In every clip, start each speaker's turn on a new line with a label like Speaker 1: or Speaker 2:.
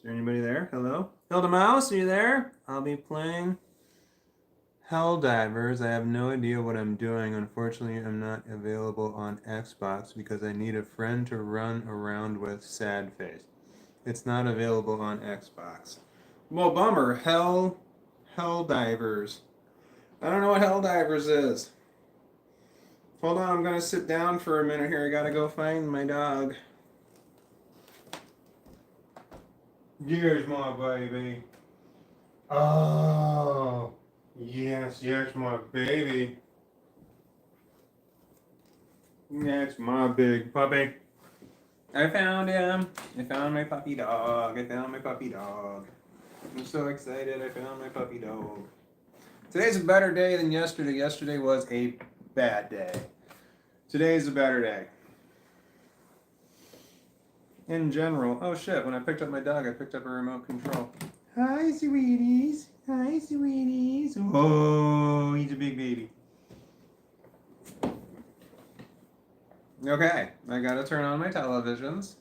Speaker 1: there anybody there? Hello? Hilda Mouse, are you there? I'll be playing Helldivers. I have no idea what I'm doing. Unfortunately, I'm not available on Xbox because I need a friend to run around with sad face. It's not available on Xbox. Well, bummer. Helldivers. I don't know what Helldivers is. Hold on, I'm gonna sit down for a minute here. I gotta go find my dog. Here's my baby. Oh, yes, my baby. That's my big puppy. I found him. I found my puppy dog. I found my puppy dog. I'm so excited. I found my puppy dog. Today's a better day than yesterday. Yesterday was a bad day. Today's a better day. In general. Oh shit, when I picked up my dog, I picked up a remote control. Hi, sweeties. Hi, sweeties. Oh, he's a big baby. Okay, I gotta turn on my televisions.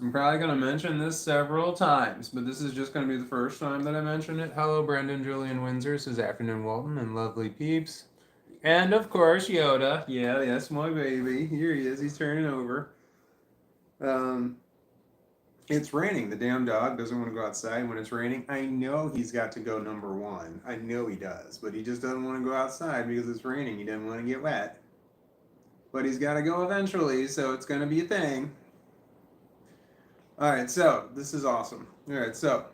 Speaker 1: I'm probably gonna mention this several times, but this is just gonna be the first time that I mention it. Hello, Brendan, Julian, Windsor. This is Afternoon Walton and lovely peeps. And of course, Yoda. Yeah, that's my baby. Here he is. He's turning over. Um, it's raining. The damn dog doesn't want to go outside when it's raining. I know he's got to go number one. I know he does, but he just doesn't want to go outside because it's raining. He doesn't want to get wet. But he's got to go eventually, so it's going to be a thing. All right, so this is awesome. All right, so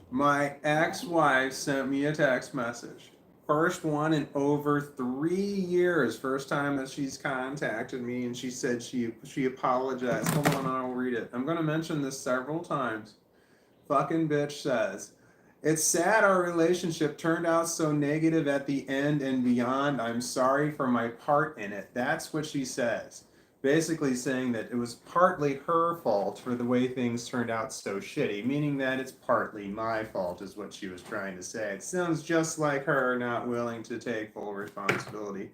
Speaker 1: my ex-wife sent me a text message. First one in over 3 years. First time that she's contacted me, and she said she apologized. Hold on, I'll read it. I'm gonna mention this several times. Fucking bitch says, "It's sad our relationship turned out so negative at the end and beyond. I'm sorry for my part in it." That's what she says. Basically saying that it was partly her fault for the way things turned out so shitty, meaning that it's partly my fault is what she was trying to say. It sounds just like her not willing to take full responsibility.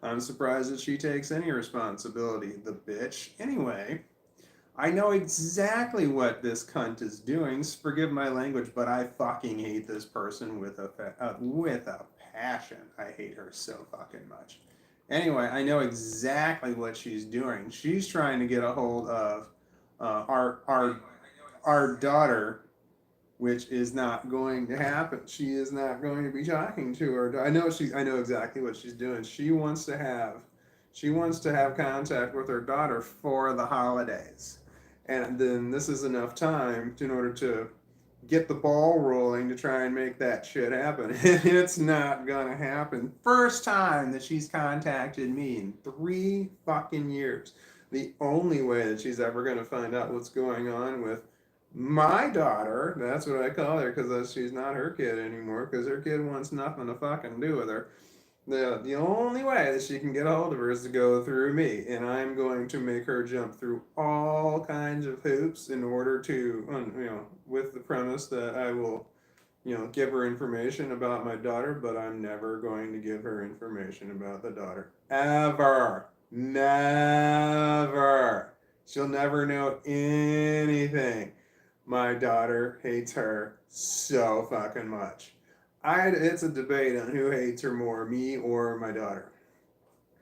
Speaker 1: I'm surprised that she takes any responsibility, the bitch. Anyway, I know exactly what this cunt is doing. Forgive my language, but I fucking hate this person with a passion. I hate her so fucking much. Anyway, I know exactly what she's doing. She's trying to get a hold of our daughter, which is not going to happen. She is not going to be talking to her. I know exactly what she's doing. She wants to have contact with her daughter for the holidays. And then this is enough time in order to get the ball rolling to try and make that shit happen. It's not gonna happen. First time that she's contacted me in 3 fucking years. The only way that she's ever gonna find out what's going on with my daughter, that's what I call her, because she's not her kid anymore, because her kid wants nothing to fucking do with her. The only way that she can get a hold of her is to go through me, and I'm going to make her jump through all kinds of hoops in order to, with the premise that I will, give her information about my daughter, but I'm never going to give her information about the daughter. Ever. Never. She'll never know anything. My daughter hates her so fucking much. It's a debate on who hates her more, me or my daughter.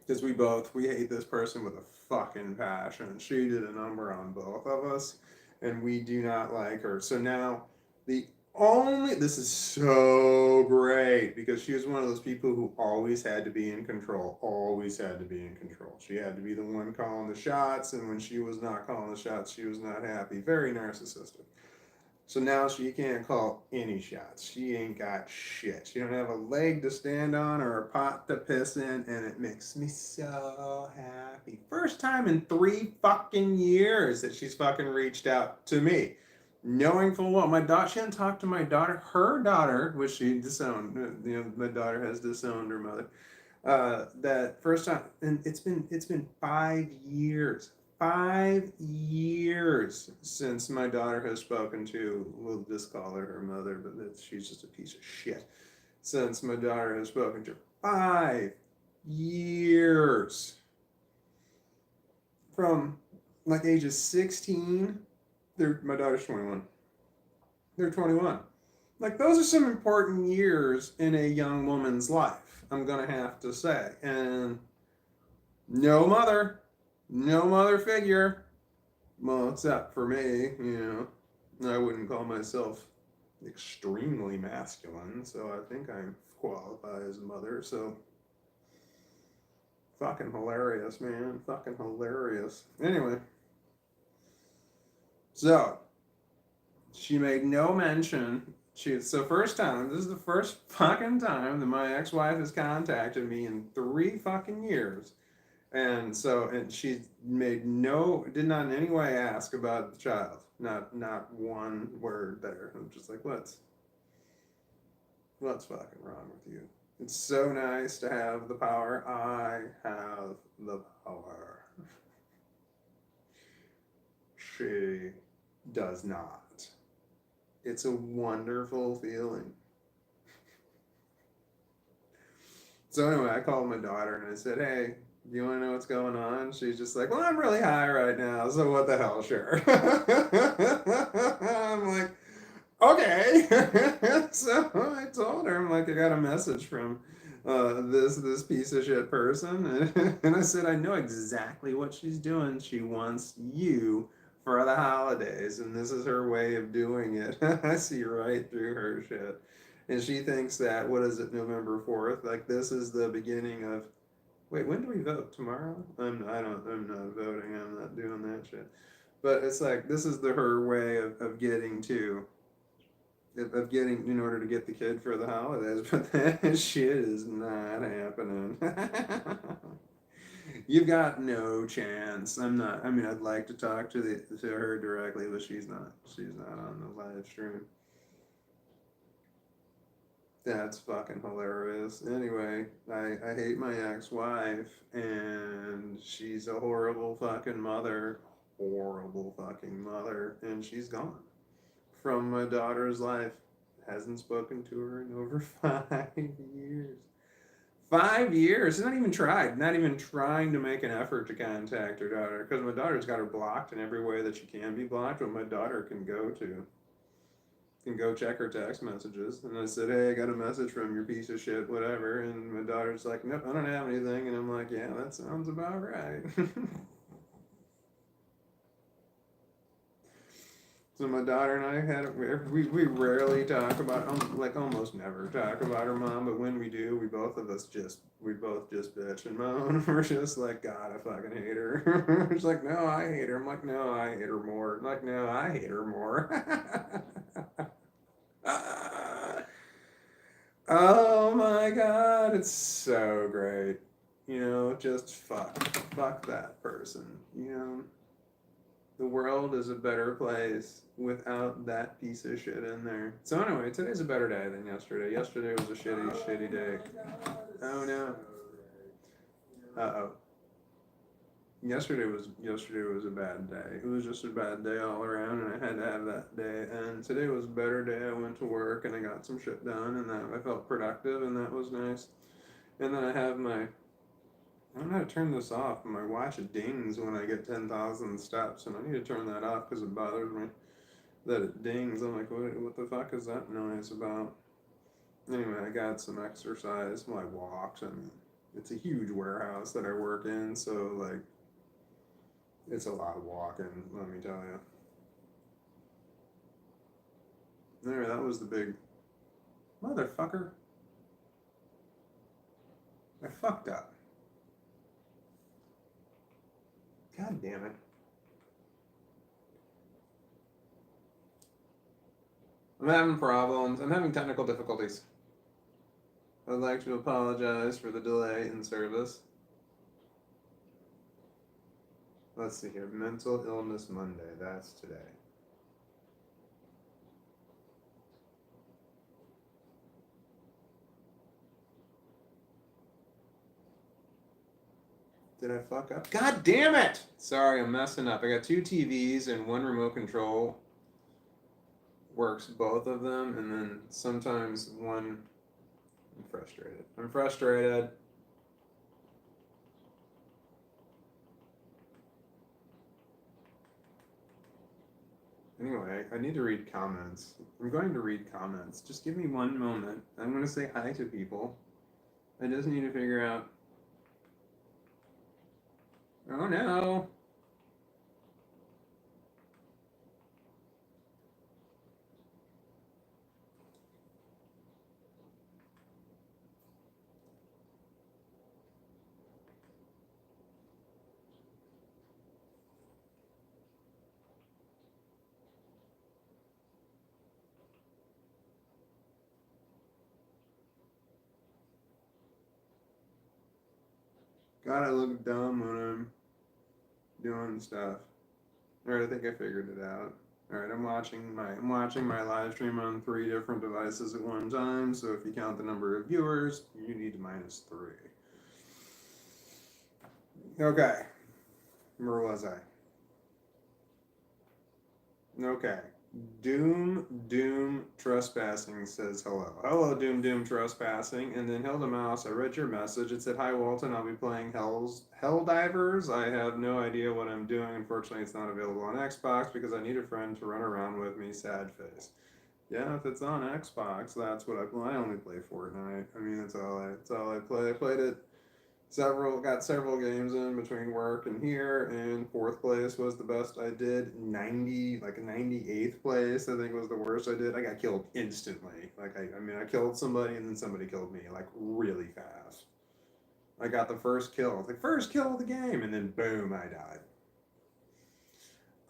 Speaker 1: Because we hate this person with a fucking passion. She did a number on both of us, and we do not like her. So now, this is so great, because she was one of those people who always had to be in control. Always had to be in control. She had to be the one calling the shots, and when she was not calling the shots, she was not happy. Very narcissistic. So now she can't call any shots. She ain't got shit. She don't have a leg to stand on or a pot to piss in, and it makes me so happy. First time in 3 fucking years that she's fucking reached out to me. Knowing full well, she didn't talk to my daughter. Her daughter, which she disowned, my daughter has disowned her mother. That first time, and it's been 5 years. 5 years since my daughter has spoken to, we'll just call her mother, but she's just a piece of shit. Since my daughter has spoken to her. 5 years. From like ages 16. My daughter's 21. They're 21. Like, those are some important years in a young woman's life, I'm going to have to say. And no mother, no mother figure. Well, except for me, I wouldn't call myself extremely masculine, so I think I qualify as a mother. So, fucking hilarious, man. Fucking hilarious. Anyway, so she made no mention. So first time. This is the first fucking time that my ex-wife has contacted me in 3 fucking years. And she did not in any way ask about the child. Not one word there. I'm just like, what's fucking wrong with you? It's so nice to have the power. I have the power. She does not. It's a wonderful feeling. So anyway, I called my daughter and I said, hey, do you want to know what's going on? She's just like, well, I'm really high right now, so what the hell, sure. I'm like, okay. So I told her, I'm like, I got a message from this piece of shit person. And I said, I know exactly what she's doing. She wants you for the holidays, and this is her way of doing it. I see right through her shit. And she thinks that, what is it, November 4th? Like, this is the beginning of, wait, when do we vote? Tomorrow? I'm not voting. I'm not doing that shit. But it's like, this is her way of getting in order to get the kid for the holidays. But that shit is not happening. You've got no chance. I'd like to talk to her directly, but she's not on the live stream. That's fucking hilarious. Anyway, I hate my ex-wife, and she's a horrible fucking mother. Horrible fucking mother. And she's gone from my daughter's life. Hasn't spoken to her in over 5 years. 5 years? Not even tried. Not even trying to make an effort to contact her daughter. Because my daughter's got her blocked in every way that she can be blocked, but my daughter can go check her text messages. And I said, hey, I got a message from your piece of shit, whatever. And my daughter's like, nope, I don't have anything. And I'm like, yeah, that sounds about right. So my daughter and I we rarely talk about, like almost never talk about her mom, but when we do, we both just bitch and moan. We're just like, God, I fucking hate her. She's like, no, I hate her. I'm like, no, I hate her more. I'm like, no, I hate her more. Oh my God, it's so great. Just fuck that person. The world is a better place without that piece of shit in there. So anyway, today's a better day than yesterday. Yesterday was a shitty day. Oh no. Uh-oh. Yesterday was a bad day. It was just a bad day all around, and I had to have that day. And today was a better day. I went to work and I got some shit done, and that I felt productive, and that was nice. And then I don't know how to turn this off. My watch dings when I get 10,000 steps, and I need to turn that off because it bothers me that it dings. I'm like, what the fuck is that noise about? Anyway, I got some exercise. Well, I walked. It's a huge warehouse that I work in, so like, it's a lot of walking, let me tell you. There, that was the big motherfucker. I fucked up. God damn it. I'm having problems. I'm having technical difficulties. I'd like to apologize for the delay in service. Let's see here. Mental Illness Monday. That's today. Did I fuck up? God damn it! Sorry, I'm messing up. I got 2 TVs and 1 remote control. Works both of them, and then sometimes one... I'm frustrated. Anyway, I need to read comments. I'm going to read comments. Just give me one moment. I'm going to say hi to people. I just need to figure out. Oh no! God, I look dumb when I'm doing stuff. Alright, I think I figured it out. Alright, I'm watching my live stream on 3 different devices at one time, so if you count the number of viewers, you need to minus 3. Okay. Where was I? Okay. Doom Trespassing says hello. Hello, Doom Trespassing. And then Hilda Mouse, I read your message. It said, hi, Walton. I'll be playing Helldivers. I have no idea what I'm doing. Unfortunately, it's not available on Xbox because I need a friend to run around with me. Sad face. Yeah, if it's on Xbox, that's what I play. I only play Fortnite. I mean, that's all I play. I played it got several games in between work and here, and fourth place was the best I did. 98th place I think was the worst I did. I got killed instantly. I killed somebody and then somebody killed me like really fast. I got the first kill, the first kill of the game, and then boom, I died.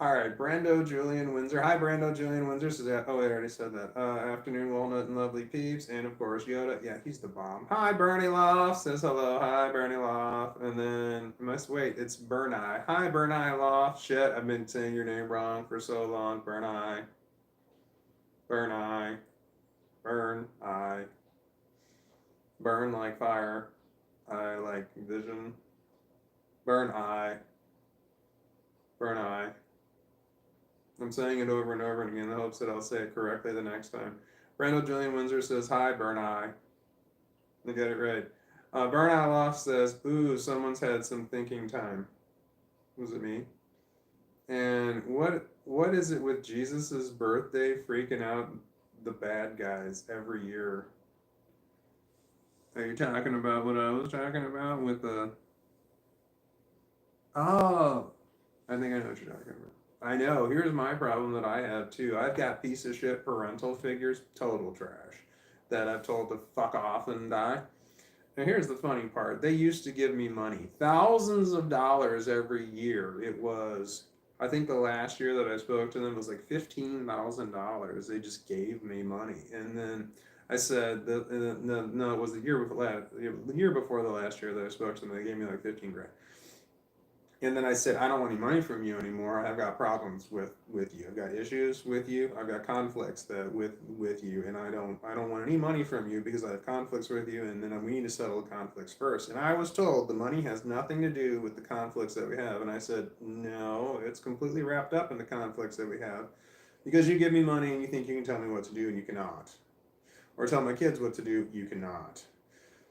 Speaker 1: All right, Brando Julian Windsor. Hi, Brando Julian Windsor. Says, oh, I already said that. Afternoon, Walnut and Lovely Peeps. And of course, Yoda. Yeah, he's the bomb. Hi, Bernie Loft. Says hello. Hi, Bernie Loft. And then, wait, it's Bernai. Hi, Bernai Loft. Shit, I've been saying your name wrong for so long. Bernai. Bernai. Burn. I. Burn like fire. I like vision. Burn I. Burn I. I'm saying it over and over again in the hopes that I'll say it correctly the next time. Randall Julian Windsor says, hi, Burn Eye. I get it right. Burn Eye Loft says, ooh, someone's had some thinking time. Was it me? And what is it with Jesus's birthday freaking out the bad guys every year? Are you talking about what I was talking about with the... Oh, I think I know what you're talking about. I know. Here's my problem that I have too. I've got piece of shit parental figures, total trash, that I've told to fuck off and die. And here's the funny part. They used to give me money, thousands of dollars every year. It was, I think the last year that I spoke to them was like $15,000. They just gave me money. And then I said, no, it was the year before the last year that I spoke to them. They gave me like 15 grand. And then I said, I don't want any money from you anymore. I've got problems with you. I've got issues with you. I've got conflicts with you, and I don't want any money from you because I have conflicts with you, and then we need to settle the conflicts first. And I was told the money has nothing to do with the conflicts that we have. And I said, no, it's completely wrapped up in the conflicts that we have, because you give me money and you think you can tell me what to do, and you cannot, or tell my kids what to do, you cannot.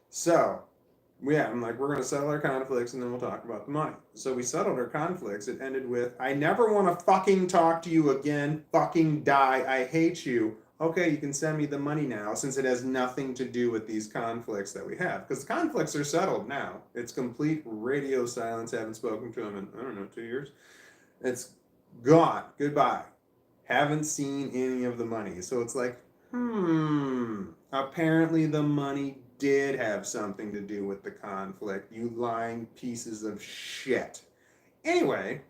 Speaker 1: So yeah, I'm like, we're going to settle our conflicts and then we'll talk about the money. So we settled our conflicts. It ended with, I never want to fucking talk to you again. Fucking die. I hate you. Okay, you can send me the money now since it has nothing to do with these conflicts that we have. Because the conflicts are settled now. It's complete radio silence. Haven't spoken to him in, I don't know, 2 years. It's gone. Goodbye. Haven't seen any of the money. So it's like, apparently the money did have something to do with the conflict, you lying pieces of shit. Anyway,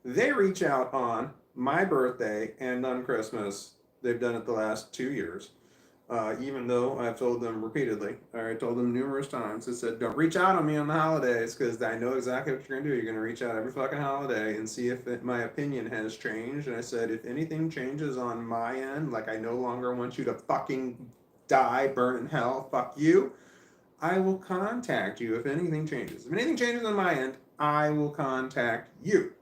Speaker 1: they reach out on my birthday and on Christmas. They've done it the last 2 years. Even though I've told them repeatedly, or I told them numerous times, I said, don't reach out on me on the holidays because I know exactly what you're going to do. You're going to reach out every fucking holiday and see if my opinion has changed. And I said, if anything changes on my end, like I no longer want you to fucking die, burn in hell, fuck you, I will contact you if anything changes. If anything changes on my end, I will contact you.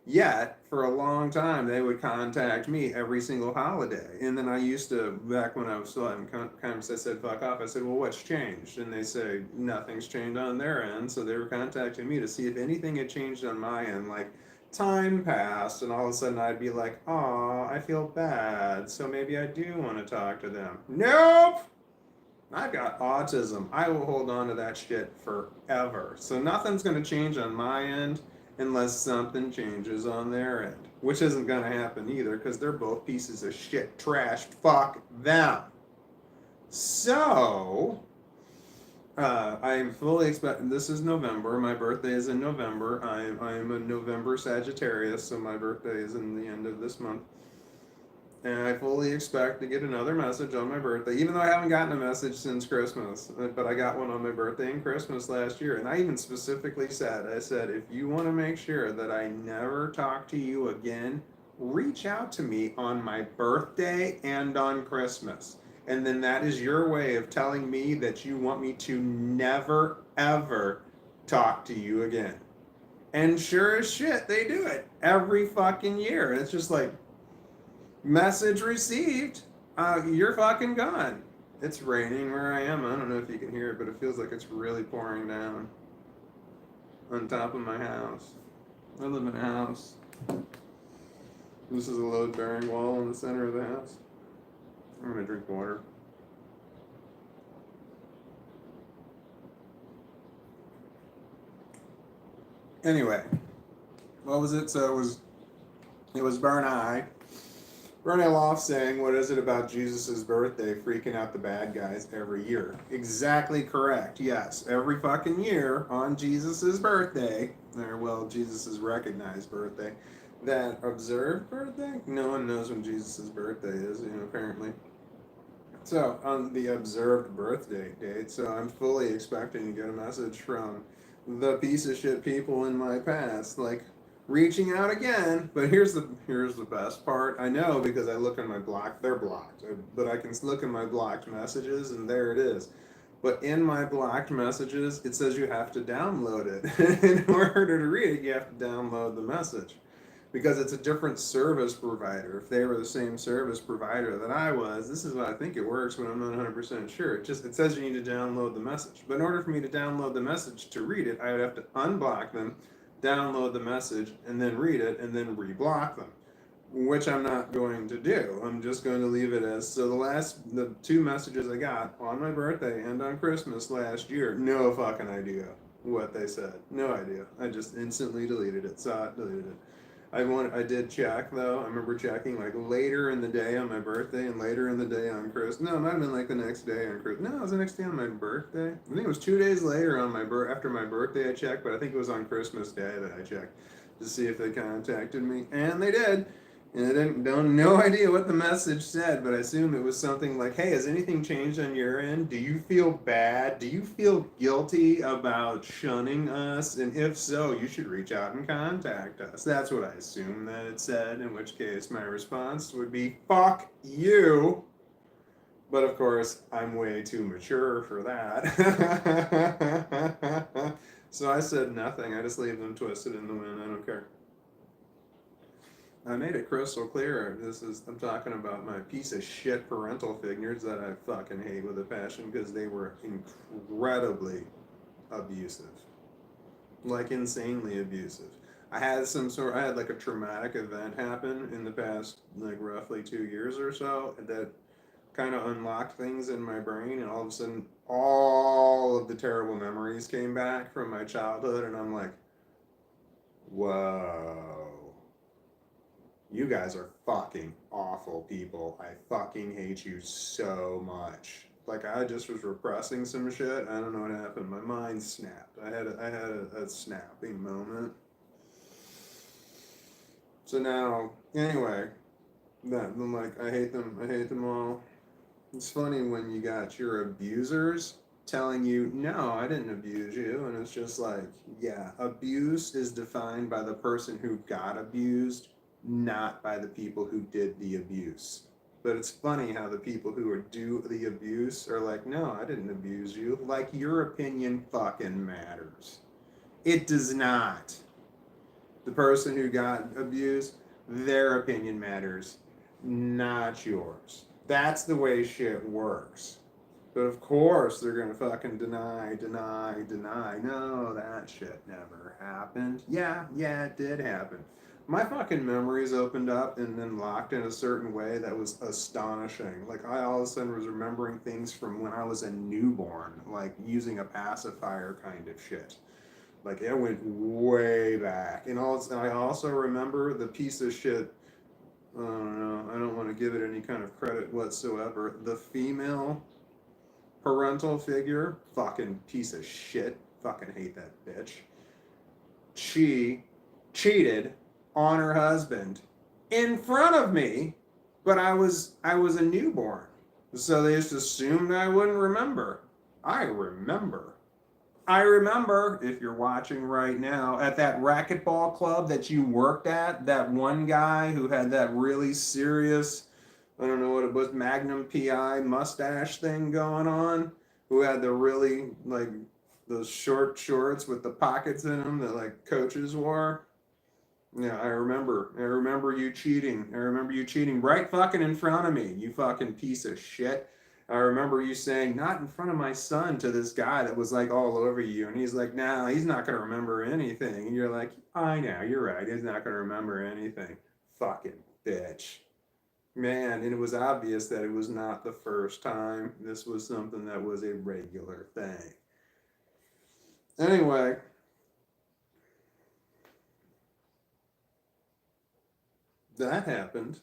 Speaker 1: Yet, for a long time, they would contact me every single holiday. And then I used to, back when I was still having conversations, I said, fuck off. I said, well, what's changed? And they say, nothing's changed on their end. So they were contacting me to see if anything had changed on my end. Like, time passed, and all of a sudden I'd be like, "Aw, I feel bad, so maybe I do want to talk to them." Nope! I've got autism. I will hold on to that shit forever. So nothing's going to change on my end unless something changes on their end, which isn't going to happen either because they're both pieces of shit, trashed. Fuck them. So, I'm fully expecting. This is November. My birthday is in November. I'm a November Sagittarius, so my birthday is in the end of this month. And I fully expect to get another message on my birthday, even though I haven't gotten a message since Christmas. But I got one on my birthday and Christmas last year. And I even specifically said, I said, if you want to make sure that I never talk to you again, reach out to me on my birthday and on Christmas. And then that is your way of telling me that you want me to never, ever talk to you again. And sure as shit, they do it every fucking year. It's just like, message received. You're fucking gone. It's raining where I am. I don't know if you can hear it, but it feels like it's really pouring down on top of my house. I live in a house. This is a load-bearing wall in the center of the house. I'm gonna drink water. Anyway, what was it? So it was Bernie Loft saying, what is it about Jesus' birthday freaking out the bad guys every year? Exactly correct. Yes, every fucking year on Jesus' birthday, or well, Jesus' recognized birthday, that observed birthday? No one knows when Jesus' birthday is, apparently. So, on the observed birthday date, so I'm fully expecting to get a message from the piece of shit people in my past, like, reaching out again. But here's the best part. I know because I look in my blocked. They're blocked, but I can look in my blocked messages, and there it is. But in my blocked messages, it says you have to download it. In order to read it, you have to download the message because it's a different service provider. If they were the same service provider that I was, this is what I think it works, but I'm not 100% sure. It says you need to download the message. But in order for me to download the message to read it, I would have to unblock them, download the message, and then read it, and then reblock them, which I'm not going to do. I'm just going to leave it as, so the two messages I got on my birthday and on Christmas last year, no fucking idea what they said. No idea. I just instantly deleted it, saw it, deleted it. I did check though. I remember checking like later in the day on my birthday and later in the day on Christmas. No, it might have been like the next day on Christmas. No, it was the next day on my birthday. I think it was 2 days later on after my birthday I checked, but I think it was on Christmas Day that I checked to see if they contacted me, and they did. And I no idea what the message said, but I assume it was something like, "Hey, has anything changed on your end? Do you feel bad? Do you feel guilty about shunning us? And if so, you should reach out and contact us." That's what I assume that it said, in which case my response would be, "Fuck you." But of course, I'm way too mature for that. So I said nothing. I just leave them twisted in the wind. I don't care. I made it crystal clear. I'm talking about my piece of shit parental figures that I fucking hate with a passion because they were incredibly abusive. Like insanely abusive. I had like a traumatic event happen in the past, like roughly 2 years or so that kind of unlocked things in my brain, and all of a sudden, all of the terrible memories came back from my childhood, and I'm like, whoa. You guys are fucking awful people. I fucking hate you so much. Like I just was repressing some shit. I don't know what happened. My mind snapped. I had a snapping moment. So now, anyway, I'm like, I hate them. I hate them all. It's funny when you got your abusers telling you, no, I didn't abuse you. And it's just like, yeah, abuse is defined by the person who got abused, not by the people who did the abuse. But it's funny how the people who do the abuse are like, no, I didn't abuse you. Like your opinion fucking matters. It does not. The person who got abused, their opinion matters, not yours. That's the way shit works. But of course they're gonna fucking deny. No, that shit never happened. Yeah, it did happen. my fucking memories opened up and then locked in a certain way that was astonishing. Like I all of a sudden was remembering things from when I was a newborn, like using a pacifier kind of shit. Like it went way back. And also, I also remember the piece of shit. I don't know. I don't want to give it any kind of credit whatsoever. The female parental figure, fucking piece of shit. Fucking hate that bitch. She cheated on her husband in front of me, but I was a newborn. So they just assumed I wouldn't remember. I remember. I remember, if you're watching right now, at that racquetball club that you worked at, that one guy who had that really serious, I don't know what it was, Magnum PI mustache thing going on, who had the really, like, those short shorts with the pockets in them that, like, coaches wore. Yeah, I remember. I remember you cheating. I remember you cheating right fucking in front of me, you fucking piece of shit. I remember you saying, not in front of my son, to this guy that was like all over you. And he's like, nah, he's not going to remember anything. And you're like, I know, you're right. He's not going to remember anything. Fucking bitch. Man, and it was obvious that it was not the first time. This was something that was a regular thing. Anyway, that happened.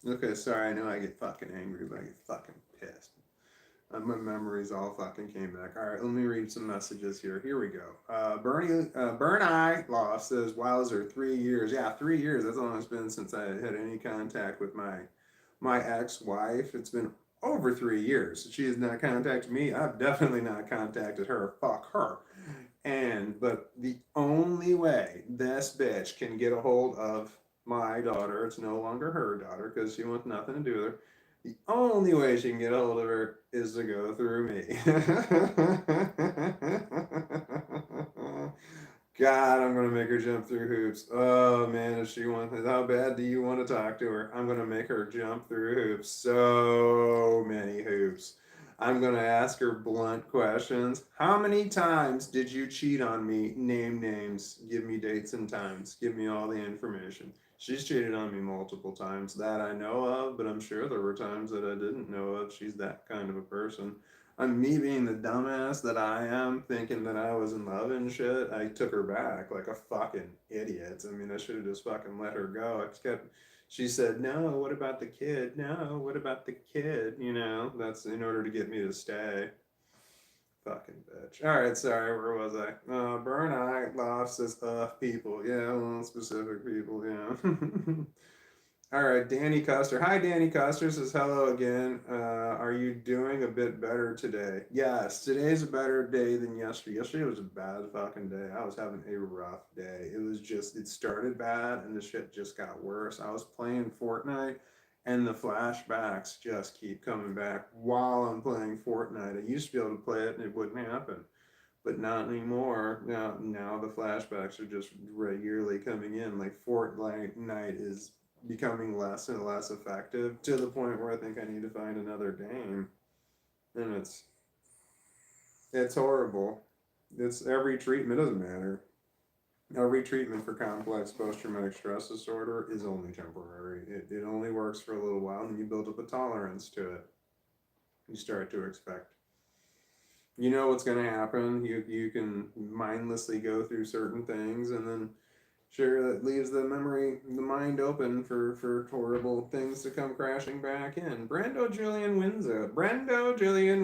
Speaker 1: Okay, sorry, I know I get fucking angry, but I get fucking pissed. My memories all fucking came back. All right, let me read some messages here. Here we go. Burn Eye Loft says, "Wowzer, 3 years. Yeah, 3 years. That's how long it's been since I had any contact with my ex-wife. It's been over 3 years. She has not contacted me. I've definitely not contacted her. Fuck her. But the only way this bitch can get a hold of my daughter, it's no longer her daughter because she wants nothing to do with her. The only way she can get a hold of her is to go through me." God, I'm gonna make her jump through hoops. Oh man, if she wants, how bad do you want to talk to her? I'm gonna make her jump through hoops. So many hoops. I'm gonna ask her blunt questions. How many times did you cheat on me? Name names. Give me dates and times. Give me all the information. She's cheated on me multiple times that I know of, but I'm sure there were times that I didn't know of. She's that kind of a person. I'm me being the dumbass that I am, thinking that I was in love and shit. I took her back like a fucking idiot. I mean, I should have just fucking let her go. She said, no, what about the kid? No, what about the kid? You know, that's in order to get me to stay. Fucking bitch. All right, sorry, where was I? Burn Eye Loft says, people. Yeah, well, specific people, yeah. All right, Danny Custer. Hi, Danny Custer says hello again. Are you doing a bit better today? Yes, today's a better day than yesterday. Yesterday was a bad fucking day. I was having a rough day. It started bad and the shit just got worse. I was playing Fortnite and the flashbacks just keep coming back while I'm playing Fortnite. I used to be able to play it and it wouldn't happen, but not anymore. Now the flashbacks are just regularly coming in. Like Fortnite is becoming less and less effective to the point where I think I need to find another game. And it's horrible. It's every treatment, it doesn't matter. Every treatment for complex post-traumatic stress disorder is only temporary. It only works for a little while and you build up a tolerance to it. You start to expect, you know what's going to happen. You can mindlessly go through certain things and then sure, that leaves the mind open for horrible things to come crashing back in. Brando Julian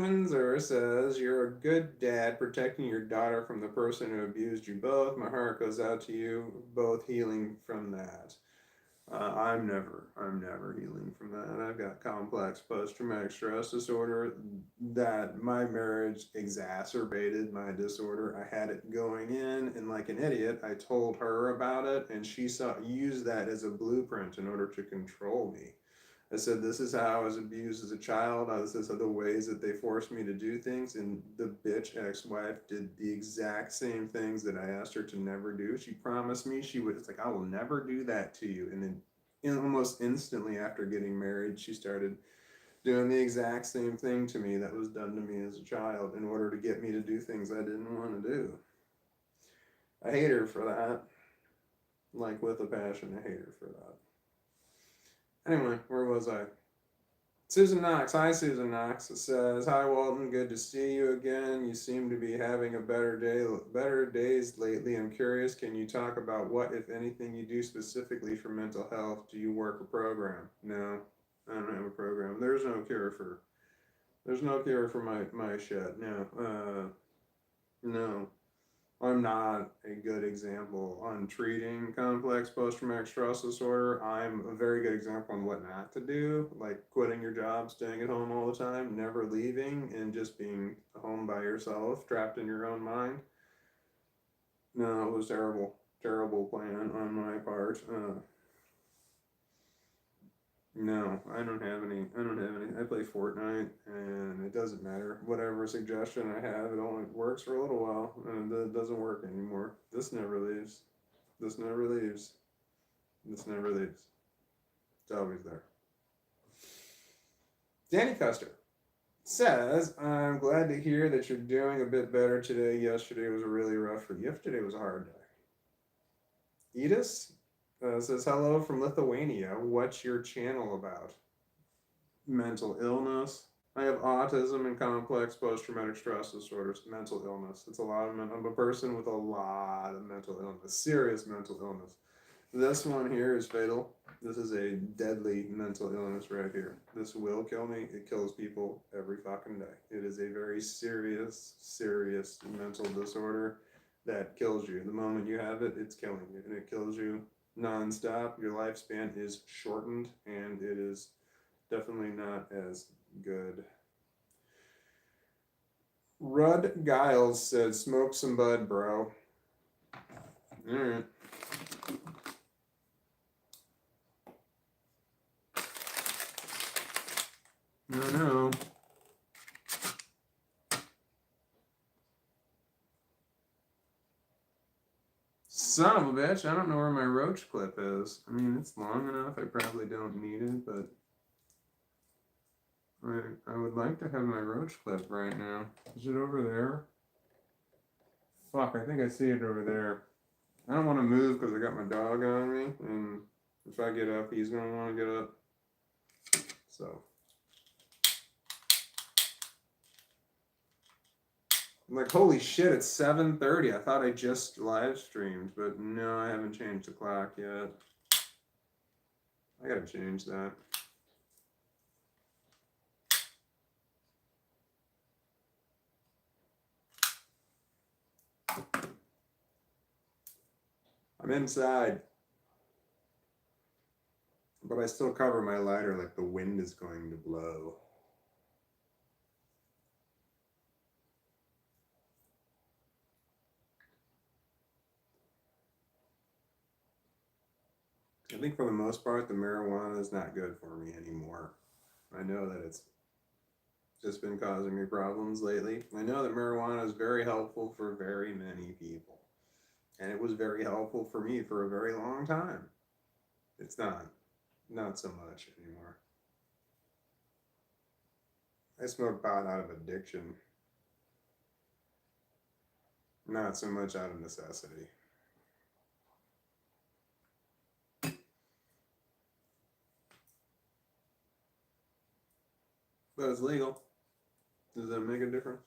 Speaker 1: Windsor says, "You're a good dad protecting your daughter from the person who abused you both. My heart goes out to you, both healing from that." I'm never healing from that. I've got complex post-traumatic stress disorder that my marriage exacerbated my disorder. I had it going in, and like an idiot, I told her about it, and she used that as a blueprint in order to control me. I said, this is how I was abused as a child. This is the ways that they forced me to do things. And the bitch ex-wife did the exact same things that I asked her to never do. She promised me she would. It's like, I will never do that to you. And then almost instantly after getting married, she started doing the exact same thing to me that was done to me as a child in order to get me to do things I didn't want to do. I hate her for that. Like with a passion, a hater for that. Anyway, where was I? Susan Knox. Hi, Susan Knox. It says, "Hi, Walton. Good to see you again. You seem to be having a better days lately. I'm curious. Can you talk about what, if anything, you do specifically for mental health? Do you work a program?" No, I don't have a program. There's no cure for my shit. No, no. I'm not a good example on treating complex post-traumatic stress disorder. I'm a very good example on what not to do, like quitting your job, staying at home all the time, never leaving, and just being home by yourself, trapped in your own mind. No, it was terrible, terrible plan on my part. No, I don't have any. I don't have any. I play Fortnite, and it doesn't matter. Whatever suggestion I have, it only works for a little while, and it doesn't work anymore. This never leaves. This never leaves. This never leaves. It's always there. Danny Custer says, "I'm glad to hear that you're doing a bit better today. Yesterday was really rough for you. Yesterday was a hard day." Edis says, "Hello from Lithuania. What's your channel about?" Mental illness. I have autism and complex post-traumatic stress disorders. Mental illness. It's a lot of I'm a person with a lot of mental illness, serious mental illness. This one here is fatal. This is a deadly mental illness right here. This will kill me. It kills people every fucking day. It is a very serious, serious mental disorder that kills you. The moment you have it, it's killing you. And it kills you nonstop. Your lifespan is shortened, and it is definitely not as good. Rudd Giles said, "Smoke some bud, bro." All right. No. Son of a bitch, I don't know where my roach clip is. I mean, it's long enough, I probably don't need it, but I would like to have my roach clip right now. Is it over there? Fuck, I think I see it over there. I don't want to move because I got my dog on me, and if I get up, he's going to want to get up. So. I'm like, holy shit, it's 7:30. I thought I just live streamed, but no, I haven't changed the clock yet. I gotta change that. I'm inside, but I still cover my lighter like the wind is going to blow. I think for the most part, the marijuana is not good for me anymore. I know that it's just been causing me problems lately. I know that marijuana is very helpful for very many people. And it was very helpful for me for a very long time. It's not so much anymore. I smoke pot out of addiction. Not so much out of necessity. But it's legal. Does that make a difference?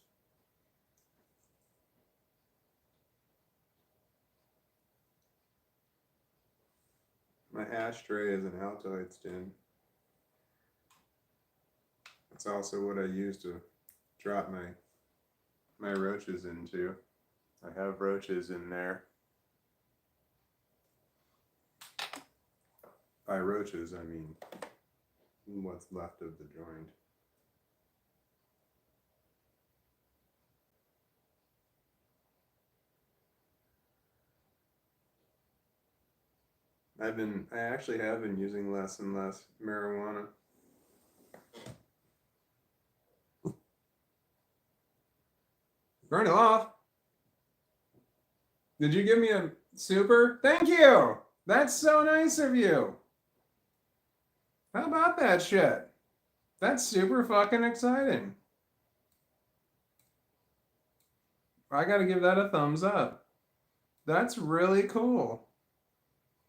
Speaker 1: My ashtray is an Altoids tin. That's also what I use to drop my roaches into. I have roaches in there. By roaches, I mean what's left of the joint. I actually have been using less and less marijuana. Burn it off. Did you give me a super? Thank you. That's so nice of you. How about that shit? That's super fucking exciting. I gotta give that a thumbs up. That's really cool.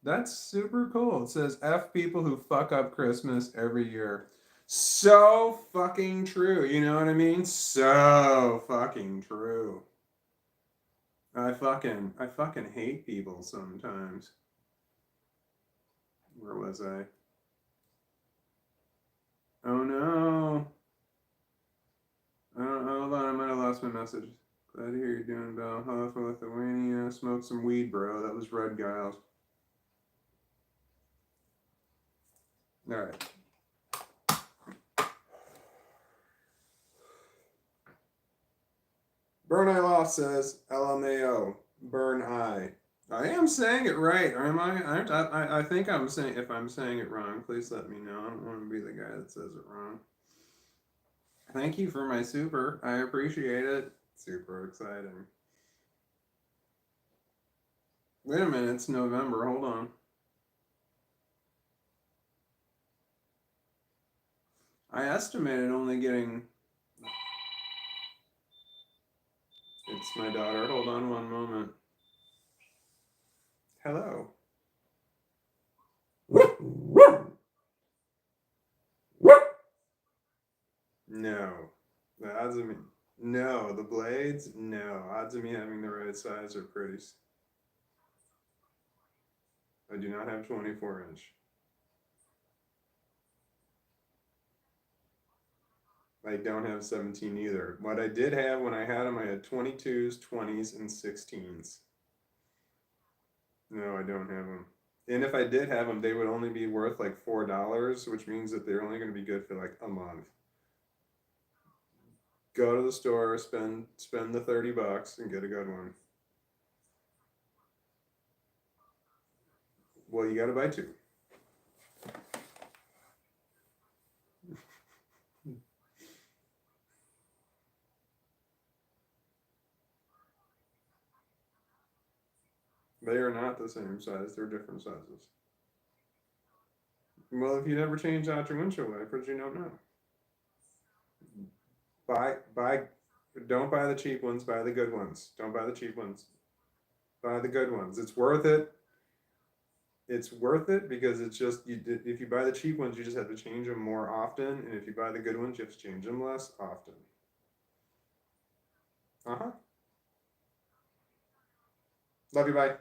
Speaker 1: That's super cool. It says F people who fuck up Christmas every year. So fucking true. You know what I mean? So fucking true. I fucking hate people sometimes. Where was I? Oh no. Hold on, I might have lost my message. Glad to hear you're doing well. Hello from Lithuania. Smoke some weed, bro. That was Red Giles. Alright. Burn Eye Lost says LMAO. Burn Eye. I am saying it right, or am I? I think I'm saying, if I'm saying it wrong, please let me know. I don't want to be the guy that says it wrong. Thank you for my super. I appreciate it. Super exciting. Wait a minute, it's November. Hold on. I estimated only getting. It's my daughter. Hold on one moment. Hello. No. The odds of me. No. The blades? No. Odds of me having the right size are pretty. I do not have 24-inch. I don't have 17 either. What I did have when I had them, I had 22s, 20s, and 16s. No, I don't have them. And if I did have them, they would only be worth like $4, which means that they're only going to be good for like a month. Go to the store, spend the $30, and get a good one. Well, you got to buy two. They are not the same size; they're different sizes. Well, if you never change out your windshield wipers, you don't know. Buy. Don't buy the cheap ones. Buy the good ones. Don't buy the cheap ones. Buy the good ones. It's worth it. It's worth it because it's just if you buy the cheap ones, you just have to change them more often, and if you buy the good ones, you have to change them less often. Uh huh. Love you. Bye.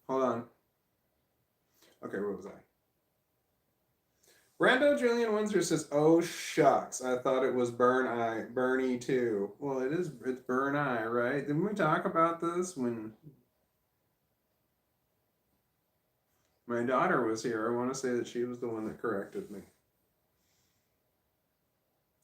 Speaker 1: Hold on. Okay, where was I? Brando Julian Windsor says, "Oh shucks, I thought it was Burn Eye, Bernie too." Well, it is. It's Burn Eye, right? Didn't we talk about this when my daughter was here? I want to say that she was the one that corrected me.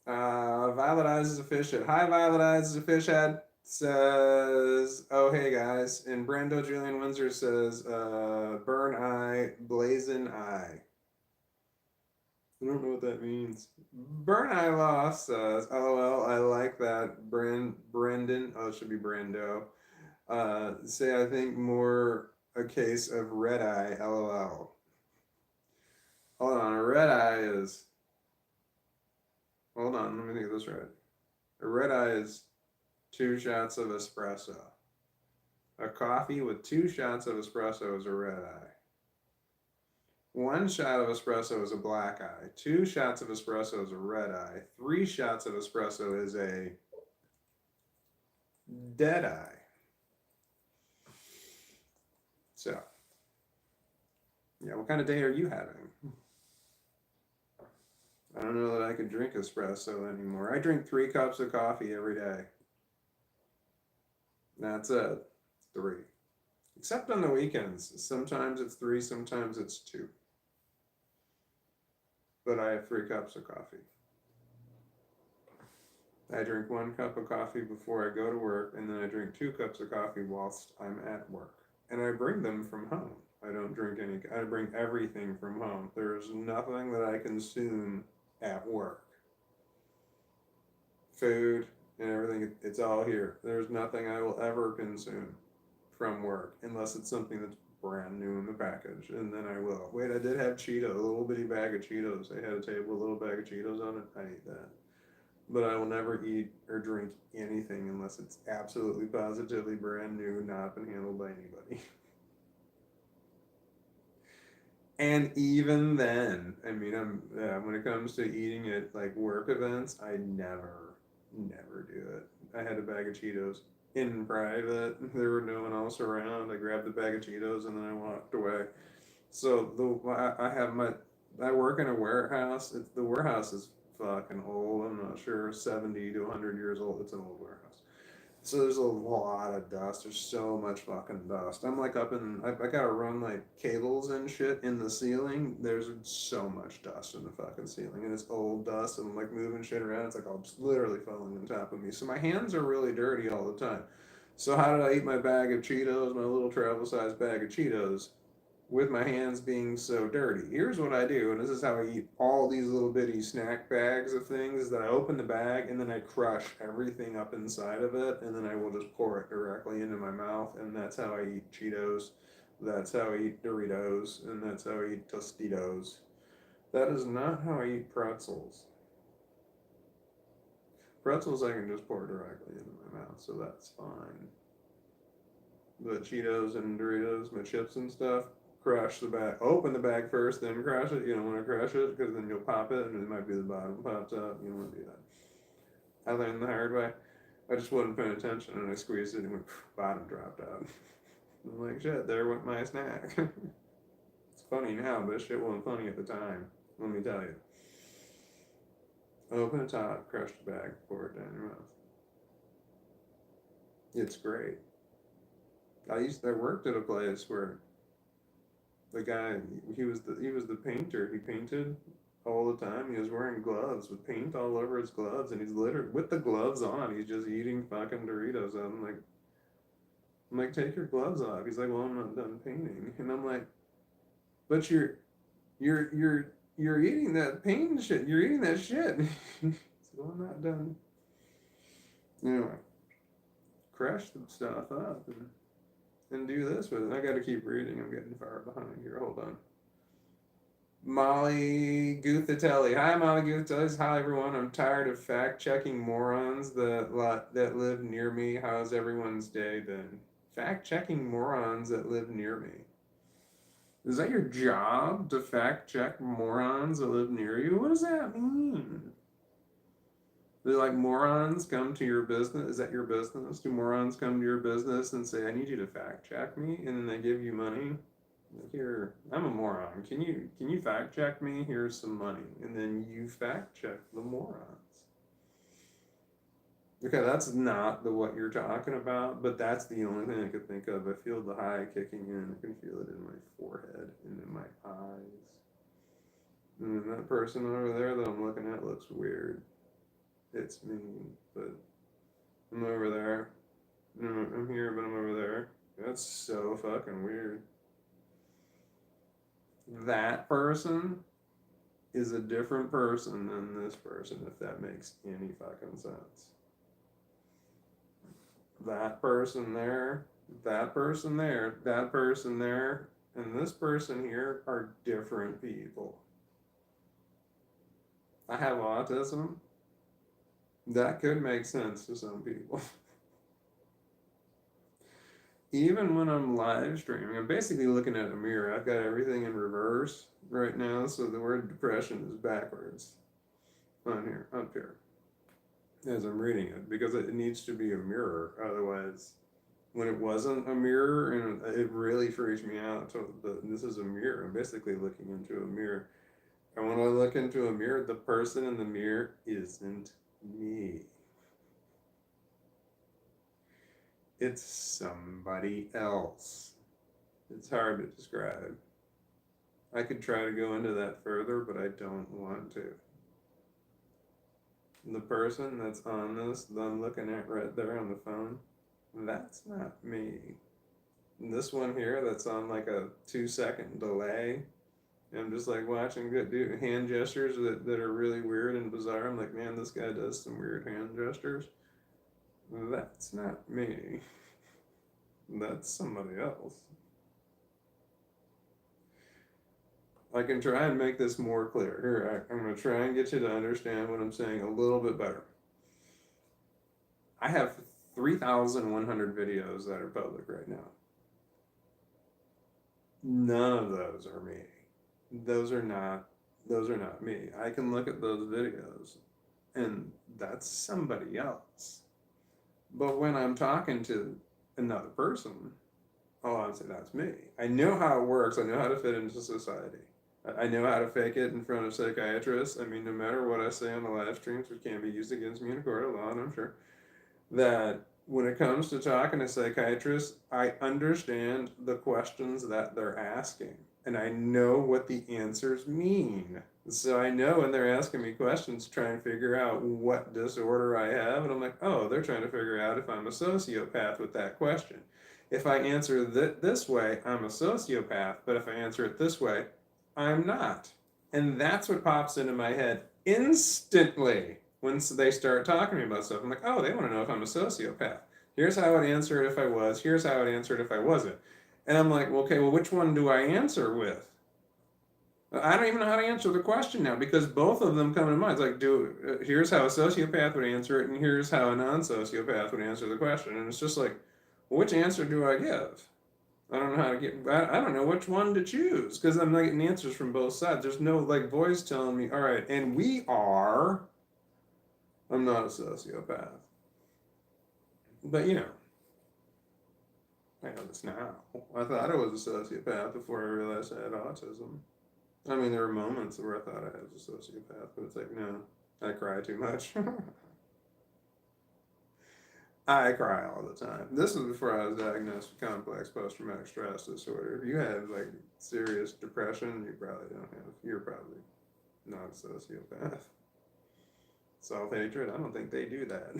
Speaker 1: Violet Eyes is a fish head. Hi, Violet Eyes is a fish head. Says, "Oh hey guys," and Brando Julian Windsor says, "Burn Eye, Blazing Eye." I don't know what that means. Burn Eye Lost says, "LOL, I like that." Brendan, oh, it should be Brando. Say, I think more a case of red eye, LOL. Hold on, a red eye is. Hold on, let me think of this right. A red eye is 2 shots of espresso. A coffee with 2 shots of espresso is a red eye. 1 shot of espresso is a black eye. 2 shots of espresso is a red eye. 3 shots of espresso is a dead eye. So, yeah, what kind of day are you having? I don't know that I could drink espresso anymore. I drink 3 cups of coffee every day. That's it. 3. Except on the weekends. Sometimes it's 3, sometimes it's 2. But I have 3 cups of coffee. I drink 1 cup of coffee before I go to work, and then I drink 2 cups of coffee whilst I'm at work. And I bring them from home. I don't drink any, I bring everything from home. There's nothing that I consume at work. Food and everything, it's all here. There's nothing I will ever consume from work unless it's something that's brand new in the package, and then I will. Wait, I did have Cheetos, a little bitty bag of Cheetos. They had a table, a little bag of Cheetos on it. I ate that. but I will never eat or drink anything unless it's absolutely positively brand new, not been handled by anybody. And even then, I mean, when it comes to eating at like work events, I never do it. I had a bag of Cheetos in private. There were no one else around. I grabbed the bag of Cheetos and then I walked away. So I have my I work in a warehouse. The warehouse is fucking old. I'm not sure, 70 to 100 years old. It's an old warehouse. So there's a lot of dust. There's so much fucking dust. I'm like up in, I gotta run like cables and shit in the ceiling. There's so much dust in the fucking ceiling. And it's old dust. And I'm like moving shit around. It's like all just literally falling on top of me. So my hands are really dirty all the time. So how did I eat my bag of Cheetos, my little travel size bag of Cheetos? With my hands being so dirty. Here's what I do, and this is how I eat all these little bitty snack bags of things, is that I open the bag and then I crush everything up inside of it, and then I will just pour it directly into my mouth, and that's how I eat Cheetos, that's how I eat Doritos, and that's how I eat Tostitos. That is not how I eat pretzels. Pretzels I can just pour directly into my mouth, so that's fine. But Cheetos and Doritos, my chips and stuff, crush the bag. Open the bag first, then crush it. You don't want to crush it because then you'll pop it and it might be the bottom pops up. You don't want to do that. I learned the hard way. I just wasn't paying attention and I squeezed it and went, bottom dropped out. I'm like, shit, there went my snack. It's funny now, but shit wasn't funny at the time. Let me tell you. Open the top, crush the bag, pour it down your mouth. It's great. I worked at a place where the guy, he was the painter. He painted all the time. He was wearing gloves with paint all over his gloves, and he's literally with the gloves on. He's just eating fucking Doritos. I'm like, take your gloves off. He's like, well, I'm not done painting, and I'm like, but you're eating that paint shit. You're eating that shit. So I'm not done. Anyway, crush the stuff up and do this with it. I gotta keep reading. I'm getting far behind here. Hold on. Molly Guthatelli. Hi, Molly Guthatelli. Hi, everyone. I'm tired of fact checking morons that live near me. How's everyone's day been? Fact checking morons that live near me. Is that your job to fact check morons that live near you? What does that mean? Do like morons come to your business? Is that your business? Do morons come to your business and say, I need you to fact check me? And then they give you money? Here, I'm a moron. Can you fact check me? Here's some money. And then you fact check the morons. Okay, that's not what you're talking about, but that's the only thing I could think of. I feel the high kicking in. I can feel it in my forehead and in my eyes. And then that person over there that I'm looking at looks weird. It's me, but I'm over there. I'm here, but I'm over there. That's so fucking weird. That person is a different person than this person, if that makes any fucking sense. That person there, that person there, that person there, and this person here are different people. I have autism. That could make sense to some people. Even when I'm live streaming, I'm basically looking at a mirror. I've got everything in reverse right now, so the word depression is backwards on here, up here, as I'm reading it, because it needs to be a mirror. Otherwise, when it wasn't a mirror, and it really freaks me out. This is a mirror. I'm basically looking into a mirror. And when I look into a mirror, the person in the mirror isn't me. It's somebody else. It's hard to describe. I could try to go into that further, but I don't want to. The person that's on this that I'm looking at right there on the phone, that's not me. And this one here that's on like a 2-second delay, I'm just like watching good do hand gestures that are really weird and bizarre. I'm like, man, this guy does some weird hand gestures. That's not me. That's somebody else. I can try and make this more clear. Here, I'm going to try and get you to understand what I'm saying a little bit better. I have 3,100 videos that are public right now. None of those are me. Those are not those are not me. I can look at those videos and that's somebody else. But when I'm talking to another person, oh, I'm saying that's me. I know how it works. I know how to fit into society. I know how to fake it in front of psychiatrists. I mean, no matter what I say on the live streams, which can be used against me in a court of law, and I'm sure that when it comes to talking to psychiatrists, I understand the questions that they're asking and I know what the answers mean. So I know when they're asking me questions to try and figure out what disorder I have, and I'm like, oh, they're trying to figure out if I'm a sociopath with that question. If I answer this way, I'm a sociopath, but if I answer it this way, I'm not. And that's what pops into my head instantly when they start talking to me about stuff. I'm like, oh, they want to know if I'm a sociopath. Here's how I'd answer it if I was. Here's how I'd answer it if I wasn't. And I'm like, well, okay, well, which one do I answer with? I don't even know how to answer the question now because both of them come to mind. It's like, here's how a sociopath would answer it, and here's how a non-sociopath would answer the question. And it's just like, well, which answer do I give? I don't know how to get. I don't know which one to choose because I'm not getting answers from both sides. There's no like voice telling me, all right, and we are. I'm not a sociopath, but you know, I know this now. I thought I was a sociopath before I realized I had autism. I mean, there were moments where I thought I was a sociopath, but it's like, no, I cry too much. I cry all the time. This was before I was diagnosed with complex post-traumatic stress disorder. If you have like serious depression, you're probably not a sociopath. Self-hatred, I don't think they do that.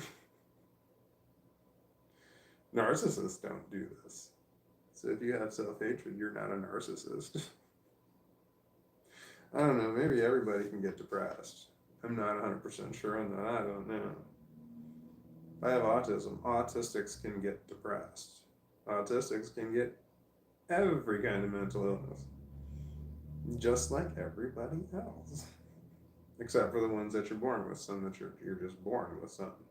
Speaker 1: Narcissists don't do this. So if you have self-hatred, you're not a narcissist. I don't know, maybe everybody can get depressed. I'm not 100% sure on that, I don't know. I have autism. Autistics can get depressed. Autistics can get every kind of mental illness. Just like everybody else. Except for the ones that you're born with, some that you're just born with something.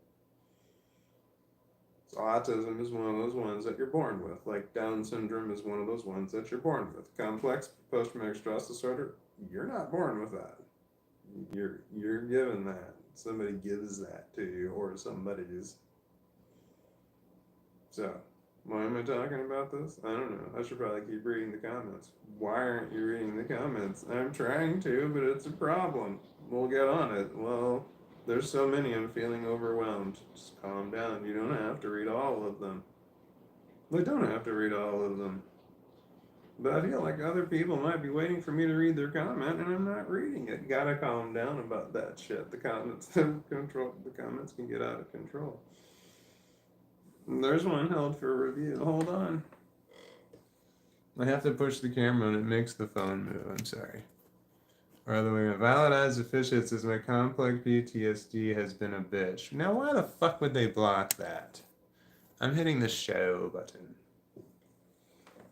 Speaker 1: So autism is one of those ones that you're born with. Like Down syndrome is one of those ones that you're born with. Complex post-traumatic stress disorder, you're not born with that. You're given that. Somebody gives that to you, or somebody's. So, why am I talking about this? I don't know. I should probably keep reading the comments. Why aren't you reading the comments? I'm trying to, but it's a problem. We'll get on it. Well, there's so many, I'm feeling overwhelmed. Just calm down. You don't have to read all of them. I don't have to read all of them. But I feel like other people might be waiting for me to read their comment, and I'm not reading it. Gotta calm down about that shit. The comments have control. The comments can get out of control. And there's one held for review. Hold on. I have to push the camera and it makes the phone move. I'm sorry. Or other way around. Valid as official says my complex PTSD has been a bitch. Now why the fuck would they block that? I'm hitting the show button.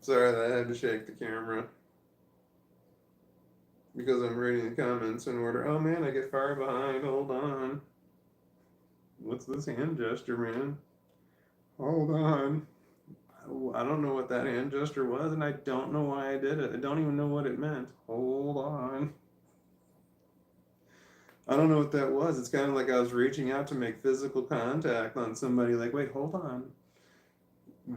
Speaker 1: Sorry that I had to shake the camera. Because I'm reading the comments in order. Oh man, I get far behind. Hold on. What's this hand gesture, man? Hold on. I don't know what that hand gesture was, and I don't know why I did it. I don't even know what it meant. Hold on. I don't know what that was. It's kind of like I was reaching out to make physical contact on somebody, like, wait, hold on.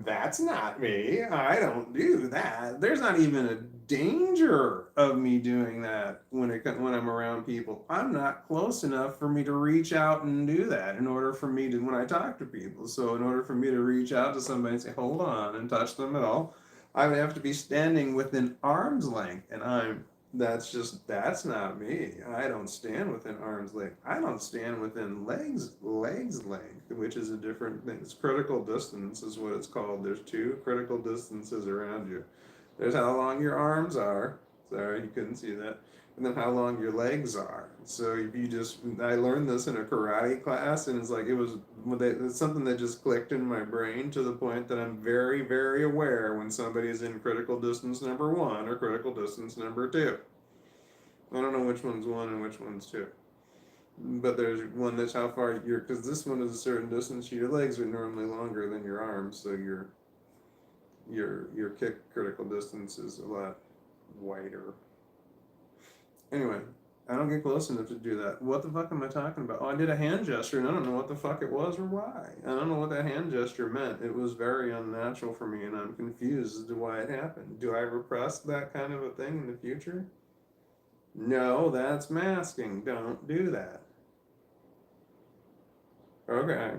Speaker 1: That's not me. I don't do that. There's not even a danger of me doing that when I'm around people. I'm not close enough for me to reach out and do that in order for me to, when I talk to people. So in order for me to reach out to somebody and say, hold on, and touch them at all, I would have to be standing within arm's length. And that's not me. I don't stand within arm's length. I don't stand within legs length, which is a different thing. It's critical distance is what it's called. There's two critical distances around you. There's how long your arms are. Sorry, you couldn't see that. And then how long your legs are. So if you I learned this in a karate class, and it's like it's something that just clicked in my brain to the point that I'm very, very aware when somebody is in critical distance number 1 or critical distance number 2. I don't know which one's 1 and which one's 2. But there's one that's how far you're, because this one is a certain distance. Your legs are normally longer than your arms, so your kick critical distance is a lot wider. Anyway, I don't get close enough to do that. What the fuck am I talking about? Oh, I did a hand gesture, and I don't know what the fuck it was or why. I don't know what that hand gesture meant. It was very unnatural for me, and I'm confused as to why it happened. Do I repress that kind of a thing in the future? No, that's masking. Don't do that. Okay.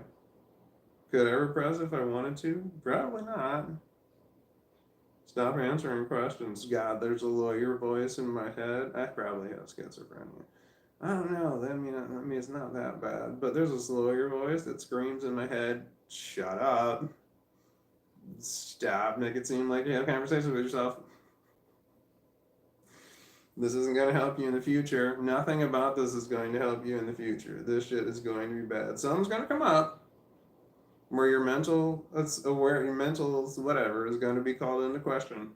Speaker 1: Could I repress if I wanted to? Probably not. Stop answering questions. God, there's a lawyer voice in my head. I probably have schizophrenia. I don't know. I mean, it's not that bad. But there's this lawyer voice that screams in my head, shut up. Stop. Make it seem like you have conversations with yourself. This isn't going to help you in the future. Nothing about this is going to help you in the future. This shit is going to be bad. Something's going to come up where your mental, your mental whatever is going to be called into question.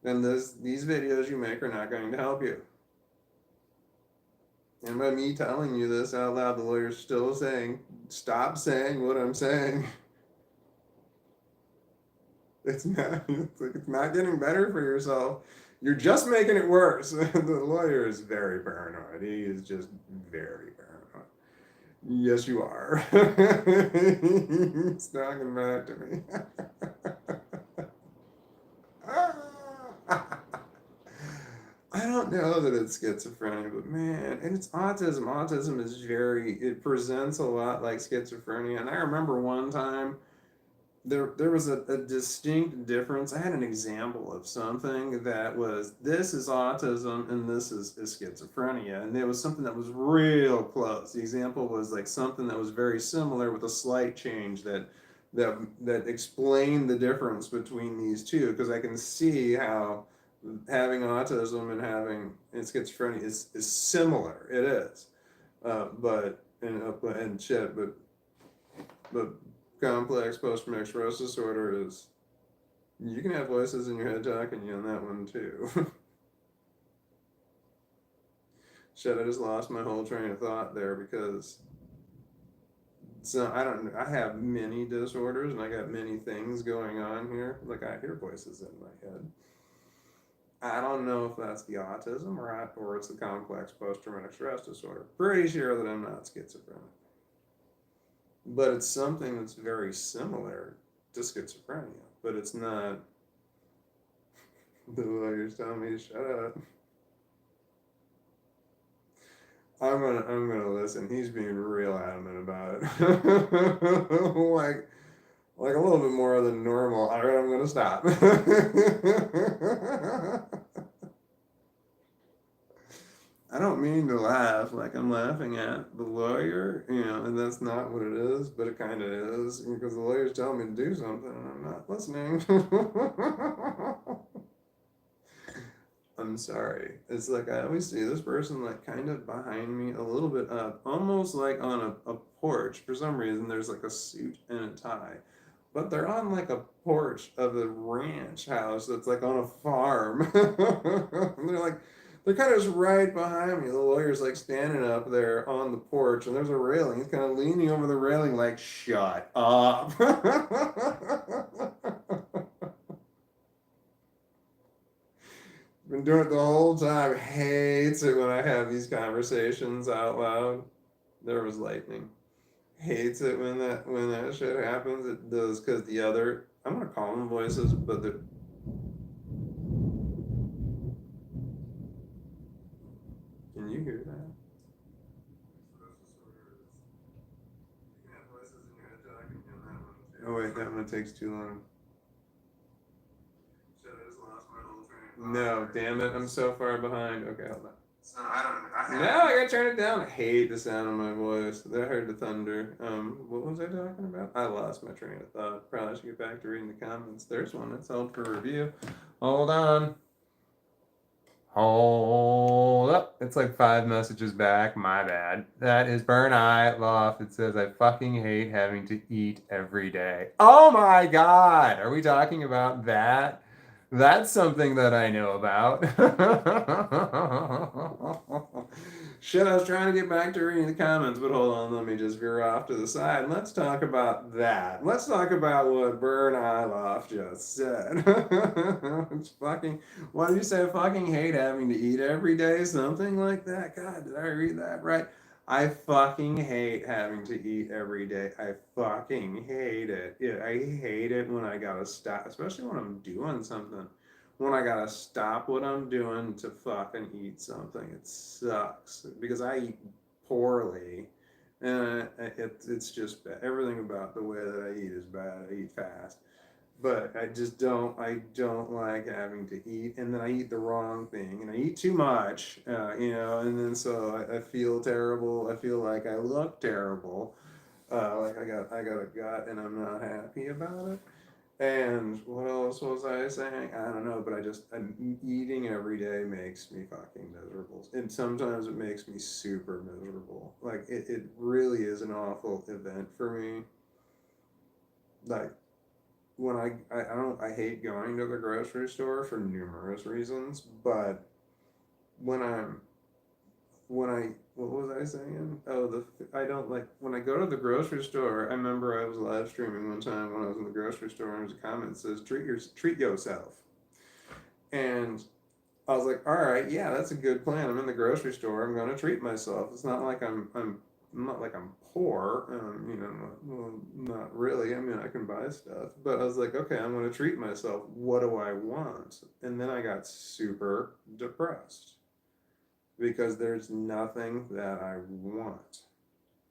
Speaker 1: And these videos you make are not going to help you. And by me telling you this out loud, the lawyer's still saying, stop saying what I'm saying. It's not getting better for yourself. You're just making it worse. The lawyer is very paranoid. He is just very paranoid. Yes, you are. He's talking back to me. I don't know that it's schizophrenia, but man, and it's autism. Autism is it presents a lot like schizophrenia. And I remember one time there was a distinct difference. I had an example of something that was, this is autism and this is schizophrenia. And there was something that was real close. The example was like something that was very similar with a slight change that explained the difference between these two, because I can see how having autism and having schizophrenia is similar. It is, and shit, but complex post-traumatic stress disorder is, you can have voices in your head talking to you on that one too. Shit, I just lost my whole train of thought there because. So I have many disorders and I got many things going on here. Like I hear voices in my head. I don't know if that's the autism or it's the complex post-traumatic stress disorder. Pretty sure that I'm not schizophrenic. But it's something that's very similar to schizophrenia. But it's not. The lawyer's telling me to shut up. I'm gonna listen. He's being real adamant about it. like a little bit more than normal. All right, I'm gonna stop. I don't mean to laugh like I'm laughing at the lawyer, and that's not what it is, but it kind of is, because the lawyer's telling me to do something and I'm not listening. I'm sorry. It's like I always see this person like kind of behind me, a little bit up, almost like on a porch. For some reason, there's like a suit and a tie. But they're on like a porch of a ranch house that's like on a farm. And they're kind of just right behind me. The lawyer's like standing up there on the porch, and there's a railing. He's kind of leaning over the railing, like, shut up. Been doing it the whole time. Hates it when I have these conversations out loud. There was lightning. Hates it when that shit happens. It does, because I'm gonna call them voices, but they're. Can you hear that? Oh wait, that one takes too long. Shit, I just lost my whole train of thought. No, damn it, I'm so far behind. Okay, hold on. So now I gotta turn it down. I hate the sound of my voice. I heard the thunder. What was I talking about? I lost my train of thought. Probably should get back to reading the comments. There's one that's held for review. Hold on. Hold up. It's like 5 messages back. My bad. That is Burn Eye Loft. It says, I fucking hate having to eat every day. Oh my god! Are we talking about that? That's something that I know about. Shit, I was trying to get back to reading the comments, but hold on, let me just veer off to the side. Let's talk about that. Let's talk about what Bern Iloff just said. It's fucking, what did you say? I fucking hate having to eat every day, something like that. God, did I read that right? I fucking hate having to eat every day. I fucking hate it. Yeah, I hate it when I gotta stop, especially when I'm doing something. When I gotta stop what I'm doing to fucking eat something. It sucks because I eat poorly, and it's just bad. Everything about the way that I eat is bad. I eat fast, but I don't like having to eat, and then I eat the wrong thing, and I eat too much, and then so I feel terrible. I feel like I look terrible, like I got a gut, and I'm not happy about it. And what else was I saying? I don't know, but eating every day makes me fucking miserable. And sometimes it makes me super miserable. Like, it really is an awful event for me. Like, when I hate going to the grocery store for numerous reasons, but when I'm, what was I saying? Oh, I don't like, when I go to the grocery store, I remember I was live streaming one time when I was in the grocery store, and there's a comment that says, treat yourself. And I was like, all right, yeah, that's a good plan. I'm in the grocery store. I'm going to treat myself. It's not like I'm not like I'm poor. Not really. I mean, I can buy stuff, but I was like, okay, I'm going to treat myself. What do I want? And then I got super depressed because there's nothing that I want,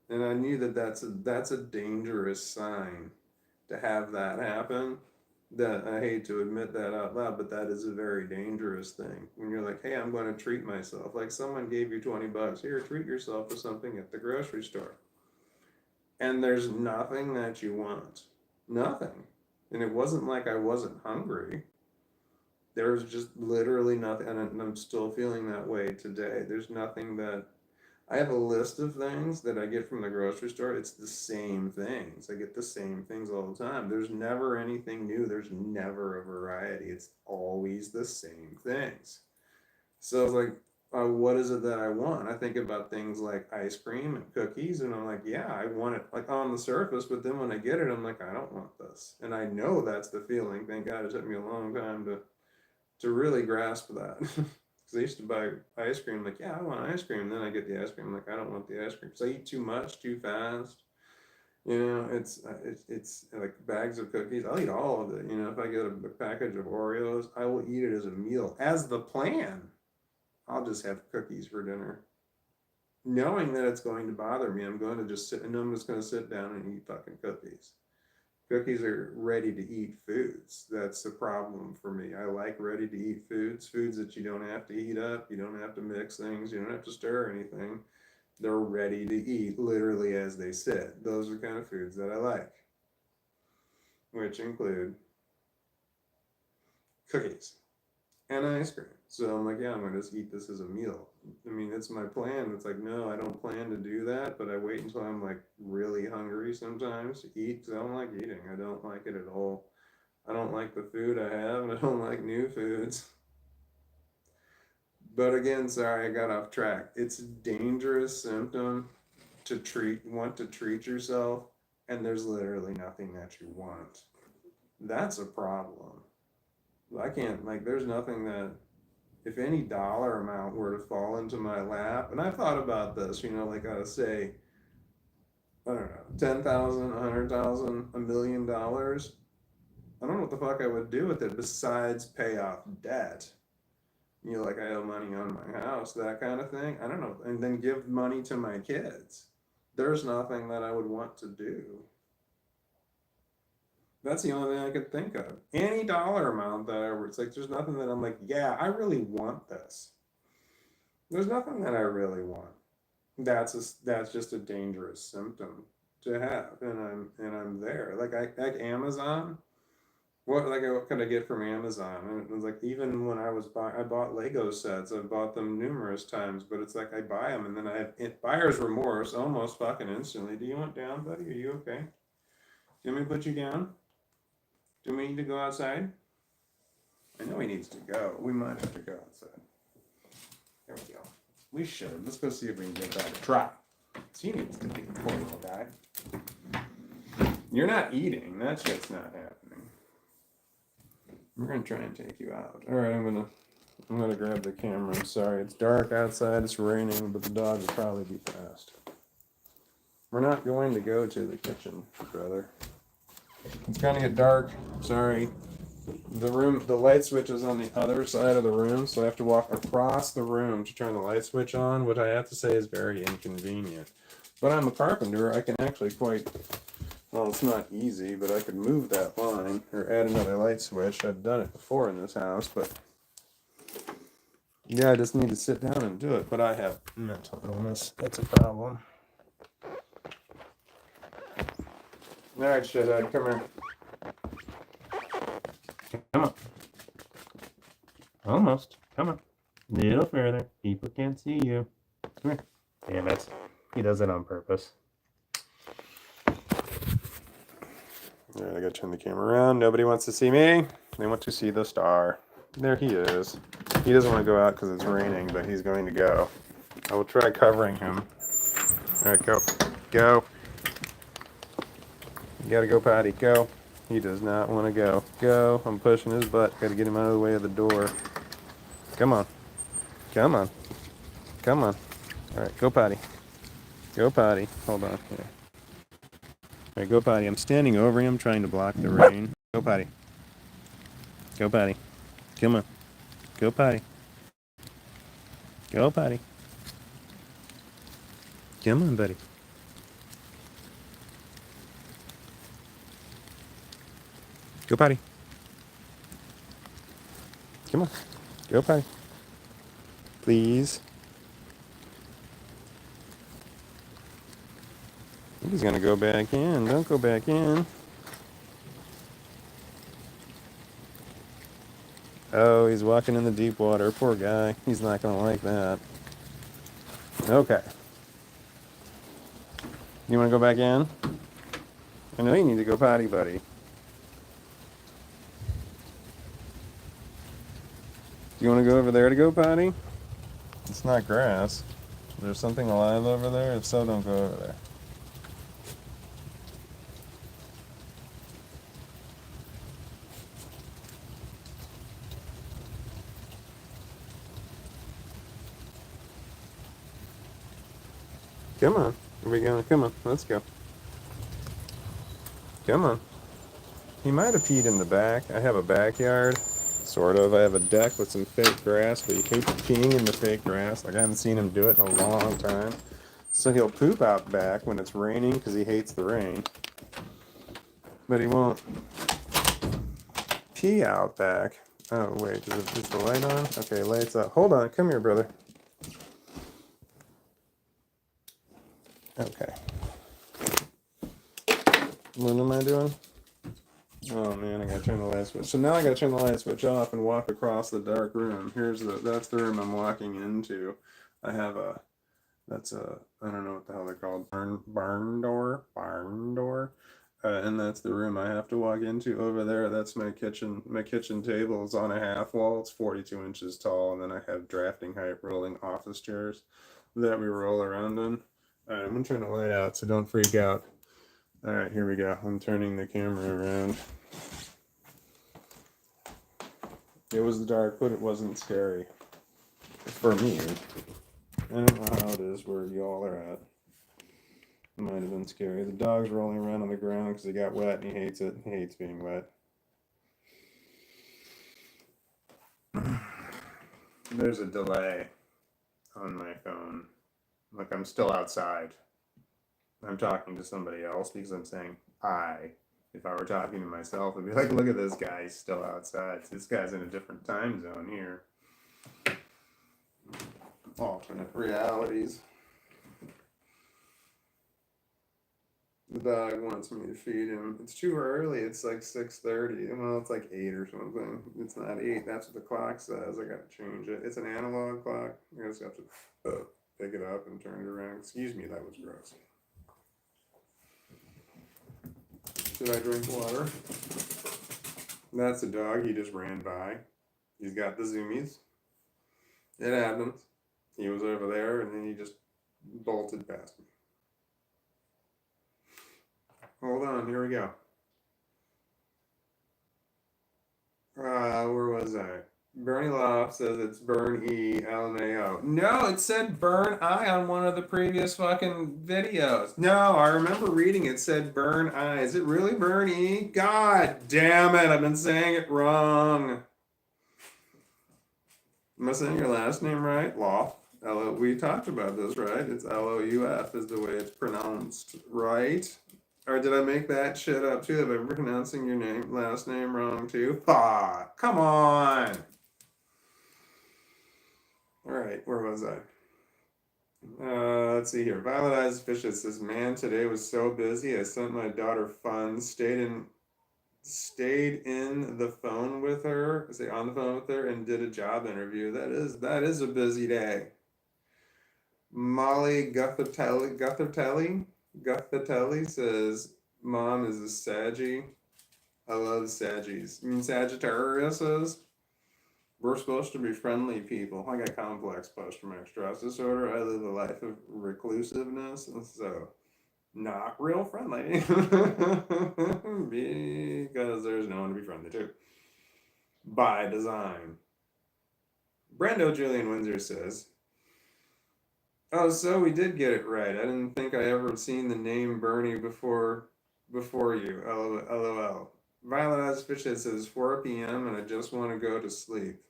Speaker 1: and I knew that that's a dangerous sign to have that happen. That I hate to admit that out loud, but that is a very dangerous thing. When you're like, hey, I'm going to treat myself. Like someone gave you $20. Here, treat yourself to something at the grocery store. And there's nothing that you want. Nothing. And it wasn't like I wasn't hungry. There was just literally nothing. And I'm still feeling that way today. There's nothing that I have a list of things that I get from the grocery store. It's the same things. I get the same things all the time. There's never anything new. There's never a variety. It's always the same things. So I was like, what is it that I want? I think about things like ice cream and cookies, and I'm like, yeah, I want it like on the surface, but then when I get it, I'm like, I don't want this. And I know that's the feeling. Thank God it took me a long time to really grasp that. Because I used to buy ice cream, like, yeah, I want ice cream. And then I get the ice cream, like, I don't want the ice cream. Because I eat too much, too fast. It's like bags of cookies. I'll eat all of it. If I get a package of Oreos, I will eat it as a meal. As the plan, I'll just have cookies for dinner. Knowing that it's going to bother me, I'm going to just sit, and I'm just going to sit down and eat fucking cookies. Cookies are ready to eat foods. That's the problem for me. I like ready to eat foods, foods that you don't have to heat up, you don't have to mix things, you don't have to stir anything. They're ready to eat literally as they sit. Those are the kind of foods that I like, which include cookies and ice cream. So I'm like, yeah, I'm going to just eat this as a meal. I mean, it's my plan. It's like, no, I don't plan to do that, but I wait until I'm like really hungry sometimes to eat because I don't like eating. I don't like it at all. I don't like the food I have, and I don't like new foods. But again, sorry, I got off track. It's a dangerous symptom want to treat yourself, and there's literally nothing that you want. That's a problem. I can't, like, there's nothing that, if any dollar amount were to fall into my lap, and I've thought about this, like say, I don't know, 10,000, 100,000, $1,000,000. I don't know what the fuck I would do with it besides pay off debt. Like I owe money on my house, that kind of thing. I don't know. And then give money to my kids. There's nothing that I would want to do. That's the only thing I could think of. Any dollar amount that it's like, there's nothing that I'm like, yeah, I really want this. There's nothing that I really want. That's just a dangerous symptom to have, and I'm there. Like Amazon. What could I get from Amazon? And it was like, even when I bought Lego sets. I've bought them numerous times, but it's like I buy them and then I have buyer's remorse almost fucking instantly. Do you want down, buddy? Are you okay? Do you want me to put you down? Do we need to go outside? I know he needs to go. We might have to go outside. There we go. We should. Let's go see if we can give that a try. He needs to be a poor little guy. You're not eating. That shit's not happening. We're gonna try and take you out. All right, I'm gonna grab the camera. I'm sorry, it's dark outside. It's raining, but the dog will probably be fast. We're not going to go to the kitchen, brother. It's gonna get dark. Sorry. The light switch is on the other side of the room, so I have to walk across the room to turn the light switch on, which I have to say is very inconvenient. But I'm a carpenter. I can actually well, it's not easy, but I could move that line or add another light switch. I've done it before in this house, but yeah, I just need to sit down and do it. But I have mental illness. That's a problem. All right, shithead, come here. Come on. Almost. Come on. Little further. People can't see you. Come here. Damn it. He does it on purpose. All right, I gotta turn the camera around. Nobody wants to see me. They want to see the star. There he is. He doesn't want to go out because it's raining, but he's going to go. I will try covering him. All right, go. Go. You gotta go, potty. Go. He does not want to go. Go. I'm pushing his butt. Gotta get him out of the way of the door. Come on. Come on. Come on. All right, go potty. Go potty. Hold on. Here. All right, go potty. I'm standing over him trying to block the rain. Go potty. Go potty. Come on. Go potty. Go potty. Come on, buddy. Go potty. Come on. Go potty. Please. He's gonna go back in. Don't go back in. Oh, he's walking in the deep water. Poor guy. He's not gonna like that. Okay. You wanna go back in? I know you need to go potty, buddy. Do you wanna go over there to go potty? It's not grass. There's something alive over there? If so, don't go over there. Come on. Where we going? Come on. Let's go. Come on. He might have peed in the back. I have a backyard. Sort of. I have a deck with some fake grass, but he hates peeing in the fake grass. Like, I haven't seen him do it in a long time. So he'll poop out back when it's raining because he hates the rain. But he won't pee out back. Oh, wait. Is the light on? Okay, light's up. Hold on. Come here, brother. Okay. What am I doing? Oh man, I gotta turn the light switch. So now I gotta turn the light switch off and walk across the dark room. That's the room I'm walking into. I have I don't know what the hell they're called, barn door, and that's the room I have to walk into. Over there, that's my kitchen. My kitchen table is on a half wall. It's 42 inches tall, and then I have drafting height rolling office chairs that we roll around in. All right, I'm gonna turn the light out, so don't freak out. All right, here we go. I'm turning the camera around. It was dark, but it wasn't scary. For me. I don't know how it is where y'all are at. It might have been scary. The dog's rolling around on the ground because he got wet and he hates it. He hates being wet. There's a delay on my phone. Like, I'm still outside. I'm talking to somebody else because I'm saying I. If I were talking to myself, I'd be like, look at this guy, he's still outside. This guy's in a different time zone here. Alternate realities. The dog wants me to feed him. It's too early. It's like 6:30. Well, it's like 8 or something. It's not 8. That's what the clock says. I gotta change it. It's an analog clock. I just have to pick it up and turn it around. Excuse me, that was gross. Should I drink water? That's a dog. He just ran by. He's got the zoomies. It happens. He was over there, and then he just bolted past me. Hold on, here we go. Where was I? Bernie Loft says it's Burn E LMAO. No, it said Burn I on one of the previous fucking videos. No, I remember reading it said Burn I. Is it really Burn E? God damn it, I've been saying it wrong. Am I saying your last name right? Loft. We talked about this, right? It's Louf is the way it's pronounced, right? Or did I make that shit up too? Am I pronouncing your last name wrong too? Fuck! Come on! Alright, where was I? Let's see here. Violet Eyes Fishes says, man, today was so busy. I sent my daughter funds, stayed in the phone with her, on the phone with her, and did a job interview. That is a busy day. Molly Guthatelli says, mom is a Saggy. I love Saggies. You mean Sagittariuses? We're supposed to be friendly people. I got complex post-traumatic stress disorder. I live a life of reclusiveness, and so not real friendly. Because there's no one to be friendly to. By design. Brando Julian Windsor says, oh, so we did get it right. I didn't think I ever seen the name Bernie before you. LOL. Violet Eyes Fishhead says 4 p.m. and I just want to go to sleep.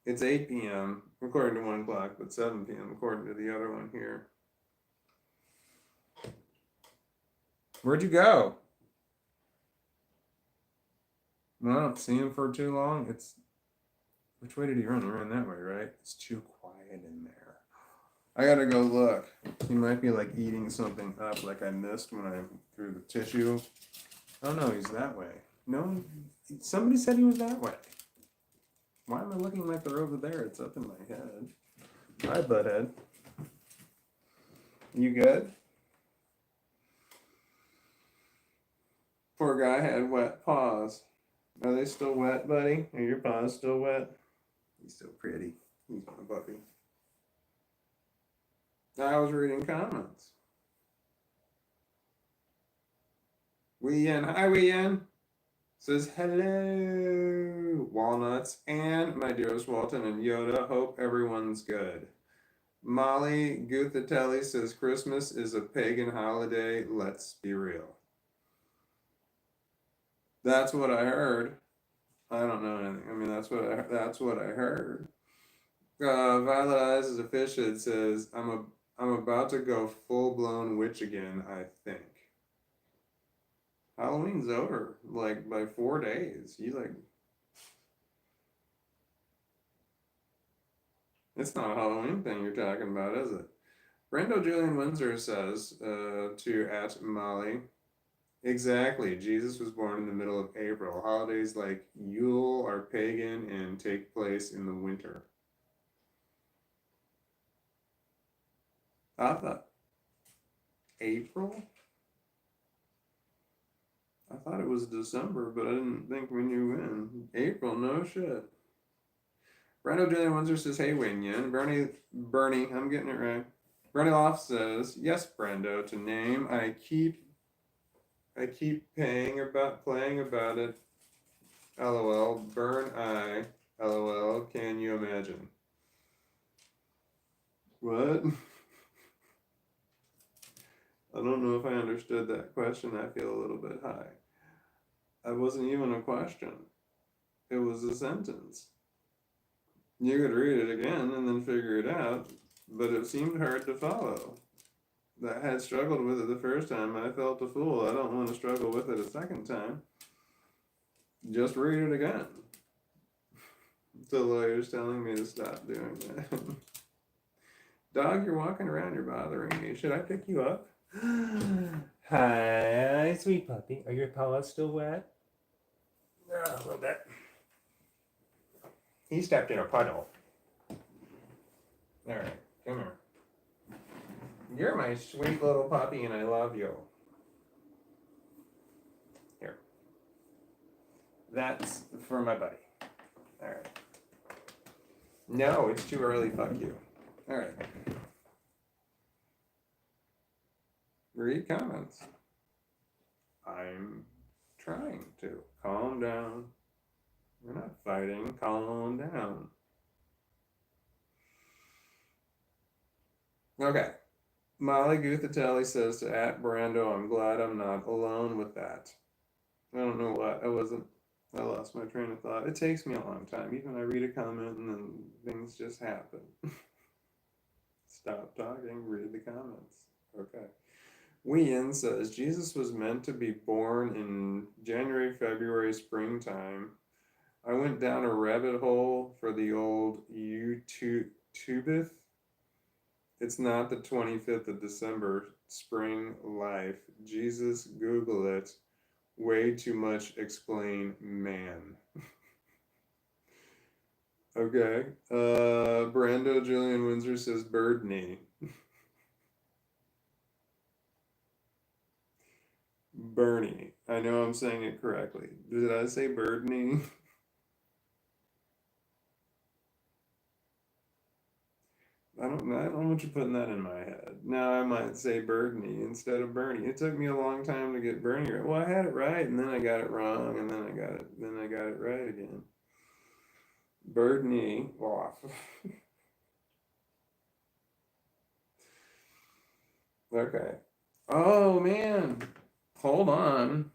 Speaker 1: It's 8 p.m. according to one clock, but 7 p.m. according to the other one here. Where'd you go? Well, I don't see him for too long. Which way did he run? He ran that way, right? It's too quiet in there. I gotta go look. He might be like eating something up like I missed when I threw the tissue. Oh no, he's that way. No, somebody said he was that way. Why am I looking like they're over there? It's up in my head. Hi, butthead. You good? Poor guy had wet paws. Are they still wet, buddy? Are your paws still wet? He's still pretty. He's my puppy. I was reading comments. Wee-Yen. Hi, Wee-Yen. Says, hello, Walnuts, and my dearest Walton and Yoda. Hope everyone's good. Molly Guthatelli says, Christmas is a pagan holiday. Let's be real. That's what I heard. I don't know anything. I mean, that's what I heard. Violet Eyes is a fish that says, I'm about to go full-blown witch again, I think. Halloween's over, like, by 4 days. It's not a Halloween thing you're talking about, is it? Brando Julian Windsor says, to @Molly, exactly, Jesus was born in the middle of April. Holidays like Yule are pagan and take place in the winter. I thought April? I thought it was December, but I didn't think we knew when. April, no shit. Brando Julian Windsor says, hey, Win-Yin. Bernie, I'm getting it right. Bernie Loft says, yes, Brando, to name. I keep playing about it. LOL. Burn I. LOL. Can you imagine? What? I don't know if I understood that question. I feel a little bit high. It wasn't even a question. It was a sentence. You could read it again and then figure it out, but it seemed hard to follow. I had struggled with it the first time. I felt a fool. I don't want to struggle with it a second time. Just read it again. The lawyer's telling me to stop doing that. Dog, you're walking around. You're bothering me. Should I pick you up? Hi, sweet puppy. Are your paws still wet? A little bit. He stepped in a puddle. All right, come here. You're my sweet little puppy, and I love you. Here. That's for my buddy. All right. No, it's too early. Fuck you. All right. Read comments. I'm trying to. Calm down. We're not fighting. Calm down. Okay. Molly Guthatelli says to @Brando, I'm glad I'm not alone with that. I don't know what. I lost my train of thought. It takes me a long time. Even I read a comment and then things just happen. Stop talking, read the comments. Okay. Wien says Jesus was meant to be born in January, February, springtime. I went down a rabbit hole for the old YouTubeth. It's not the 25th of December, spring life. Jesus, Google it. Way too much explain, man. Okay. Brando Julian Windsor says bird knee. Bernie. I know I'm saying it correctly. Did I say bird knee? I don't want you putting that in my head. Now I might say Birdney instead of Bernie. It took me a long time to get Bernie right. Well, I had it right, and then I got it wrong, and then I got it right again. Birdney off. Okay. Oh man, hold on.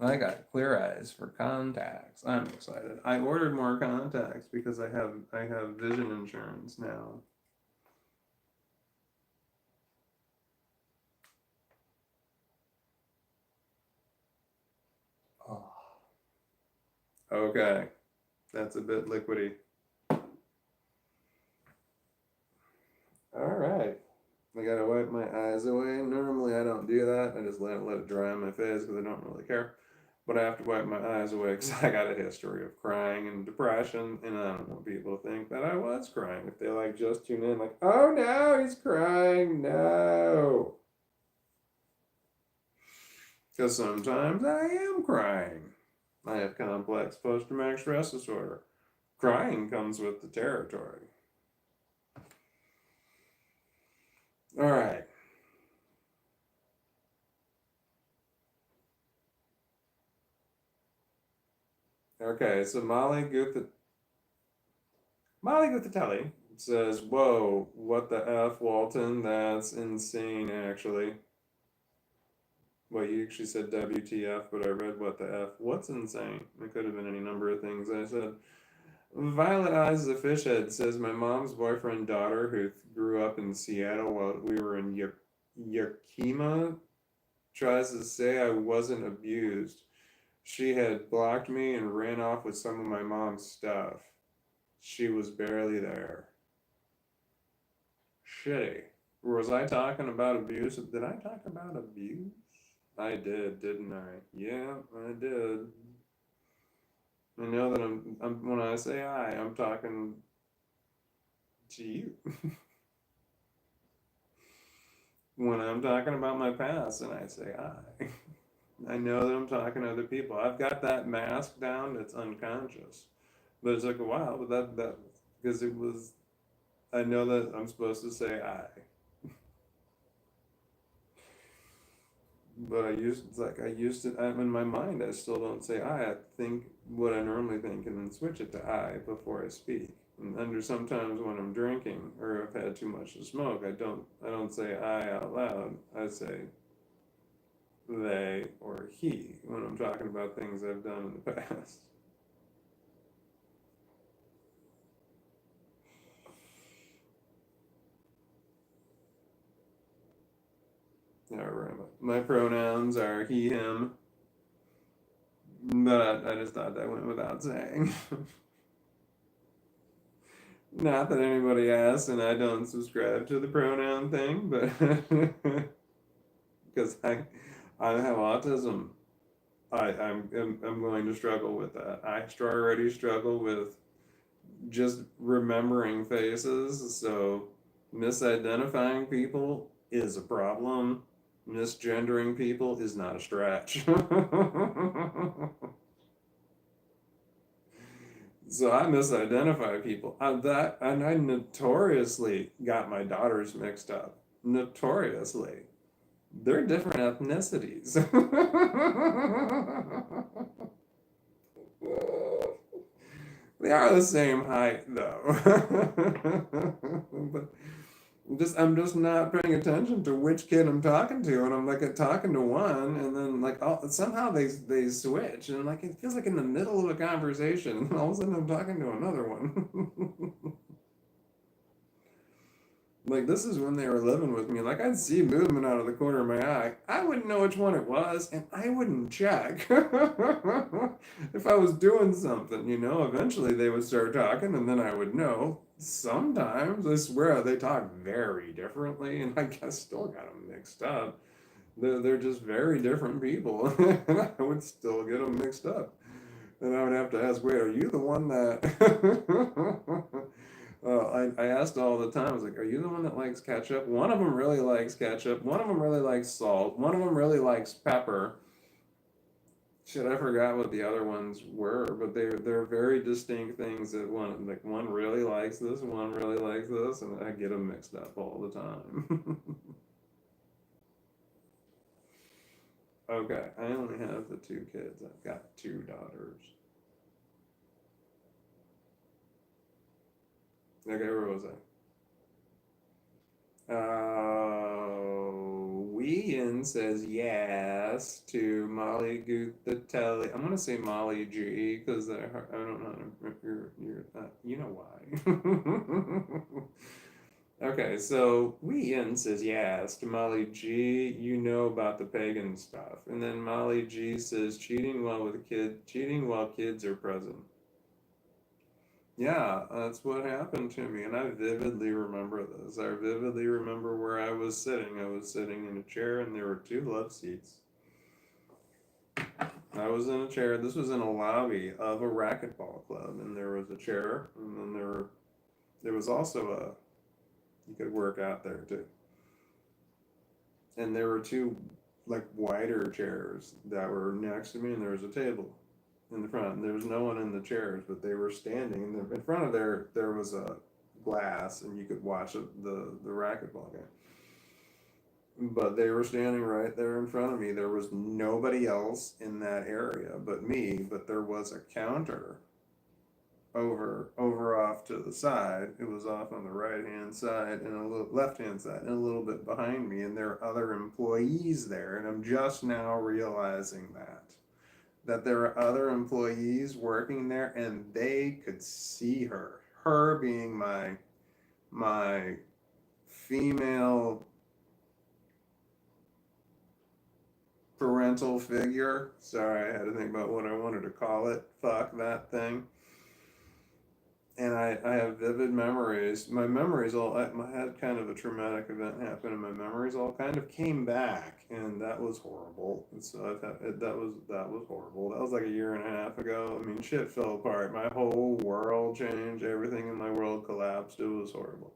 Speaker 1: I got clear eyes for contacts. I'm excited. I ordered more contacts because I have vision insurance now. Oh. Okay, that's a bit liquidy. All right. I gotta wipe my eyes away. Normally I don't do that. I just let it dry on my face because I don't really care. But I have to wipe my eyes away because I got a history of crying and depression, and I don't want people to think that I was crying. If they like just tune in, like, oh no, he's crying, no. Because sometimes I am crying. I have complex post-traumatic stress disorder. Crying comes with the territory. All right. Okay, so Molly Guthatelli says, whoa, what the F, Walton? That's insane, actually. Well, you actually said WTF, but I read what the F. What's insane? It could have been any number of things I said. Violet Eyes is a fish head says, my mom's boyfriend daughter, who grew up in Seattle while we were in Yakima, tries to say I wasn't abused. She had blocked me and ran off with some of my mom's stuff. She was barely there. Shitty. Was I talking about abuse? Did I talk about abuse? I did, didn't I? Yeah, I did. I know that I'm when I say I'm talking to you. When I'm talking about my past and I say I know that I'm talking to other people. I've got that mask down that's unconscious. But it took a while, but that because it was I know that I'm supposed to say I. But I used to, I'm in my mind, I still don't say I think what I normally think and then switch it to I before I speak. And under sometimes when I'm drinking or I've had too much to smoke, I don't say I out loud. I say they or he when I'm talking about things I've done in the past. Yeah, my pronouns are he, him, but I just thought that went without saying. Not that anybody asked, and I don't subscribe to the pronoun thing, but because I have autism, I'm going to struggle with that. I already struggle with just remembering faces, so misidentifying people is a problem. Misgendering people is not a stretch. So I misidentify people. And I notoriously got my daughters mixed up. Notoriously. They're different ethnicities. They are the same height though. But I'm just not paying attention to which kid I'm talking to, and I'm like talking to one, and then like somehow they switch, and like it feels like in the middle of a conversation, and all of a sudden I'm talking to another one. Like this is when they were living with me. Like I'd see movement out of the corner of my eye. I wouldn't know which one it was, and I wouldn't check if I was doing something. Eventually they would start talking, and then I would know. Sometimes I swear they talk very differently, and I guess still got them mixed up. They're just very different people, and I would still get them mixed up. And I would have to ask, wait, are you the one that? I asked all the time, I was like, are you the one that likes ketchup? One of them really likes ketchup. One of them really likes salt. One of them really likes pepper. Shit, I forgot what the other ones were, but they're very distinct things that one really likes this, one really likes this, and I get them mixed up all the time. Okay, I only have the two kids. I've got two daughters. Okay, where was I? Wheaton says yes to Molly Gutatelli. I'm gonna say Molly G because I don't know. You know why. Okay, so Wheaton says yes to Molly G. You know about the pagan stuff, and then Molly G says cheating while kids are present. Yeah, that's what happened to me, and I vividly remember this. I vividly remember where I was sitting. I was sitting in a chair, and there were two love seats. I was in a chair. This was in a lobby of a racquetball club, and there was a chair, and then there was also you could work out there too. And there were two like wider chairs that were next to me, and there was a table in the front. And there was no one in the chairs, but they were standing. And in front of there was a glass, and you could watch the racquetball game. But they were standing right there in front of me. There was nobody else in that area but me. But there was a counter over off to the side. It was off on the right hand side and a little left hand side and a little bit behind me, and there are other employees there, and I'm just now realizing that there are other employees working there, and they could see her. Her being my female parental figure. Sorry, I had to think about what I wanted to call it. Fuck that thing. And I have vivid memories. My memories I had kind of a traumatic event happen, and my memories all kind of came back, and that was horrible. And so that was horrible. That was like a year and a half ago. I mean, shit fell apart. My whole world changed. Everything in my world collapsed. It was horrible.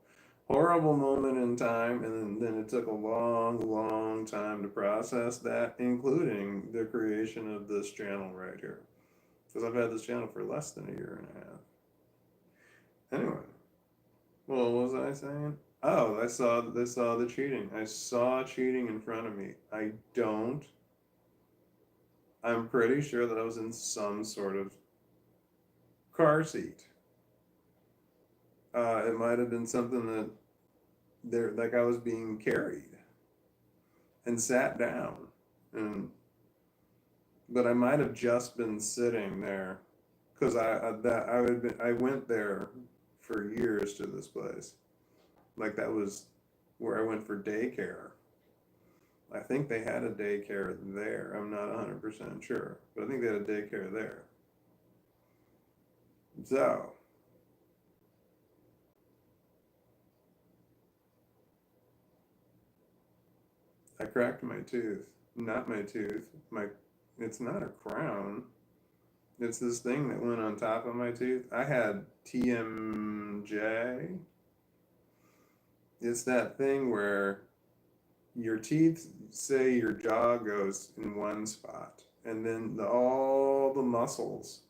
Speaker 1: Horrible moment in time, and then it took a long, long time to process that, including the creation of this channel right here. Because I've had this channel for less than a year and a half. Anyway, well, what was I saying? Oh, I saw the cheating. I saw cheating in front of me. I'm pretty sure that I was in some sort of car seat. It might have been something that like I was being carried and sat down, and but I might have just been sitting there because I went there for years to this place. Like that was where I went for daycare. I think they had a daycare there. I'm not 100% sure, but I think they had a daycare there. So, I cracked my tooth. Not my tooth. It's not a crown. It's this thing that went on top of my tooth. I had TMJ. It's that thing where your teeth, say your jaw goes in one spot, and then all the muscles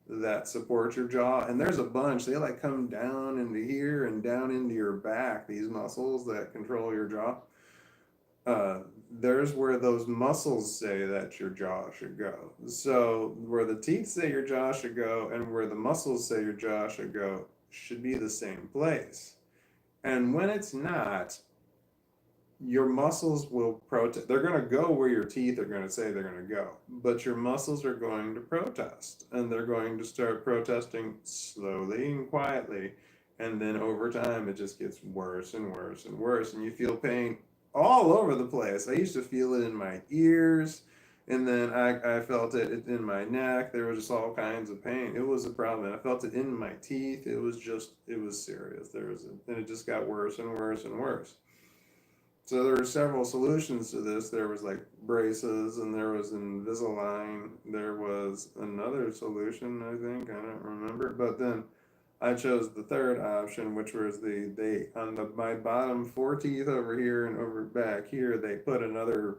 Speaker 2: that support your jaw, and there's a bunch. They like come down into here and down into your back, these muscles that control your jaw. There's where those muscles say that your jaw should go. So where the teeth say your jaw should go and where the muscles say your jaw should go should be the same place. And when it's not, your muscles will protest. They're going to go where your teeth are going to say they're going to go, but your muscles are going to protest, and they're going to start protesting slowly and quietly. And then over time, it just gets worse and worse and worse, and you feel pain all over the place. I used to feel it in my ears, and then I felt it in my neck. There was just all kinds of pain. It was a problem. I felt it in my teeth. It was serious. And it just got worse and worse and worse. So there were several solutions to this. There was like braces, and there was Invisalign. There was another solution, I think. I don't remember. But then I chose the third option, which was they on my bottom four teeth over here and over back here. They put another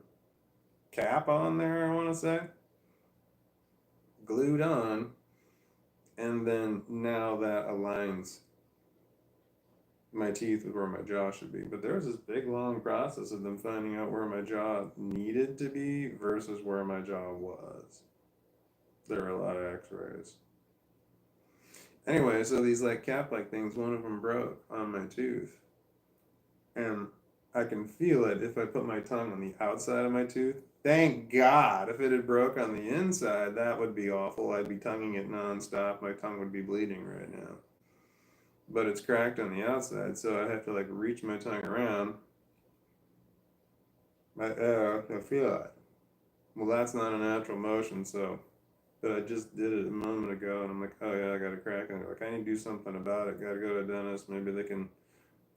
Speaker 2: cap on there. I want to say glued on, and then now that aligns my teeth with where my jaw should be. But there was this big long process of them finding out where my jaw needed to be versus where my jaw was. There were a lot of x-rays. Anyway, so these like cap like things, one of them broke on my tooth. And I can feel it if I put my tongue on the outside of my tooth. Thank God. If it had broke on the inside, that would be awful. I'd be tonguing it nonstop. My tongue would be bleeding right now. But it's cracked on the outside, so I have to like reach my tongue around. I feel it. Well, that's not a natural motion, so. But I just did it a moment ago, and I'm like, oh yeah, I got a crack. And I'm like, I need to do something about it. Got to go to a dentist. Maybe they can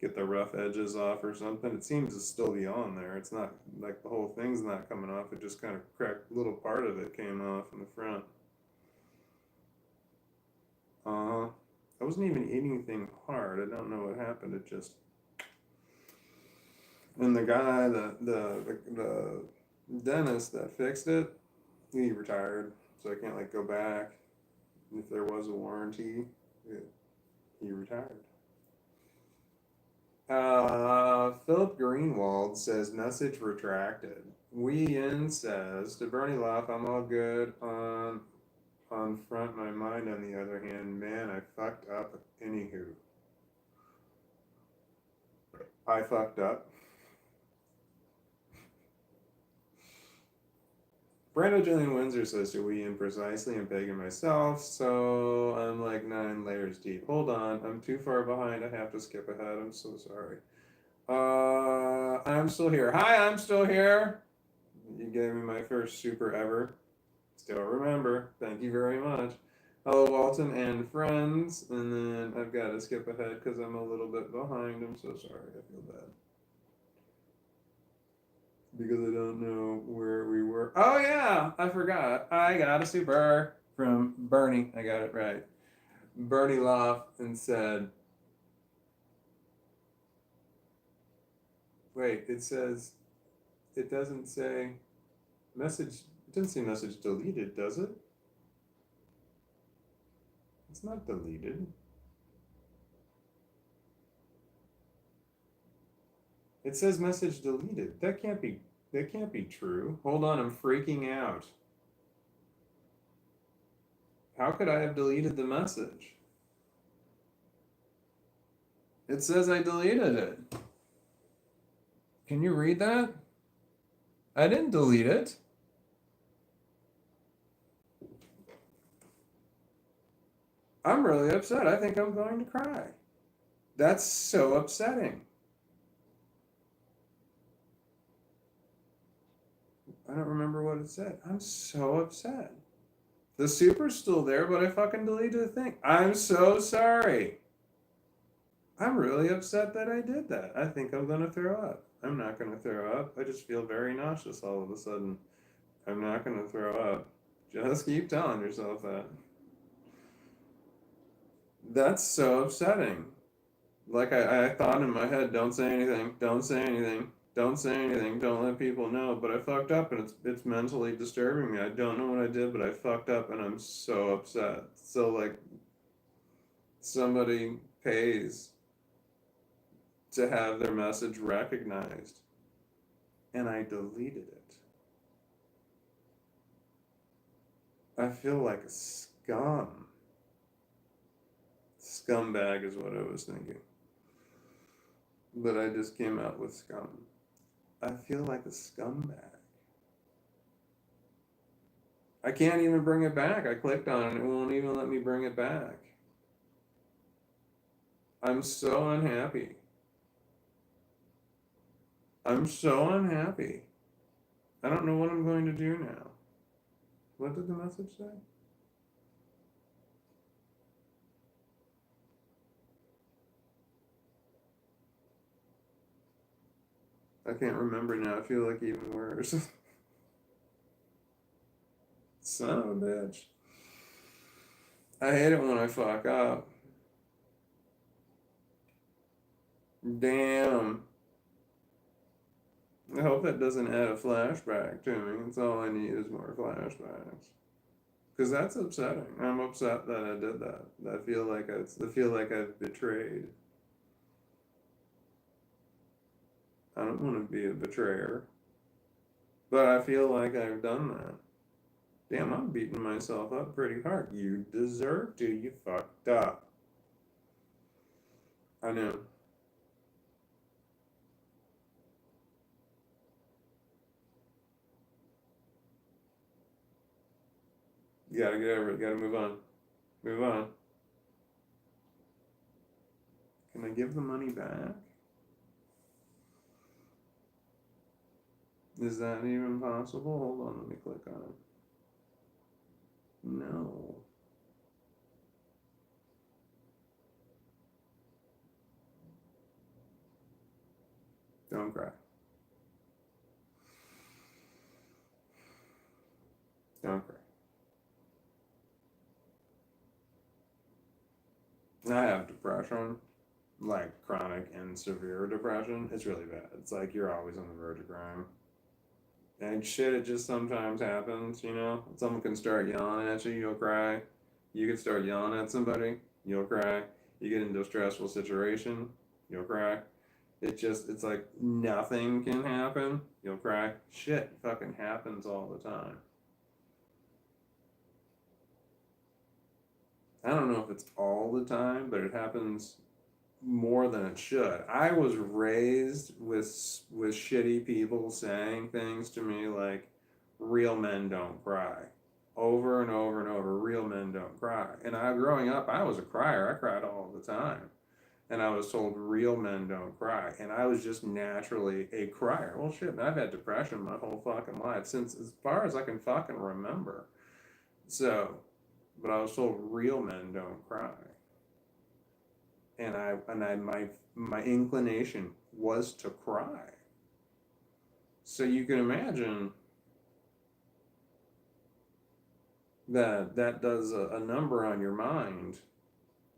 Speaker 2: get the rough edges off or something. It seems to still be on there. It's not like the whole thing's not coming off. It just kind of cracked. A little part of it came off in the front. I wasn't even eating anything hard. I don't know what happened. It just. And the guy, the dentist that fixed it, he retired, so I can't like go back. If there was a warranty, he retired. Philip Greenwald says message retracted. Ian says to Bernie Loff, I'm all good on front. My mind, on the other hand, man, I fucked up. Anywho, I fucked up. Brando Jillian Windsor says to Ian precisely. I'm pegging myself, so I'm like 9 layers deep. Hold on, I'm too far behind. I have to skip ahead. I'm so sorry. I'm still here. Hi, I'm still here. You gave me my first super ever. Still remember. Thank you very much. Hello, Walton and friends. And then I've got to skip ahead because I'm a little bit behind. I'm so sorry. I feel bad. Because I don't know where we were. Oh, yeah. I forgot. I got a super from Bernie. I got it right. Bernie laughed and said, wait, it says, it doesn't say message, it doesn't say message deleted, does it? It's not deleted. It says message deleted. That can't be true. Hold on, I'm freaking out. How could I have deleted the message? It says I deleted it. Can you read that? I didn't delete it. I'm really upset. I think I'm going to cry. That's so upsetting. I don't remember what it said. I'm so upset. The super's still there, but I fucking deleted the thing. I'm so sorry. I'm really upset that I did that. I think I'm gonna throw up. I'm not gonna throw up. I just feel very nauseous all of a sudden. I'm not gonna throw up. Just keep telling yourself that. That's so upsetting. Like I thought in my head, don't say anything, don't say anything. Don't say anything. Don't let people know. But I fucked up, and it's mentally disturbing me. I don't know what I did, but I fucked up, and I'm so upset. So like, somebody pays to have their message recognized, and I deleted it. I feel like a scum. Scumbag is what I was thinking. But I just came out with scum. I feel like a scumbag. I can't even bring it back. I clicked on it, it won't even let me bring it back. I'm so unhappy. I'm so unhappy. I don't know what I'm going to do now. What did the message say? I can't remember now. I feel like even worse. Son of a bitch. I hate it when I fuck up. Damn. I hope that doesn't add a flashback to me. That's all I need is more flashbacks. Because that's upsetting. I'm upset that I did that. I feel like I've betrayed. I don't want to be a betrayer. But I feel like I've done that. Damn, I'm beating myself up pretty hard. You deserve to. You fucked up. I know. You gotta get over it. You gotta move on. Move on. Can I give the money back? Is that even possible? Hold on, let me click on it. No. Don't cry. Don't cry. I have depression, like chronic and severe depression. It's really bad. It's like you're always on the verge of crying. And shit, it just sometimes happens, you know? Someone can start yelling at you, you'll cry. You can start yelling at somebody, you'll cry. You get into a stressful situation, you'll cry. It's like nothing can happen, you'll cry. Shit fucking happens all the time. I don't know if it's all the time, but it happens more than it should. I was raised with shitty people saying things to me like real men don't cry. Over and over and over, real men don't cry. And I growing up, I was a crier. I cried all the time. And I was told real men don't cry. And I was just naturally a crier. Well shit, man, I've had depression my whole fucking life since as far as I can fucking remember. So, but I was told real men don't cry. And I my inclination was to cry. So you can imagine that that does a number on your mind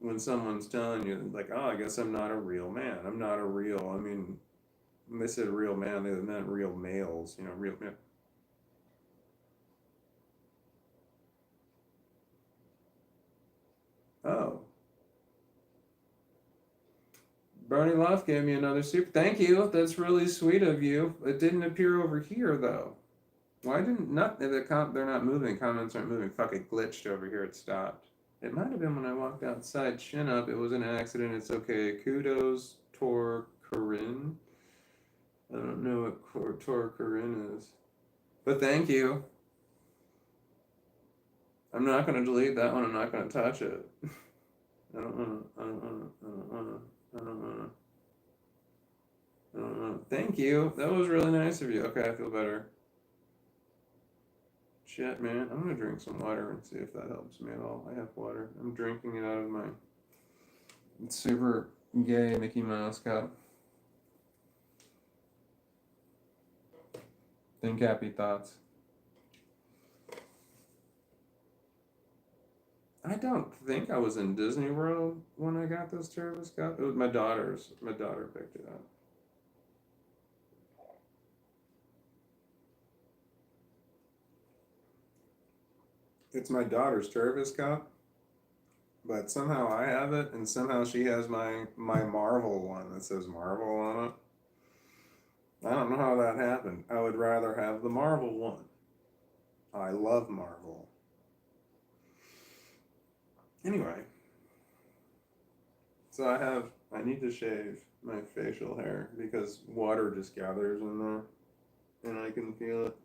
Speaker 2: when someone's telling you like, oh, I guess I'm not a real man. I'm not a real. I mean, when they said real man, they meant real males. You know, real man. Oh, Bernie Love gave me another super. Thank you. That's really sweet of you. It didn't appear over here though. Why didn't not they're not moving, comments aren't moving. Fuck, it glitched over here, it stopped. It might have been when I walked outside. Chin up, it was an accident, it's okay. Kudos, Tor Corinne. I don't know what Tor Corinne is. But thank you. I'm not gonna delete that one, I'm not gonna touch it. I don't wanna, I don't wanna, I don't wanna, I don't wanna, I don't wanna. Thank you. That was really nice of you. Okay, I feel better. Shit, man. I'm gonna drink some water and see if that helps me at all. I have water. I'm drinking it out of my super gay Mickey Mouse cup. Think happy thoughts. I don't think I was in Disney World when I got this Travis cup. It was my daughter's. My daughter picked it up. It's my daughter's Tervis cup, but somehow I have it, and somehow she has my Marvel one that says Marvel on it. I don't know how that happened. I would rather have the Marvel one. I love Marvel. Anyway, so I need to shave my facial hair because water just gathers in there and I can feel it.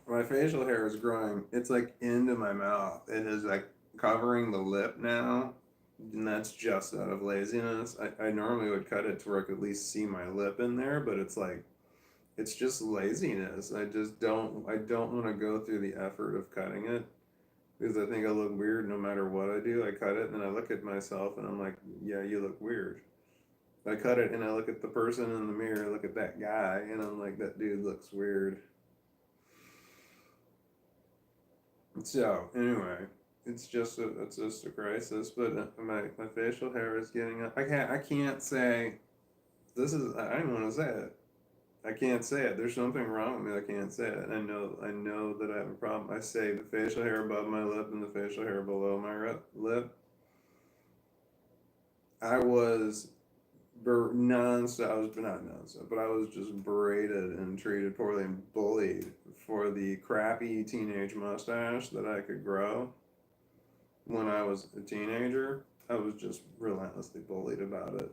Speaker 2: My facial hair is growing. It's like into my mouth. It is like covering the lip now. And that's just out of laziness. I normally would cut it to where I could at least see my lip in there, but it's like it's just laziness. I don't want to go through the effort of cutting it because I think I look weird no matter what I do. I cut it and then I look at myself and I'm like, yeah, you look weird. I cut it and I look at the person in the mirror, look at that guy, and I'm like, that dude looks weird. So anyway, it's just a crisis. But my facial hair is getting up. I can't say this is. I don't want to say it. I can't say it. There's something wrong with me. I can't say it. I know that I have a problem. I say the facial hair above my lip and the facial hair below my lip. I was nonstop. I was not nonstop, but I was just berated and treated poorly and bullied for the crappy teenage mustache that I could grow when I was a teenager. I was just relentlessly bullied about it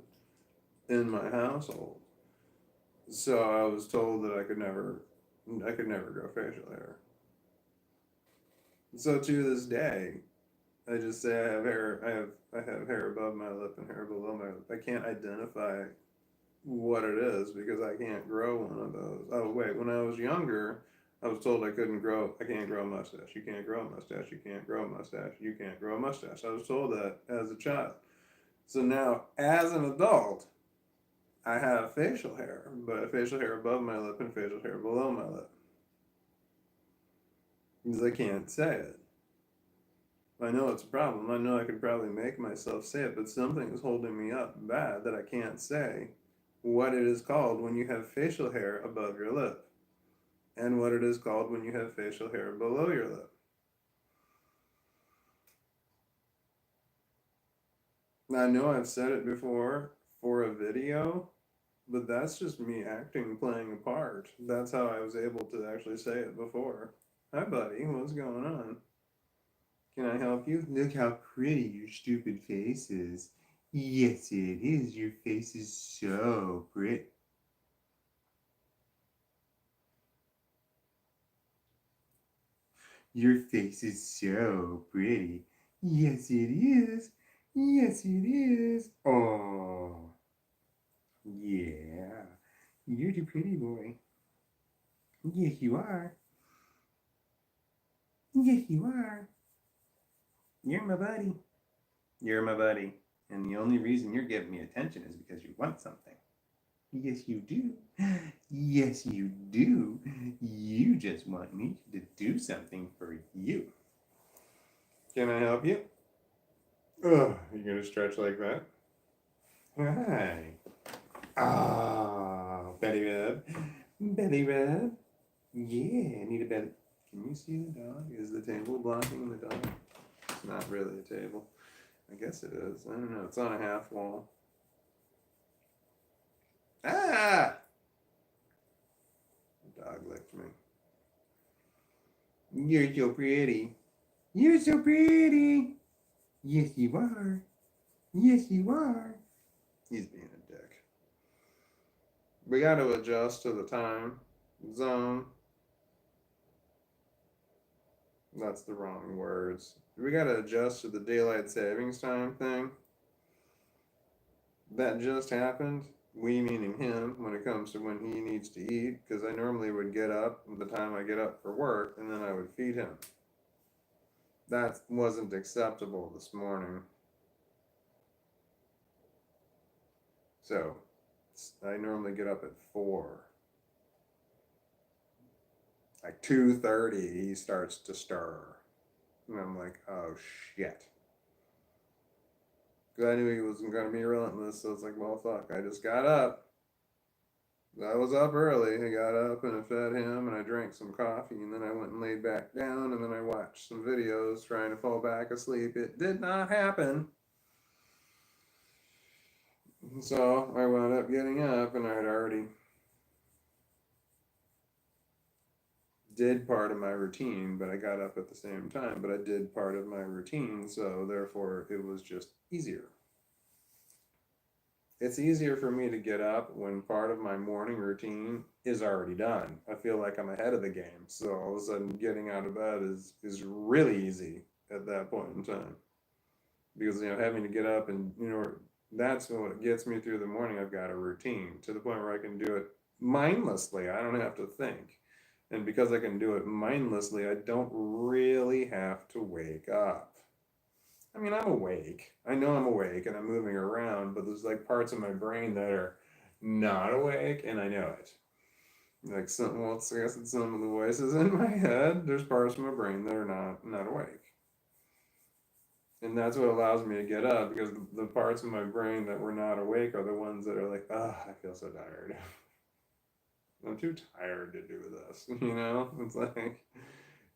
Speaker 2: in my household. So I was told that I could never grow facial hair. So to this day, I just say I have hair. I have hair above my lip and hair below my lip. I can't identify what it is because I can't grow one of those. Oh wait, when I was younger, I was told I couldn't grow. I can't grow a mustache. You can't grow a mustache. You can't grow a mustache. You can't grow a mustache. I was told that as a child. So now, as an adult, I have facial hair, but facial hair above my lip and facial hair below my lip because I can't say it. I know it's a problem. I know I could probably make myself say it, but something is holding me up bad that I can't say what it is called when you have facial hair above your lip and what it is called when you have facial hair below your lip. Now, I know I've said it before for a video, but that's just me acting, playing a part. That's how I was able to actually say it before. Hi, buddy. What's going on? Can I help you? Look how pretty your stupid face is. Yes, it is. Your face is so pretty. Your face is so pretty. Yes, it is. Yes, it is. Oh, yeah. You're the pretty boy. Yes, you are. Yes, you are. You're my buddy. You're my buddy. And the only reason you're giving me attention is because you want something. Yes, you do. Yes, you do. You just want me to do something for you. Can I help you? Oh, you gonna stretch like that? Hi. Ah, belly rub. Belly rub. Yeah, I need a belly. Can you see the dog? Is the table blocking the dog? It's not really a table. I guess it is. I don't know. It's on a half wall. Ah! The dog licked me. You're so pretty. You're so pretty. Yes, you are. Yes, you are. He's being a dick. We got to adjust to the time zone. That's the wrong words. We got to adjust to the daylight savings time thing. That just happened. We meaning him when it comes to when he needs to eat, because I normally would get up the time I get up for work and then I would feed him. That wasn't acceptable this morning. So I normally get up at 4. Like 2:30, he starts to stir. And I'm like, oh shit. Because I knew he wasn't going to be relentless, so it's like, well, fuck, I just got up. I was up early. I got up and I fed him and I drank some coffee and then I went and laid back down and then I watched some videos trying to fall back asleep. It did not happen. So I wound up getting up and I had already did part of my routine, but I got up at the same time, but I did part of my routine, so therefore it was just easier. It's easier for me to get up when part of my morning routine is already done. I feel like I'm ahead of the game. So all of a sudden getting out of bed is really easy at that point in time. Because having to get up and that's what gets me through the morning. I've got a routine to the point where I can do it mindlessly. I don't have to think. And because I can do it mindlessly, I don't really have to wake up. I mean, I'm awake. I know I'm awake and I'm moving around, but there's like parts of my brain that are not awake, and I know it. Like I guess it's some of the voices in my head. There's parts of my brain that are not awake, and that's what allows me to get up because the parts of my brain that were not awake are the ones that are like, oh, I feel so tired. I'm too tired to do this. It's like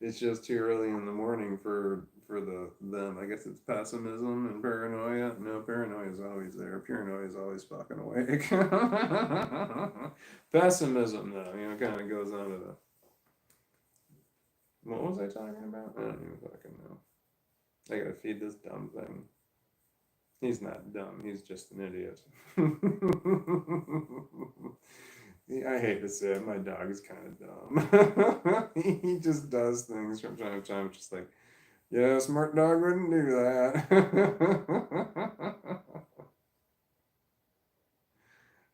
Speaker 2: it's just too early in the morning for them. I guess it's pessimism and paranoia. No, paranoia is always there. Paranoia is always fucking awake. Pessimism, though, kind of goes on to the. What was I talking about? I don't even fucking know. I gotta feed this dumb thing. He's not dumb. He's just an idiot. I hate to say it, my dog is kind of dumb. He just does things from time to time, just like, yeah, a smart dog wouldn't do that.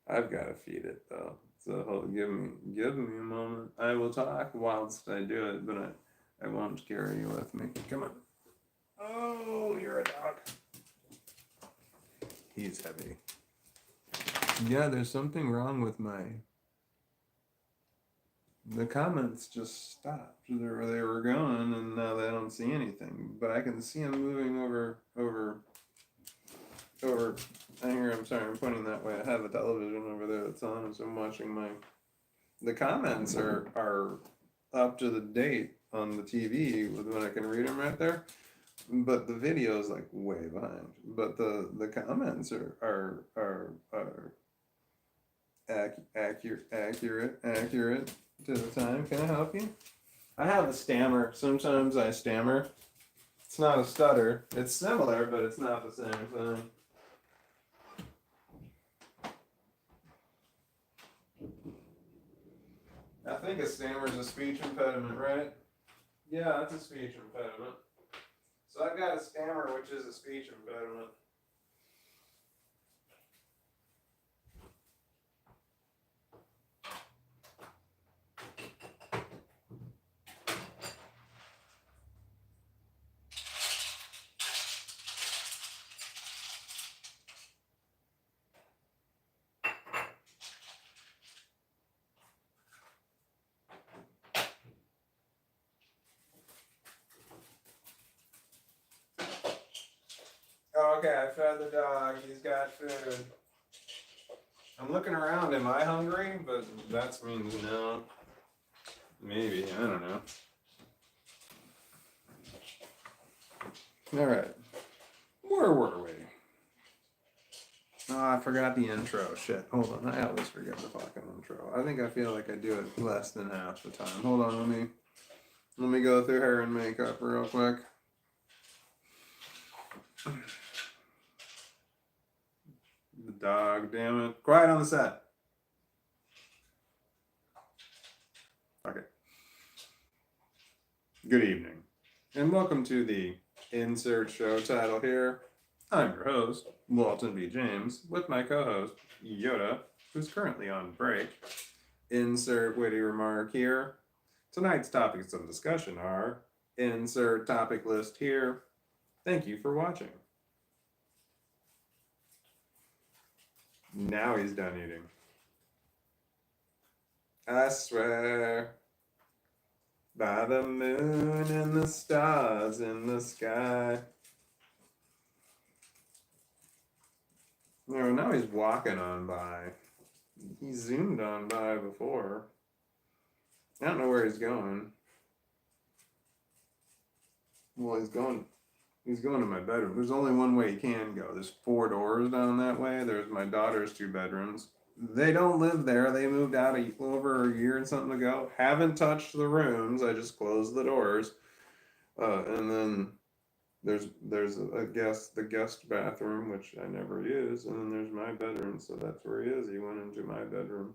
Speaker 2: I've got to feed it though, so give me a moment. I will talk whilst I do it, but I won't carry you with me. Come on. Oh, you're a dog. He's heavy. Yeah, there's something wrong with the comments just stopped. They were going, and now they don't see anything. But I can see them moving over. I'm sorry, I'm pointing that way. I have a television over there that's on, so I'm watching the comments are up to the date on the TV when I can read them right there. But the video is like way behind. But the comments are accurate to the time. Can I help you? I have a stammer. Sometimes I stammer. It's not a stutter. It's similar, but it's not the same thing. I think a stammer is a speech impediment, right? Yeah, it's a speech impediment. So I've got a stammer, which is a speech impediment. Oh, okay, I fed the dog. He's got food. I'm looking around. Am I hungry? But that means no. Maybe. I don't know. All right. Where were we? Oh, I forgot the intro. Shit. Hold on. I always forget the fucking intro. I feel like I do it less than half the time. Hold on. Let me go through hair and makeup real quick. The dog, damn it. Quiet on the set. Okay. Good evening, and welcome to the insert show title here. I'm your host, Walton B. James, with my co-host, Yoda, who's currently on break. Insert witty remark here. Tonight's topics of discussion are insert topic list here. Thank you for watching. Now he's done eating. I swear by the moon and the stars in the sky. Now he's walking on by. He zoomed on by before. I don't know where he's going. Well, he's going to my bedroom. There's only one way he can go. There's 4 doors down that way. There's my daughter's 2 bedrooms. They don't live there. They moved out over a year and something ago. Haven't touched the rooms. I just closed the doors. And then there's the guest bathroom, which I never use, and then there's my bedroom. So that's where he is. He went into my bedroom.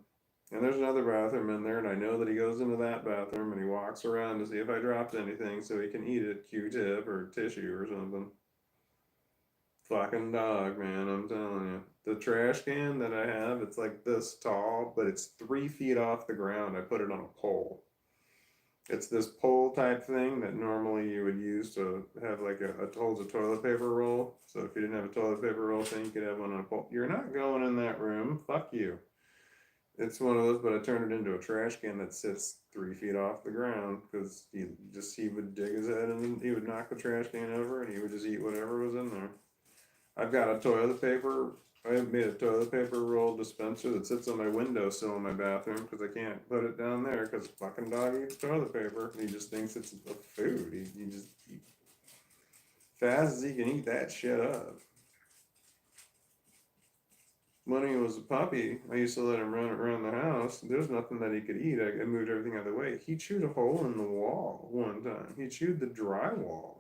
Speaker 2: And there's another bathroom in there, and I know that he goes into that bathroom and he walks around to see if I dropped anything so he can eat it, Q-tip or tissue or something. Fucking dog, man, I'm telling you. The trash can that I have, it's like this tall, but it's 3 feet off the ground. I put it on a pole. It's this pole type thing that normally you would use to have like holds a toilet paper roll. So if you didn't have a toilet paper roll thing, you could have one on a pole. You're not going in that room. Fuck you. It's one of those, but I turned it into a trash can that sits 3 feet off the ground because he would dig his head and he would knock the trash can over and he would just eat whatever was in there. I've got a toilet paper. I have made a toilet paper roll dispenser that sits on my windowsill in my bathroom because I can't put it down there because fucking dog eats toilet paper. He just thinks it's a food. He just fast as he can eat that shit up. When he was a puppy, I used to let him run around the house. There's nothing that he could eat. I moved everything out of the way. He chewed a hole in the wall one time. He chewed the drywall.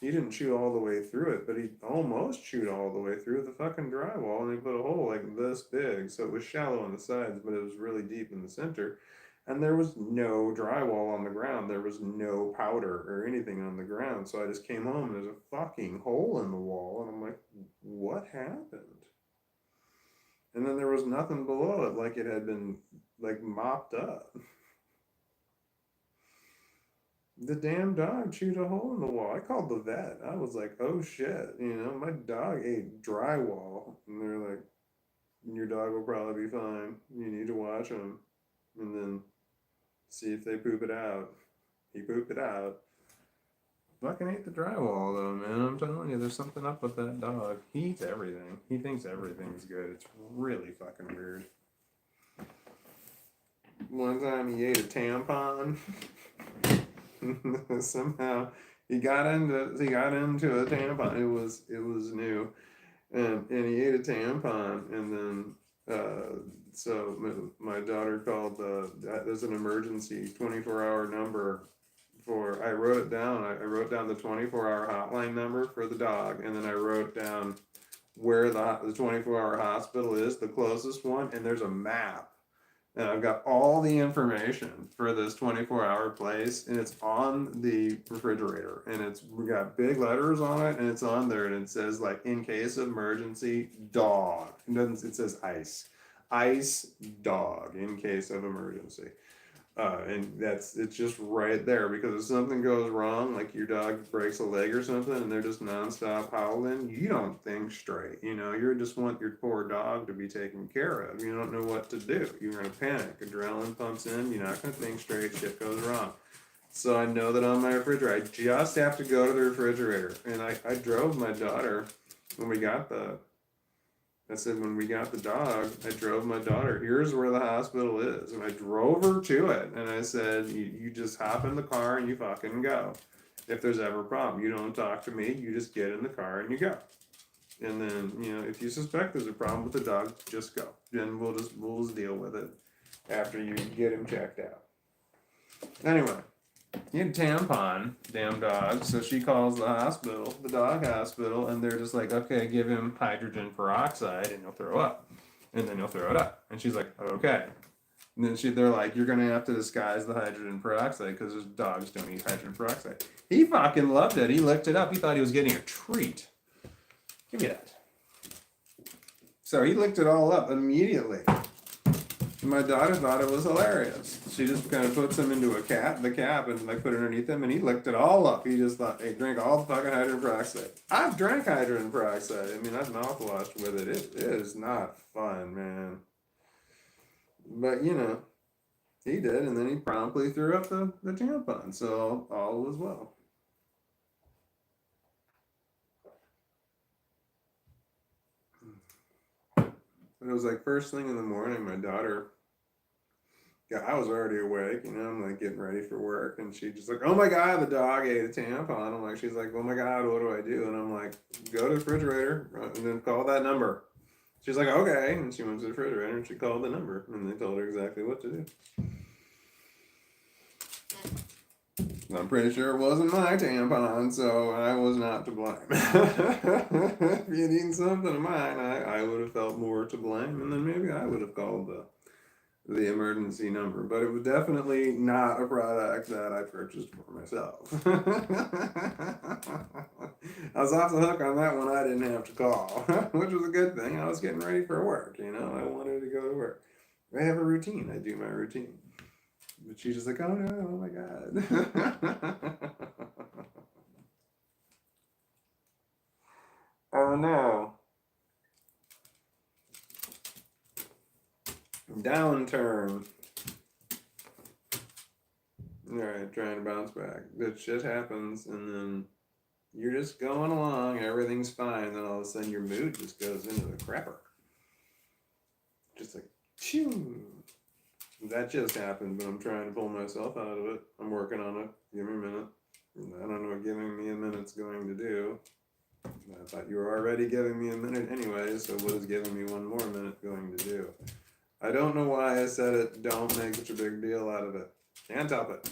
Speaker 2: He didn't chew all the way through it, but he almost chewed all the way through the fucking drywall, and he put a hole like this big, so it was shallow on the sides, but it was really deep in the center. And there was no drywall on the ground. There was no powder or anything on the ground. So I just came home and there's a fucking hole in the wall, and I'm like, what happened? And then there was nothing below it, like it had been like mopped up. The damn dog chewed a hole in the wall. I called the vet. I was like, oh shit, my dog ate drywall. And they're like, your dog will probably be fine. You need to watch him. And then see if they poop it out. He pooped it out. Fucking ate the drywall though, man. I'm telling you, there's something up with that dog. He eats everything. He thinks everything's good. It's really fucking weird. One time he ate a tampon. Somehow he got into a tampon. It was new, and he ate a tampon, and then so my daughter called there's an emergency 24-hour number for. I wrote it down. I wrote down the 24-hour hotline number for the dog, and then I wrote down where the 24-hour hospital is, the closest one, and there's a map. And I've got all the information for this 24-hour place, and it's on the refrigerator, and we got big letters on it, and it's on there, and it says like in case of emergency, dog. It says ice dog in case of emergency. And it's just right there, because if something goes wrong, like your dog breaks a leg or something and they're just nonstop howling, you don't think straight. You just want your poor dog to be taken care of. You don't know what to do. You're going to panic. Adrenaline pumps in. You're not going to think straight. Shit goes wrong. So I know that on my refrigerator, I just have to go to the refrigerator. And I drove my daughter when we got the dog, I drove my daughter, here's where the hospital is. And I drove her to it. And I said, you just hop in the car and you fucking go. If there's ever a problem, you don't talk to me. You just get in the car and you go. And then, if you suspect there's a problem with the dog, just go. Then we'll just deal with it after you get him checked out. Anyway. He had a tampon, damn dog. So she calls the hospital, the dog hospital, and they're just like, okay, give him hydrogen peroxide and he'll throw up. And then he'll throw it up. And she's like, okay. And then they're like, you're going to have to disguise the hydrogen peroxide because dogs don't eat hydrogen peroxide. He fucking loved it. He licked it up. He thought he was getting a treat. Give me that. So he licked it all up immediately. My daughter thought it was hilarious. She just kind of puts him into the cap, and put it underneath him, and he licked it all up. He just thought, hey, drink all the fucking hydrogen peroxide. I've drank hydrogen peroxide. I mean, I've mouthwashed with it. It is not fun, man. But, he did, and then he promptly threw up the tampon, so all was well. It was like first thing in the morning, my daughter, yeah, I was already awake, I'm like getting ready for work, and she just like, oh my God, the dog ate a tampon. I'm like, she's like, oh my God, what do I do? And I'm like, go to the refrigerator and then call that number. She's like, okay. And she went to the refrigerator and she called the number, and they told her exactly what to do. I'm pretty sure it wasn't my tampon, so I was not to blame. If you'd eaten something of mine, I would have felt more to blame, and then maybe I would have called the emergency number. But it was definitely not a product that I purchased for myself. I was off the hook on that one. I didn't have to call, which was a good thing. I was getting ready for work, I wanted to go to work. I have a routine. I do my routine. But she's just like, oh no, oh my God. Oh no. Downturn. Alright, trying to bounce back. That shit happens, and then you're just going along, everything's fine, then all of a sudden your mood just goes into the crapper. Just like, phew. That just happened, but I'm trying to pull myself out of it. I'm working on it. Give me a minute. I don't know what giving me a minute's going to do. I thought you were already giving me a minute anyway, so what is giving me one more minute going to do? I don't know why I said it. Don't make such a big deal out of it. Can't help it.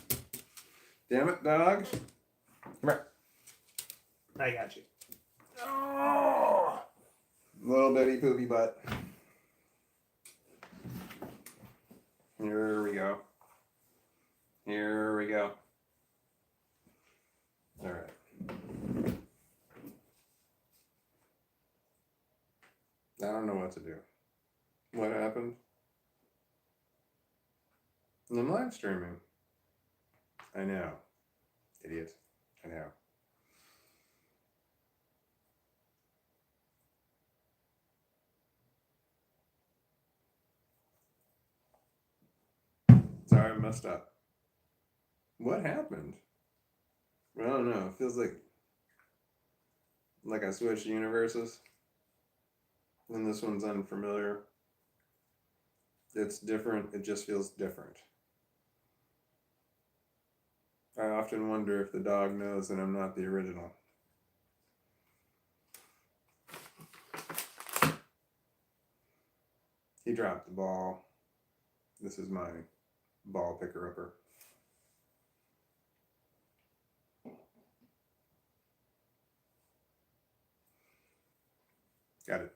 Speaker 2: Damn it, dog. Come here. I got you. Oh! Little bitty poopy butt. Here we go. Here we go. All right. I don't know what to do. What happened? I'm live streaming. I know. Idiot. I know. Sorry, I messed up. What happened? I don't know. It feels like I switched universes. And this one's unfamiliar. It's different. It just feels different. I often wonder if the dog knows that I'm not the original. He dropped the ball. This is my ball picker-upper. Got it.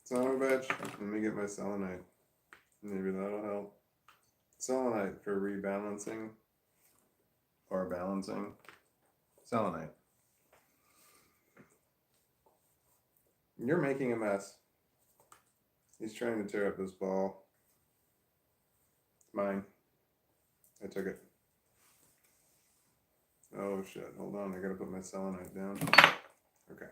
Speaker 2: Son of a bitch. Let me get my selenite. Maybe that'll help. Selenite for rebalancing or balancing. Selenite. You're making a mess. He's trying to tear up this ball. It's mine. I took it. Oh shit, hold on, I gotta put my selenite down. Okay.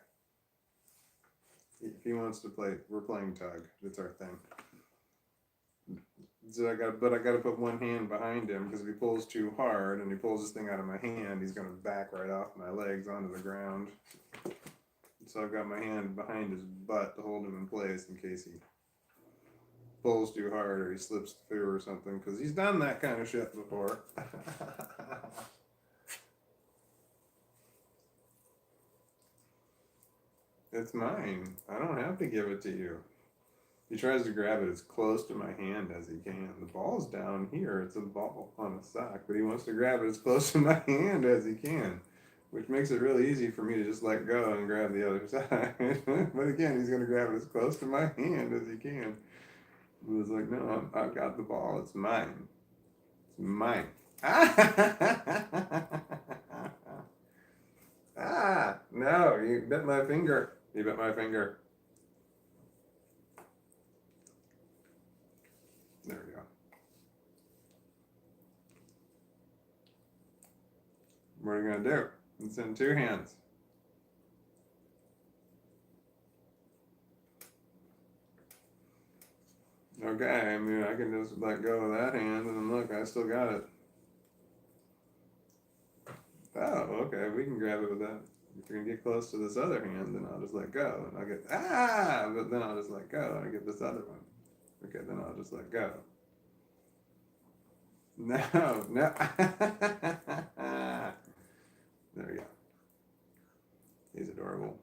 Speaker 2: If he wants to play, we're playing tug. It's our thing. So I gotta put one hand behind him, because if he pulls too hard and he pulls this thing out of my hand, he's gonna back right off my legs onto the ground. So I've got my hand behind his butt to hold him in place in case he pulls too hard or he slips through or something, because he's done that kind of shit before. It's mine. I don't have to give it to you. He tries to grab it as close to my hand as he can. The ball's down here. It's a ball on a sock, but he wants to grab it as close to my hand as he can, which makes it really easy for me to just let go and grab the other side. But again, he's going to grab it as close to my hand as he can. He was like, no, I've got the ball. It's mine. It's mine. Ah, no, you bit my finger. You bit my finger. There we go. What are you going to do? It's in two hands. Okay, I mean, I can just let go of that hand, and look, I still got it. we can grab it with that. If you're gonna get close to this other hand, then I'll just let go, and I'll get but then I'll just let go, and I get this other one. Okay, then I'll just let go. No. There we go. He's adorable.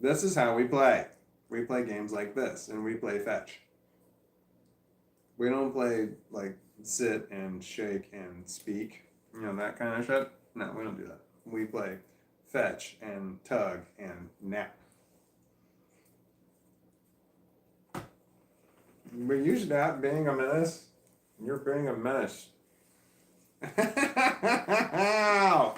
Speaker 2: This is how we play. We play games like this, and we play fetch. We don't play like sit and shake and speak, that kind of shit. No, we don't do that. We play fetch and tug and nap. But you stop being a menace. You're being a menace. Ow!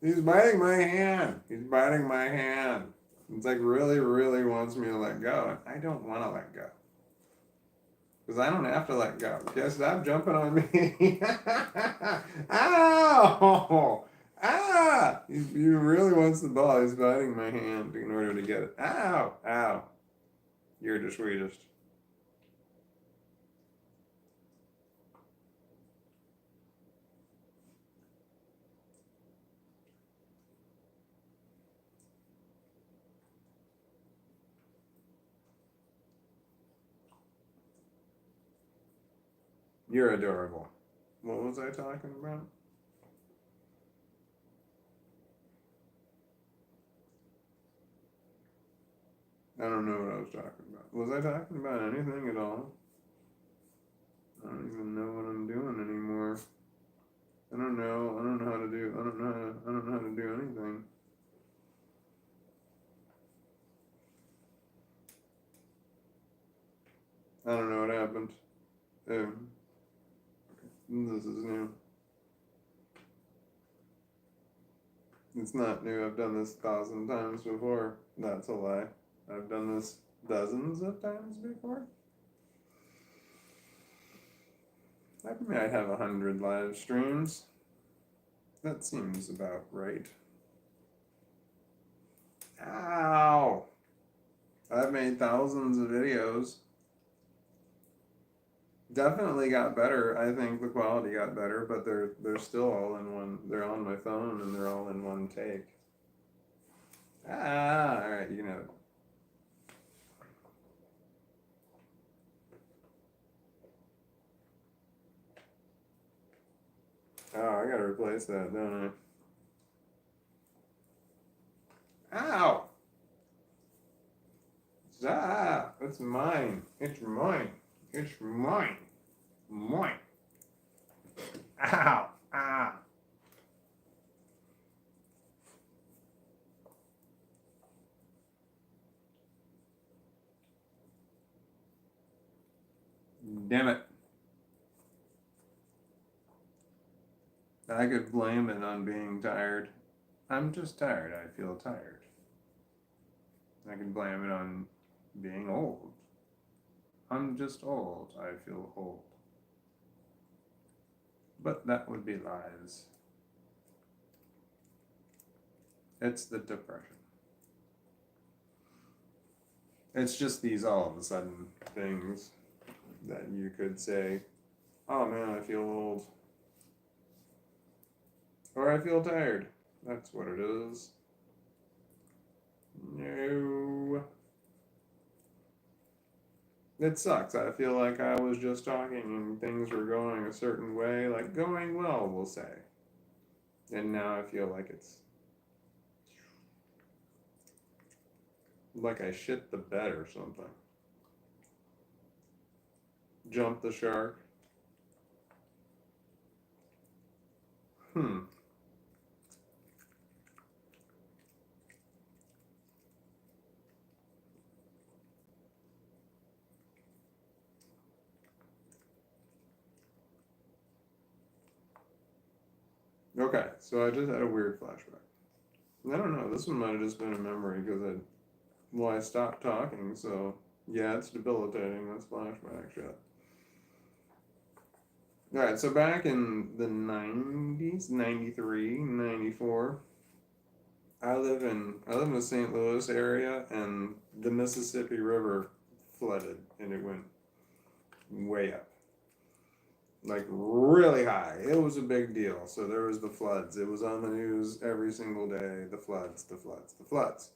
Speaker 2: He's biting my hand. He's biting my hand. It's like really, really wants me to let go. And I don't want to let go. Because I don't have to let go. Okay, stop jumping on me. Ow! Ah! He really wants the ball. He's biting my hand in order to get it. Ow! Ow. You're the sweetest. You're adorable. What was I talking about? I don't know what I was talking about. Was I talking about anything at all? I don't even know what I'm doing anymore. I don't know how to do. I don't know how to do anything. I don't know what happened. This is new. It's not new. I've done this 1,000 times before. That's a lie. I've done this dozens of times before. I might have 100 live streams. That seems about right. Ow! I've made thousands of videos. Definitely got better. I think the quality got better, but they're still all in one. They're on my phone and they're all in one take. All right, you know. Oh, I gotta replace that, don't I? Ow! Stop! It's mine. It's mine. It's mine. Mine. Ow! Ah! Damn it. I could blame it on being tired. I'm just tired. I feel tired. I can blame it on being old. I'm just old. I feel old. But that would be lies. It's the depression. It's just these all of a sudden things that you could say, oh man, I feel old. Or I feel tired. That's what it is. No. It sucks. I feel like I was just talking and things were going a certain way, like going well, we'll say. And now I feel like it's like I shit the bed or something. Jump the shark. Okay, so I just had a weird flashback. I don't know, this one might have just been a memory because I stopped talking, so yeah, it's debilitating, this flashback shit. Alright, so back in the 90s, 93, 94, I live in the St. Louis area, and the Mississippi River flooded, and it went way up. like really high. It was a big deal. So there was the floods. It was on the news every single day. The floods, the floods, the floods.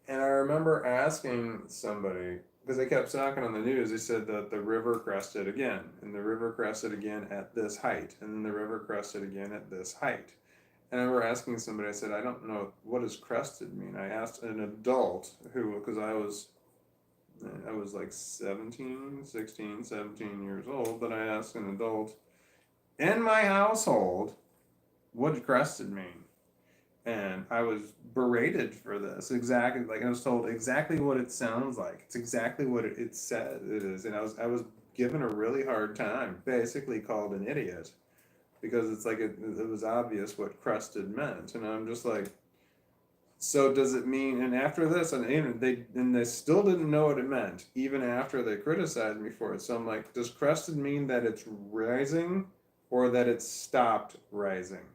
Speaker 2: And I remember asking somebody, because they kept talking on the news, they said that the river crested again, and the river crested again at this height, and then the river crested again at this height. And I remember asking somebody, I said, I don't know, what does crested mean? I asked an adult who, because I was like 17, 16, 17 years old, but I asked an adult in my household, what did crested mean? And I was berated for this. Exactly, like I was told exactly what it sounds like. It's exactly what it said it is. And I was given a really hard time, basically called an idiot, because it's like it was obvious what crusted meant. And I'm just like, so does it mean? And after this, and they still didn't know what it meant, even after they criticized me for it. So I'm like, does crested mean that it's rising, or that it's stopped rising?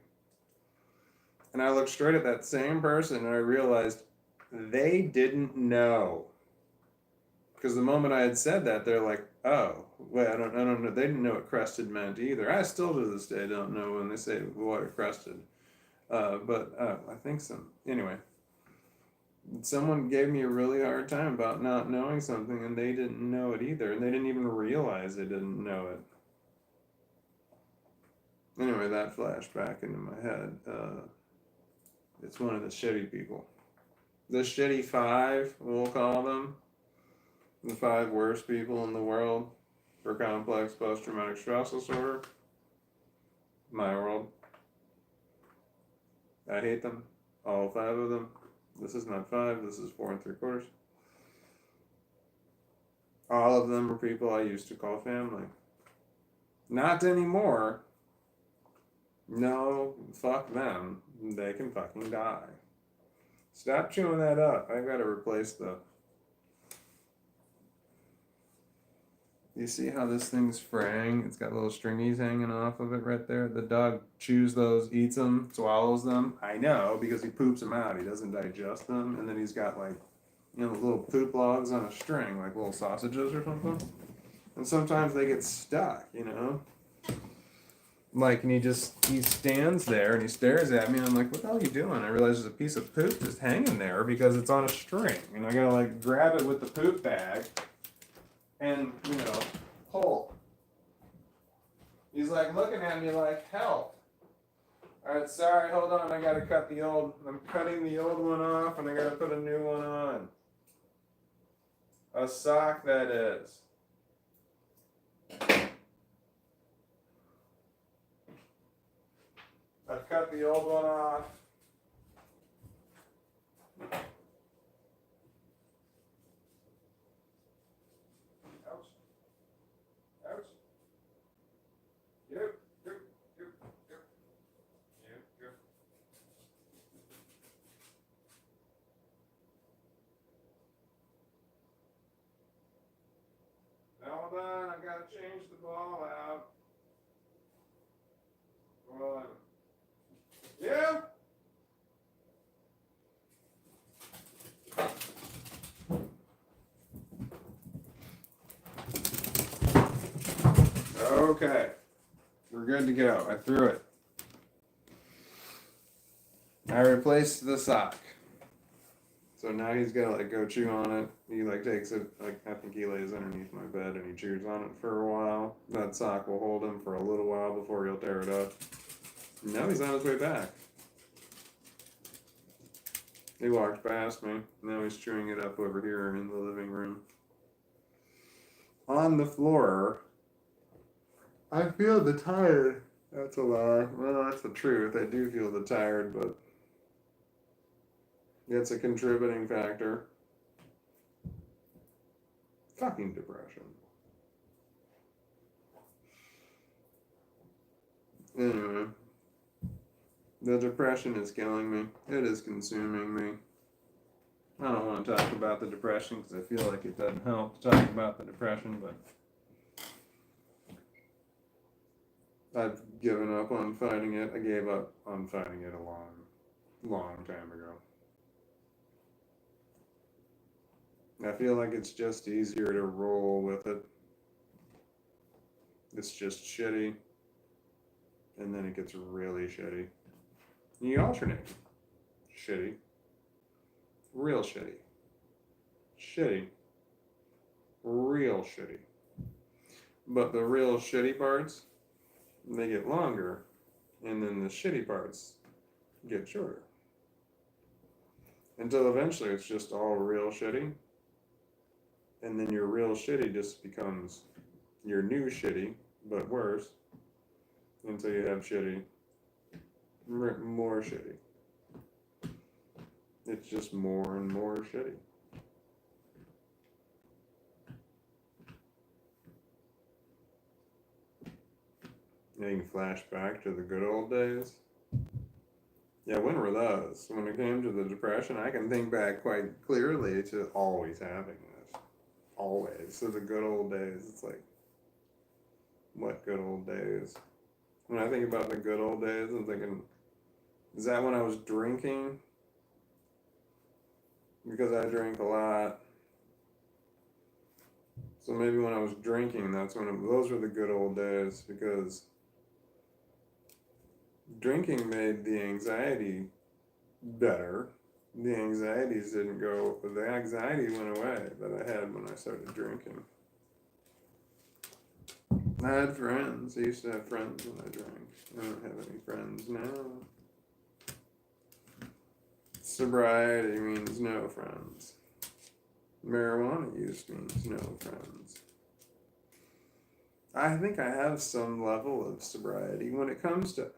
Speaker 2: And I looked straight at that same person and I realized they didn't know. Because the moment I had said that, they're like, oh, wait, I don't know. They didn't know what crested meant either. I still to this day don't know when they say what it crested. But I think so. Anyway, someone gave me a really hard time about not knowing something and they didn't know it either. And they didn't even realize they didn't know it. Anyway, that flashed back into my head. It's one of the shitty people. The shitty five, we'll call them. The five worst people in the world for complex post-traumatic stress disorder. My world. I hate them. All five of them. This is not five, this is 4 3/4. All of them are people I used to call family. Not anymore. No, fuck them. They can fucking die. Stop chewing that up. I've got to replace the... You see how this thing's fraying? It's got little stringies hanging off of it right there. The dog chews those, eats them, swallows them. I know, because he poops them out. He doesn't digest them. And then he's got like, little poop logs on a string, like little sausages or something. And sometimes they get stuck, Like, and he stands there and he stares at me and I'm like, what the hell are you doing? I realize there's a piece of poop just hanging there because it's on a string. And I gotta like grab it with the poop bag and, pull. He's like looking at me like, help. Alright, sorry, hold on, I'm cutting the old one off and I gotta put a new one on. A sock, that is. I've cut the old one off. Ouch. Ouch. Yep. Hold on, I gotta change the ball out. Hold on. Yeah. Okay. We're good to go. I threw it. I replaced the sock. So now he's gotta like go chew on it. He like takes it, like I think he lays underneath my bed and he chews on it for a while. That sock will hold him for a little while before he'll tear it up. Now he's on his way back. He walked past me. Now he's chewing it up over here in the living room. On the floor. I feel the tired. That's a lie. Well, that's the truth. I do feel the tired, but it's a contributing factor. Fucking depression. Anyway, the depression is killing me. It is consuming me. I don't want to talk about the depression because I feel like it doesn't help to talk about the depression, but I've given up on fighting it. I gave up on fighting it a long time ago. I feel like it's just easier to roll with it. It's just shitty, and then it gets really shitty. And you alternate. Shitty. Real shitty. Shitty. Real shitty. But the real shitty parts, they get longer, and then the shitty parts get shorter. Until eventually it's just all real shitty, and then your real shitty just becomes your new shitty, but worse, until you have shitty, more shitty. It's just more and more shitty. You can flash back to the good old days. Yeah, when were those? When it came to the depression, I can think back quite clearly to always having this. Always. So the good old days, it's like, what good old days? When I think about the good old days, I'm thinking, is that when I was drinking? Because I drank a lot. So maybe when I was drinking, those were the good old days, because drinking made the anxiety better. The anxiety went away that I had when I started drinking. I had friends. I used to have friends when I drank. I don't have any friends now. Sobriety means no friends. Marijuana use means no friends. I think I have some level of sobriety when it comes to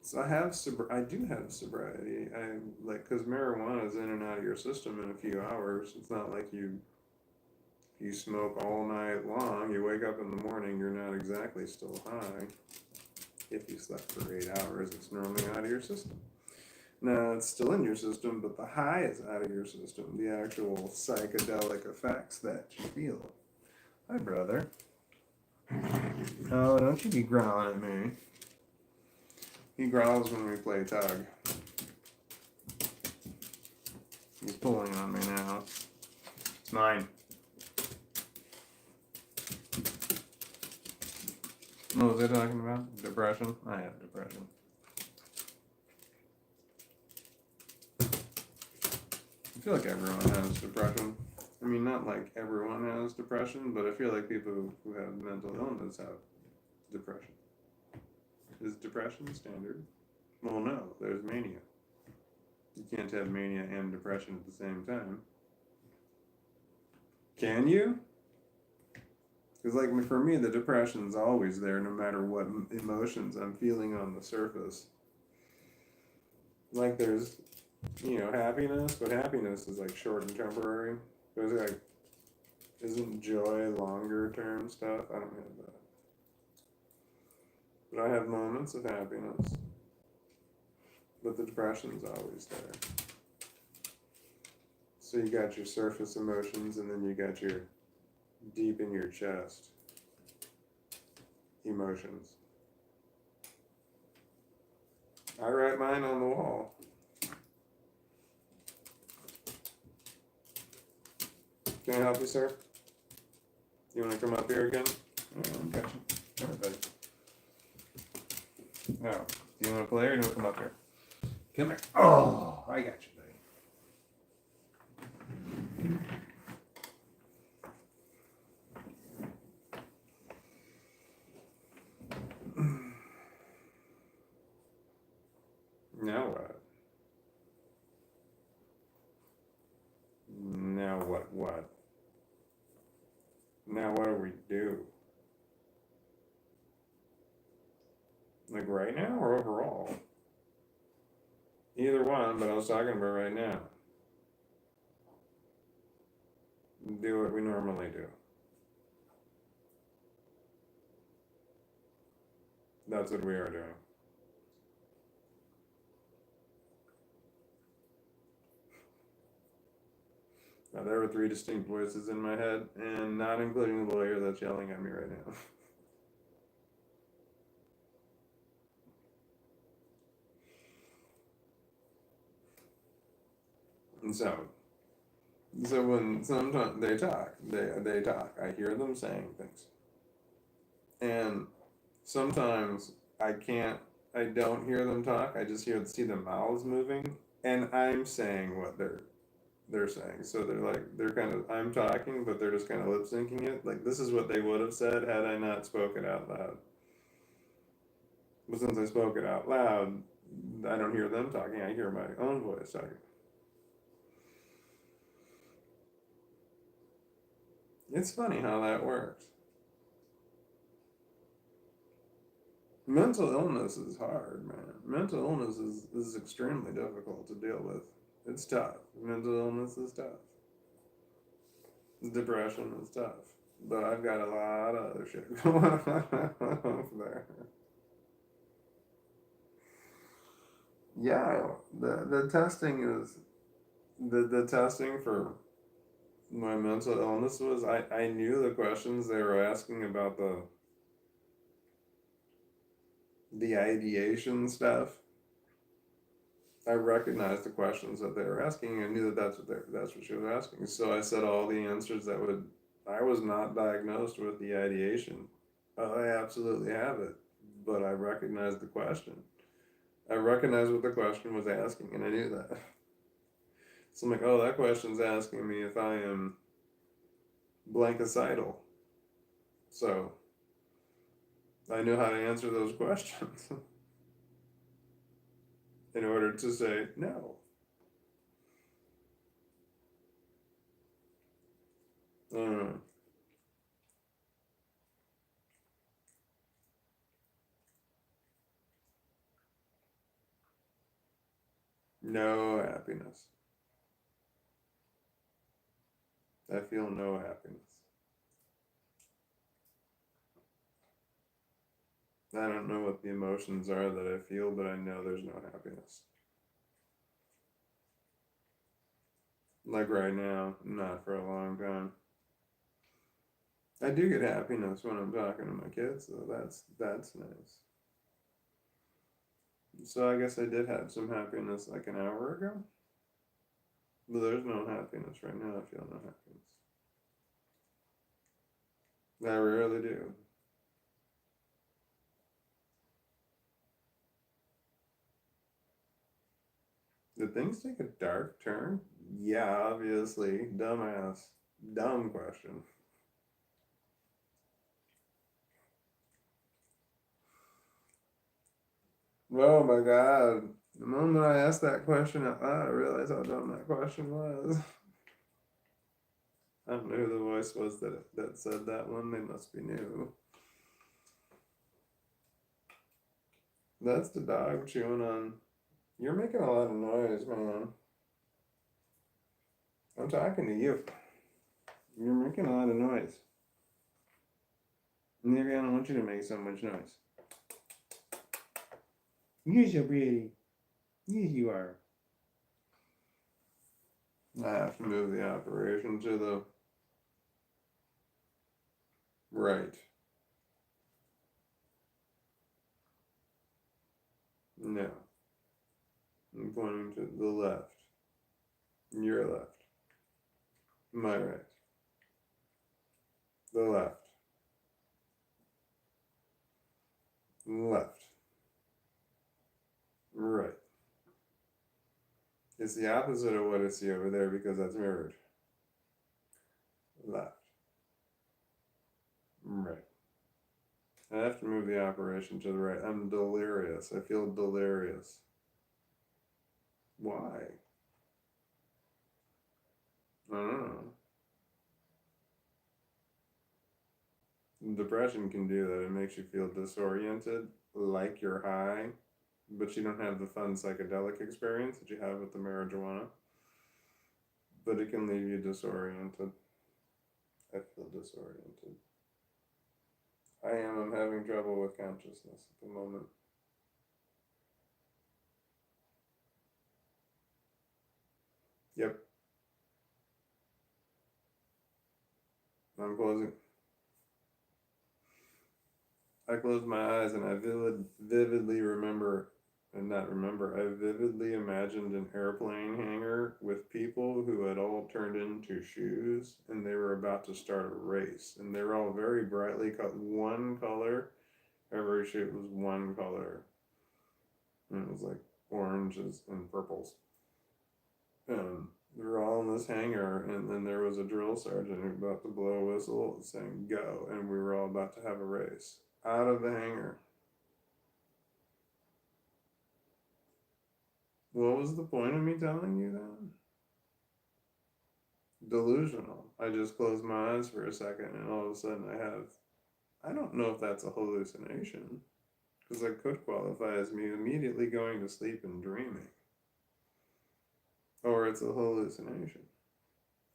Speaker 2: So I do have sobriety. Because marijuana is in and out of your system in a few hours. It's not like you smoke all night long. You wake up in the morning, you're not exactly still high. If you slept for 8 hours, it's normally out of your system. No, it's still in your system, but the high is out of your system. The actual psychedelic effects that you feel. Hi, brother. Oh, don't you be growling at me. He growls when we play tug. He's pulling on me now. It's mine. What was I talking about? Depression? I have depression. I feel like everyone has depression. I mean, not like everyone has depression, but I feel like people who have mental illness have depression. Is depression standard? Well, no, there's mania. You can't have mania and depression at the same time. Can you? Because, like, for me, the depression's always there no matter what emotions I'm feeling on the surface. Like, there's, happiness, but happiness is, like, short and temporary. There's, like, isn't joy longer term stuff? I don't have that. But I have moments of happiness. But the depression's always there. So you got your surface emotions, and then you got your deep in your chest emotions. I write mine on the wall. Can I help you, sir? You want to come up here again? Oh, I got you. All right, buddy. No. Do you want to play or do you want to come up here? Come here. Oh, I got you, buddy. Now what? Now what? Now what do we do? Like right now or overall? Either one, but I was talking about right now. Do what we normally do. That's what we are doing. Now, there were 3 distinct voices in my head, and not including the lawyer that's yelling at me right now. And so when sometimes they talk, I hear them saying things. And sometimes I don't hear them talk. I just see their mouths moving, and I'm saying what they're saying. So I'm talking, but they're just kind of lip syncing it. Like this is what they would have said had I not spoken out loud. But since I spoke it out loud, I don't hear them talking. I hear my own voice talking. It's funny how that works. Mental illness is hard, man. Mental illness is extremely difficult to deal with. It's tough. Mental illness is tough. Depression is tough. But I've got a lot of other shit going on there. Yeah, the testing is the testing for my mental illness was I knew the questions they were asking about the ideation stuff. I recognized the questions that they were asking. I knew that that's what she was asking. So I said all the answers that would. I was not diagnosed with the ideation. I absolutely have it, but I recognized the question. I recognized what the question was asking, and I knew that. So I'm like, oh, that question's asking me if I am blankicidal. So I knew how to answer those questions in order to say no. Uh, no happiness. I feel no happiness. I don't know what the emotions are that I feel, but I know there's no happiness. Like right now, not for a long time. I do get happiness when I'm talking to my kids, though. That's nice. So I guess I did have some happiness like an hour ago. But there's no happiness right now. I feel no happiness. I rarely do. Did things take a dark turn? Yeah, obviously. Dumbass. Dumb question. Oh my god. The moment I asked that question out loud, I realized how dumb that question was. I don't know who the voice was that said that one. They must be new. That's the dog chewing on. You're making a lot of noise, man. I'm talking to you. You're making a lot of noise. Maybe I don't want you to make so much noise. You're so pretty. Yes, you are. I have to move the operation to the right. No. I'm pointing to the left. Your left. My right. The left. Left. Right. It's the opposite of what I see over there because that's mirrored. Left. Right. I have to move the operation to the right. I'm delirious. I feel delirious. Why? I don't know. Depression can do that. It makes you feel disoriented, like you're high, but you don't have the fun psychedelic experience that you have with the marijuana. But it can leave you disoriented. I feel disoriented. I'm having trouble with consciousness at the moment. Yep. I'm closing. I closed my eyes and I vividly remember, and not remember, I vividly imagined an airplane hangar with people who had all turned into shoes, and they were about to start a race, and they were all very brightly cut, one color. Every shoe was one color, and it was like oranges and purples. And we were all in this hangar, and then there was a drill sergeant who was about to blow a whistle saying go, and we were all about to have a race out of the hangar. What was the point of me telling you that? Delusional. I just closed my eyes for a second, and all of a sudden I don't know if that's a hallucination, because that could qualify as me immediately going to sleep and dreaming. Or it's a hallucination.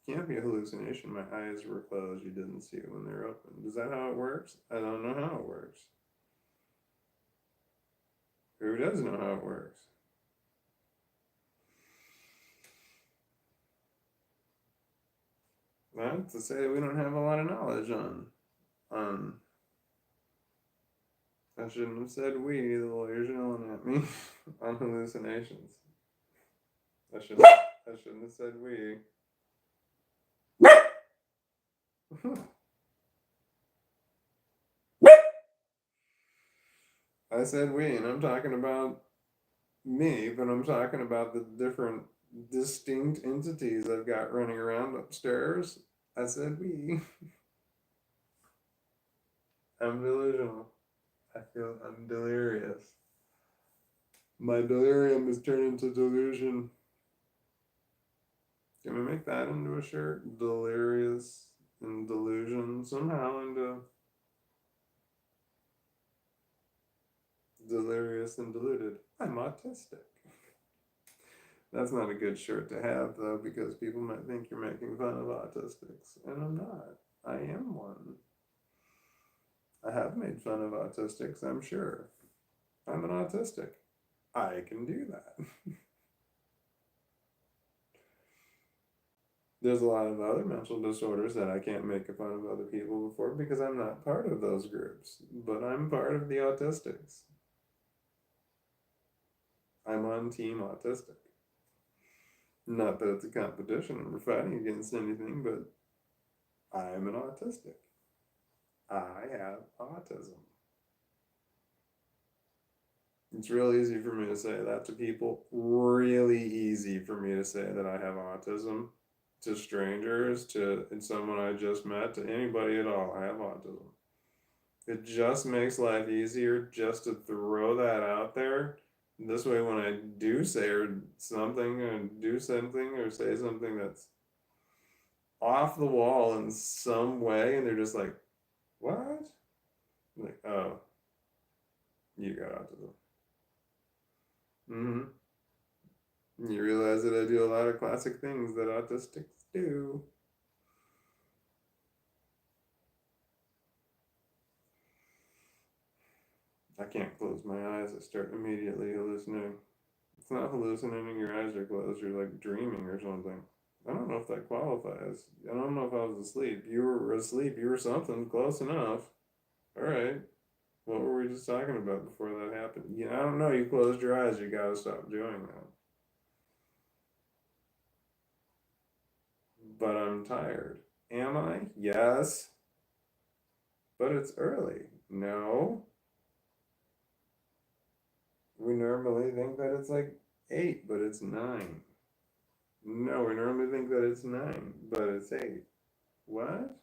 Speaker 2: Can't be a hallucination. My eyes were closed. You didn't see it when they were open. Is that how it works? I don't know how it works. Who does know how it works? Not to say we don't have a lot of knowledge on. I shouldn't have said we. The lawyer's yelling at me on hallucinations. I shouldn't have said we. I said we, and I'm talking about me, but I'm talking about the different distinct entities I've got running around upstairs. I said we. I'm delusional. I feel I'm delirious. My delirium is turned into delusion. Can we make that into a shirt? Delirious and delusion somehow into delirious and deluded. I'm autistic. That's not a good shirt to have, though, because people might think you're making fun of autistics, and I'm not. I am one. I have made fun of autistics, I'm sure. I'm an autistic. I can do that. There's a lot of other mental disorders that I can't make fun of other people before because I'm not part of those groups, but I'm part of the autistics. I'm on team autistic. Not that it's a competition or we're fighting against anything, but I'm an autistic. I have autism. It's real easy for me to say that to people. Really easy for me to say that I have autism to strangers, to someone I just met, to anybody at all. I have autism. It just makes life easier just to throw that out there. This way, when I do say something or say something that's off the wall in some way, and they're just like, what? I'm like, oh, you got autism. You realize that I do a lot of classic things that autistics do. I can't close my eyes. I start immediately hallucinating. It's not hallucinating, your eyes are closed, you're like dreaming or something. I don't know if that qualifies. I don't know if I was asleep. You were asleep, you were something close enough. Alright. What were we just talking about before that happened? Yeah, I don't know, you closed your eyes, you gotta stop doing that. But I'm tired. Am I? Yes. But it's early. No. We normally think that it's like 8, but it's 9. No, we normally think that it's 9, but it's 8. What?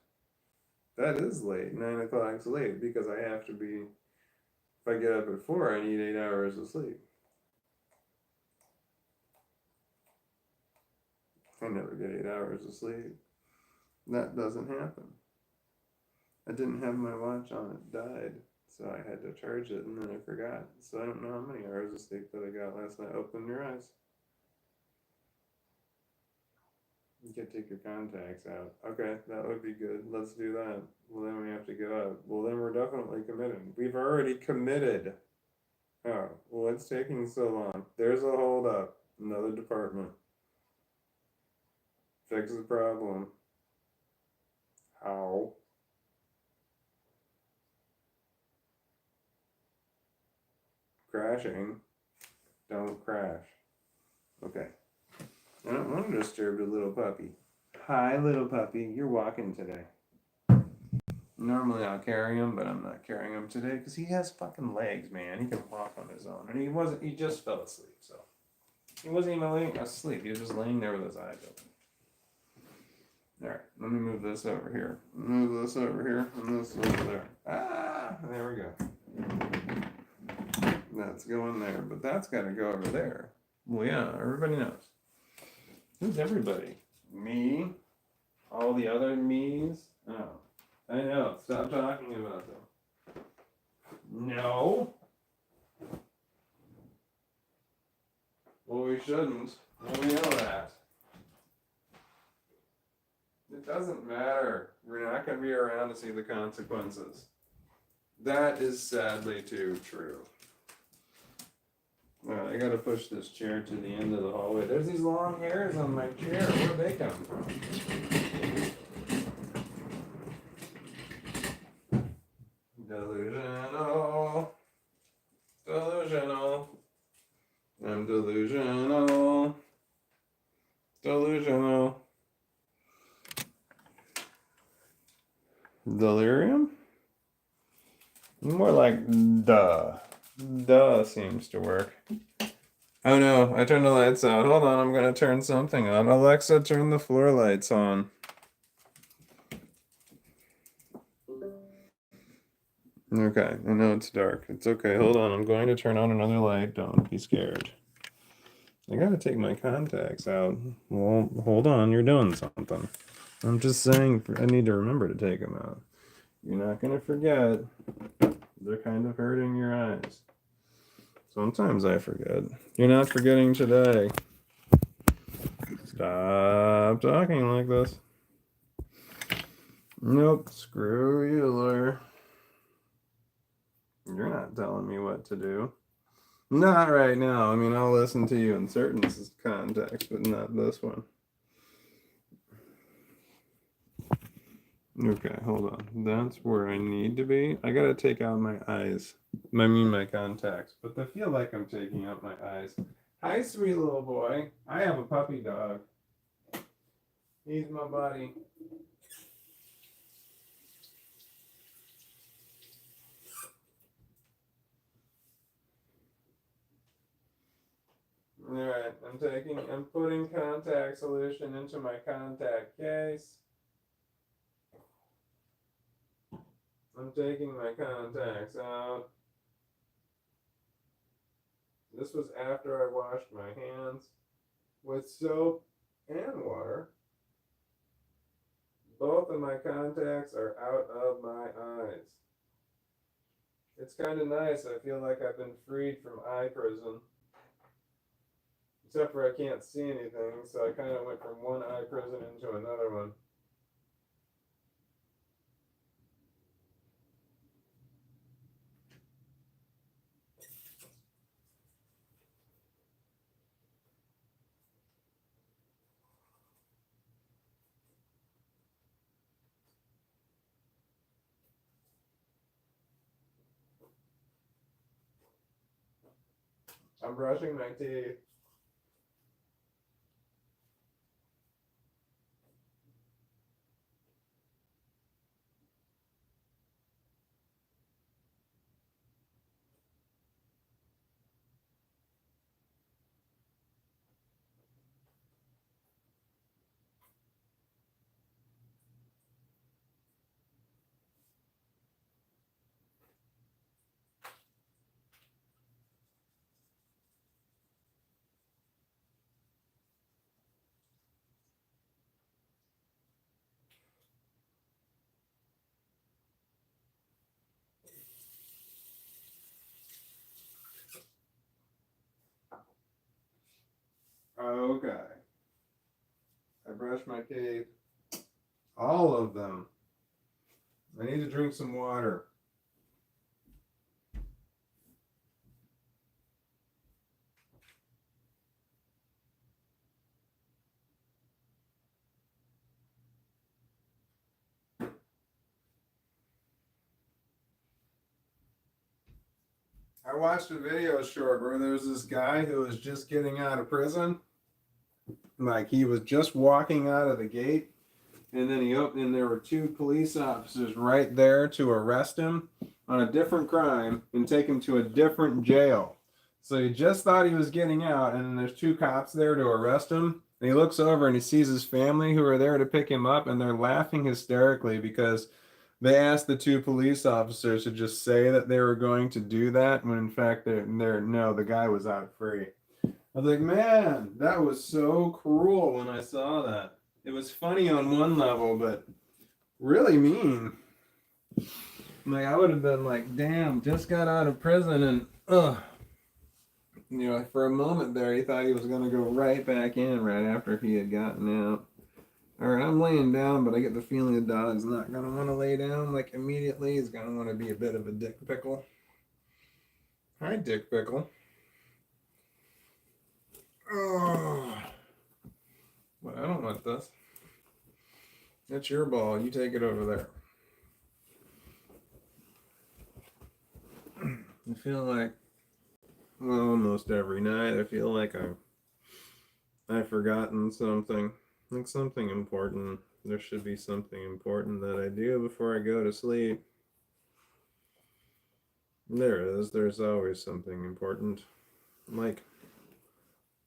Speaker 2: That is late. 9 o'clock's late because I have to be, if I get up at 4, I need 8 hours of sleep. I never get 8 hours of sleep. That doesn't happen. I didn't have my watch on, it died. So I had to charge it and then I forgot. So I don't know how many hours of sleep that I got last night. Open your eyes. You can take your contacts out. Okay, that would be good. Let's do that. Well, then we have to get up. Well, then we're definitely committed. We've already committed. Oh, well, it's taking so long. There's a hold up. Another department. Fix the problem. How? Crashing. Don't crash. Okay. I don't want to disturb the little puppy. Hi, little puppy. You're walking today.
Speaker 1: Normally I'll carry him, but I'm not carrying him today because he has fucking legs, man. He can walk on his own. And he just fell asleep, so. He wasn't even laying asleep. He was just laying there with his eyes open. Alright, let me move this over here. Move this over here and this over there. Ah, there we go. That's going there, but that's got to go over there. Well, yeah, everybody knows. Who's everybody? Me? All the other me's? Oh, I know. Stop talking about them. No. Well, we shouldn't. Well, we know that. It doesn't matter. We're not going to be around to see the consequences. That is sadly too true. Well, I gotta push this chair to the end of the hallway. There's these long hairs on my chair. Where'd they come from? Delusional. Delusional. I'm delusional. Delusional. Delirium? More like duh. Duh seems to work. Oh no, I turned the lights out. Hold on, I'm gonna turn something on. Alexa, turn the floor lights on. Okay, I know it's dark. It's okay, hold on. I'm going to turn on another light. Don't be scared. I gotta take my contacts out. Well, hold on, you're doing something. I'm just saying I need to remember to take them out. You're not gonna forget. They're kind of hurting your eyes. Sometimes I forget. You're not forgetting today. Stop talking like this. Nope, screw you, lawyer. You're not telling me what to do. Not right now. I mean, I'll listen to you in certain contexts, but not this one. Okay, hold on. That's where I need to be. I gotta take out my eyes. I mean my contacts. But I feel like I'm taking out my eyes. Hi, sweet little boy. I have a puppy dog. He's my buddy. Alright, I'm putting contact solution into my contact case. I'm taking my contacts out. This was after I washed my hands with soap and water. Both of my contacts are out of my eyes. It's kind of nice. I feel like I've been freed from eye prison. Except for I can't see anything, so I kind of went from one eye prison into another one. I'm brushing my teeth. Okay. I brushed my teeth. All of them. I need to drink some water. I watched a video short where there was this guy who was just getting out of prison. Like he was just walking out of the gate and then and there were two police officers right there to arrest him on a different crime and take him to a different jail. So he just thought he was getting out, and then there's two cops there to arrest him. And he looks over and he sees his family who are there to pick him up, and they're laughing hysterically because they asked the two police officers to just say that they were going to do that when in fact no, the guy was out free. I was like, man, that was so cruel when I saw that. It was funny on one level, but really mean. Like I would have been like, damn, just got out of prison and for a moment there he thought he was gonna go right back in right after he had gotten out. Alright, I'm laying down, but I get the feeling the dog's not gonna want to lay down like immediately. He's gonna want to be a bit of a dick pickle. Hi, Dick Pickle. Oh, but I don't want this. That's your ball. You take it over there. I feel like, well, almost every night, I feel like I've forgotten something. Like something important. There should be something important that I do before I go to sleep. There is. There's always something important. Like,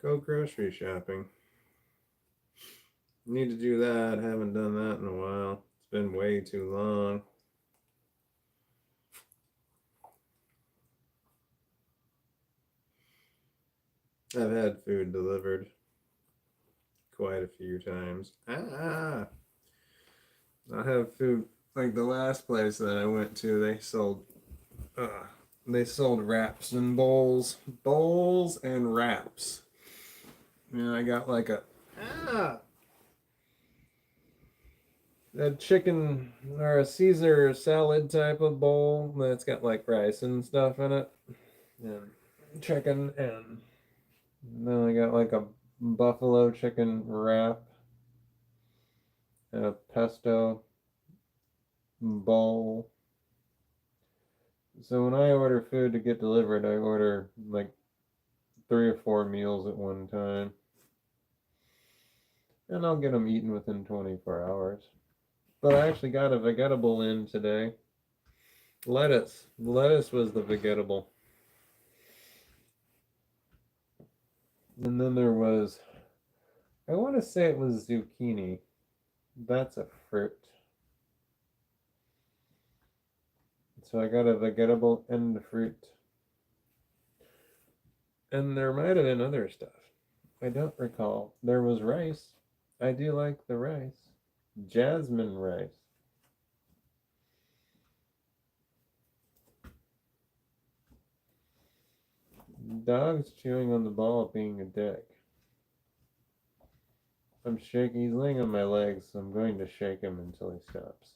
Speaker 1: go grocery shopping. Need to do that. Haven't done that in a while. It's been way too long. I've had food delivered quite a few times. I have food like the last place that I went to. They sold wraps and bowls and wraps. I got like a chicken or a Caesar salad type of bowl that's got like rice and stuff in it, and chicken, and then I got like a buffalo chicken wrap and a pesto bowl. So when I order food to get delivered, I order like 3 or 4 meals at one time. And I'll get them eaten within 24 hours. But I actually got a vegetable in today. Lettuce. Lettuce was the vegetable. And then there was, I want to say it was zucchini. That's a fruit. So I got a vegetable and the fruit. And there might have been other stuff. I don't recall. There was rice. I do like the rice. Jasmine rice. Dog's chewing on the ball being a dick. I'm shaking. He's laying on my legs, so I'm going to shake him until he stops.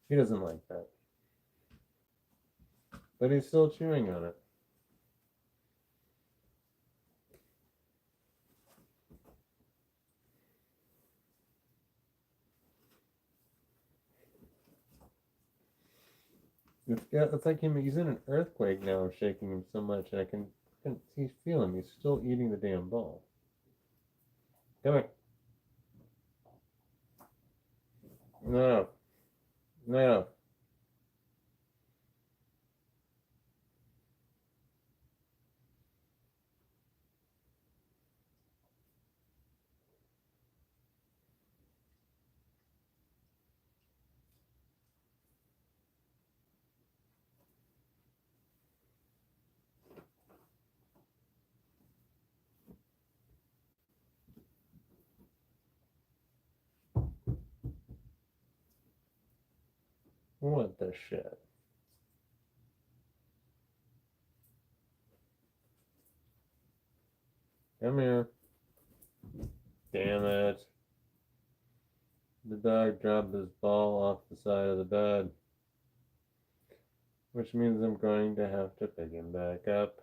Speaker 1: He doesn't like that. But he's still chewing on it. It's like he's in an earthquake now, shaking him so much, and he's feeling, he's still eating the damn ball. Come here. No. No. What the shit? Come here. Damn it. The dog dropped his ball off the side of the bed. Which means I'm going to have to pick him back up.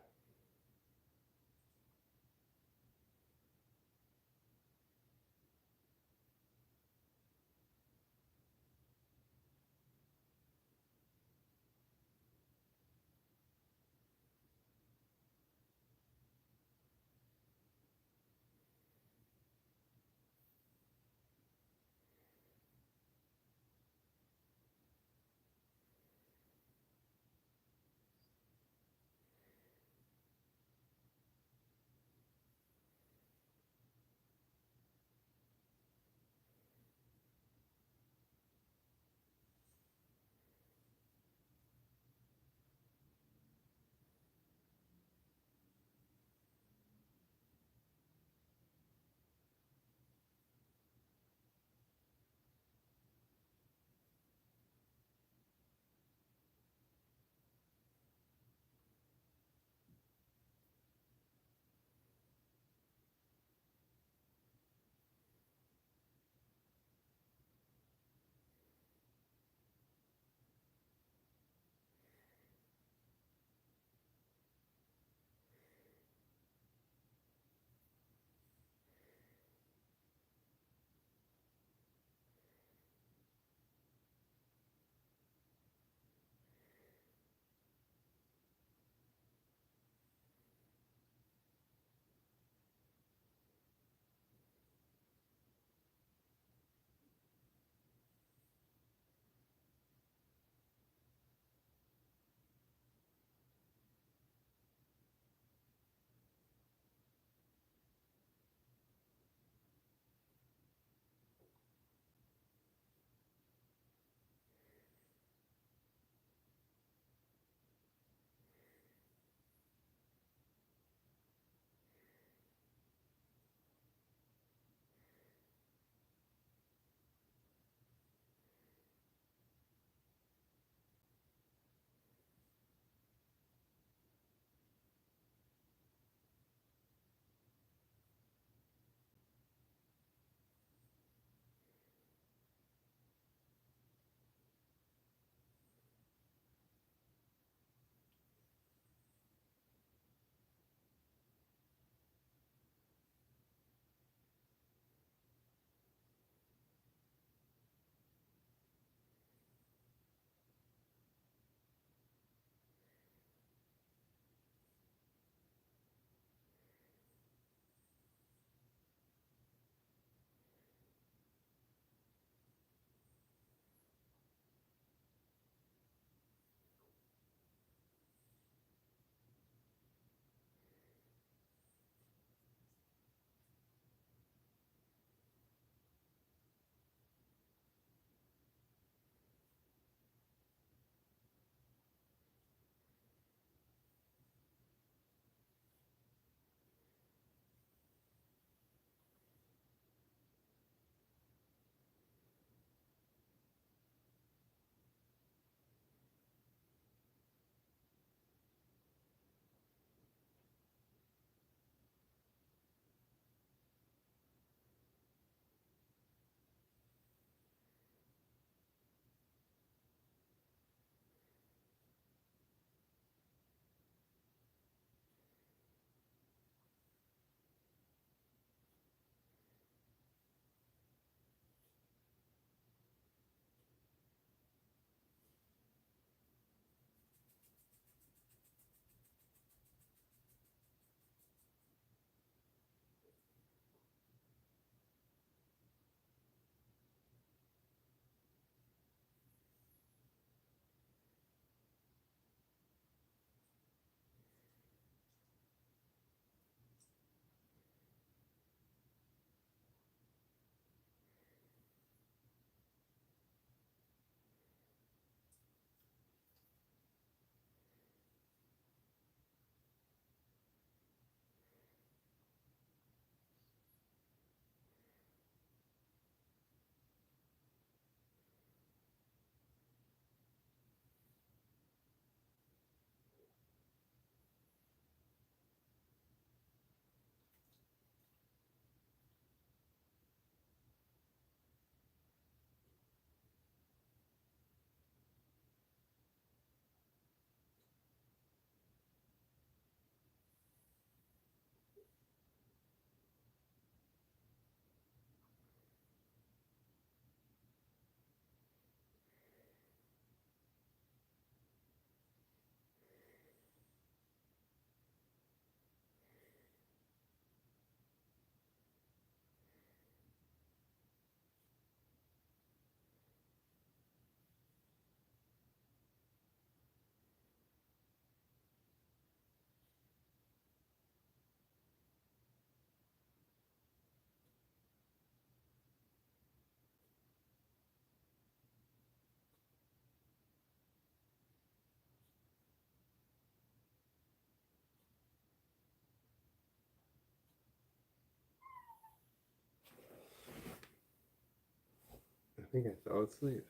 Speaker 1: think I fell asleep.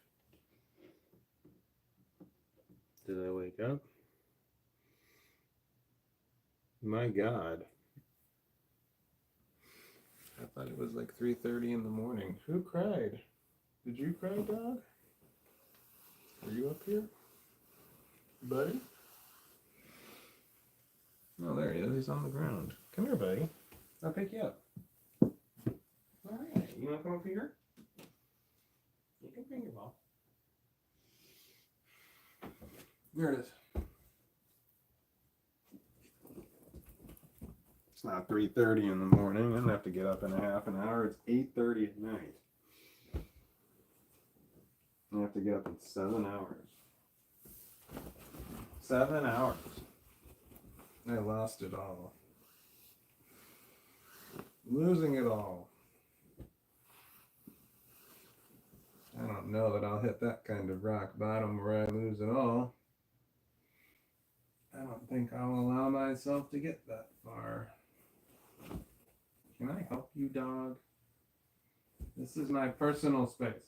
Speaker 1: Did I wake up? My God. I thought it was like 3:30 in the morning. Who cried? Did you cry, dog? Are you up here? Buddy? Oh, there he is. He's on the ground. Come here, buddy. I'll pick you up. All right. You want to come up here? You can bring your ball. There it is. It's not 3:30 in the morning. I don't have to get up in a half an hour. It's 8:30 at night. I have to get up in 7 hours. 7 hours. I lost it all. Losing it all. I don't know that I'll hit that kind of rock bottom where I lose it all. I don't think I'll allow myself to get that far. Can I help you, dog? This is my personal space.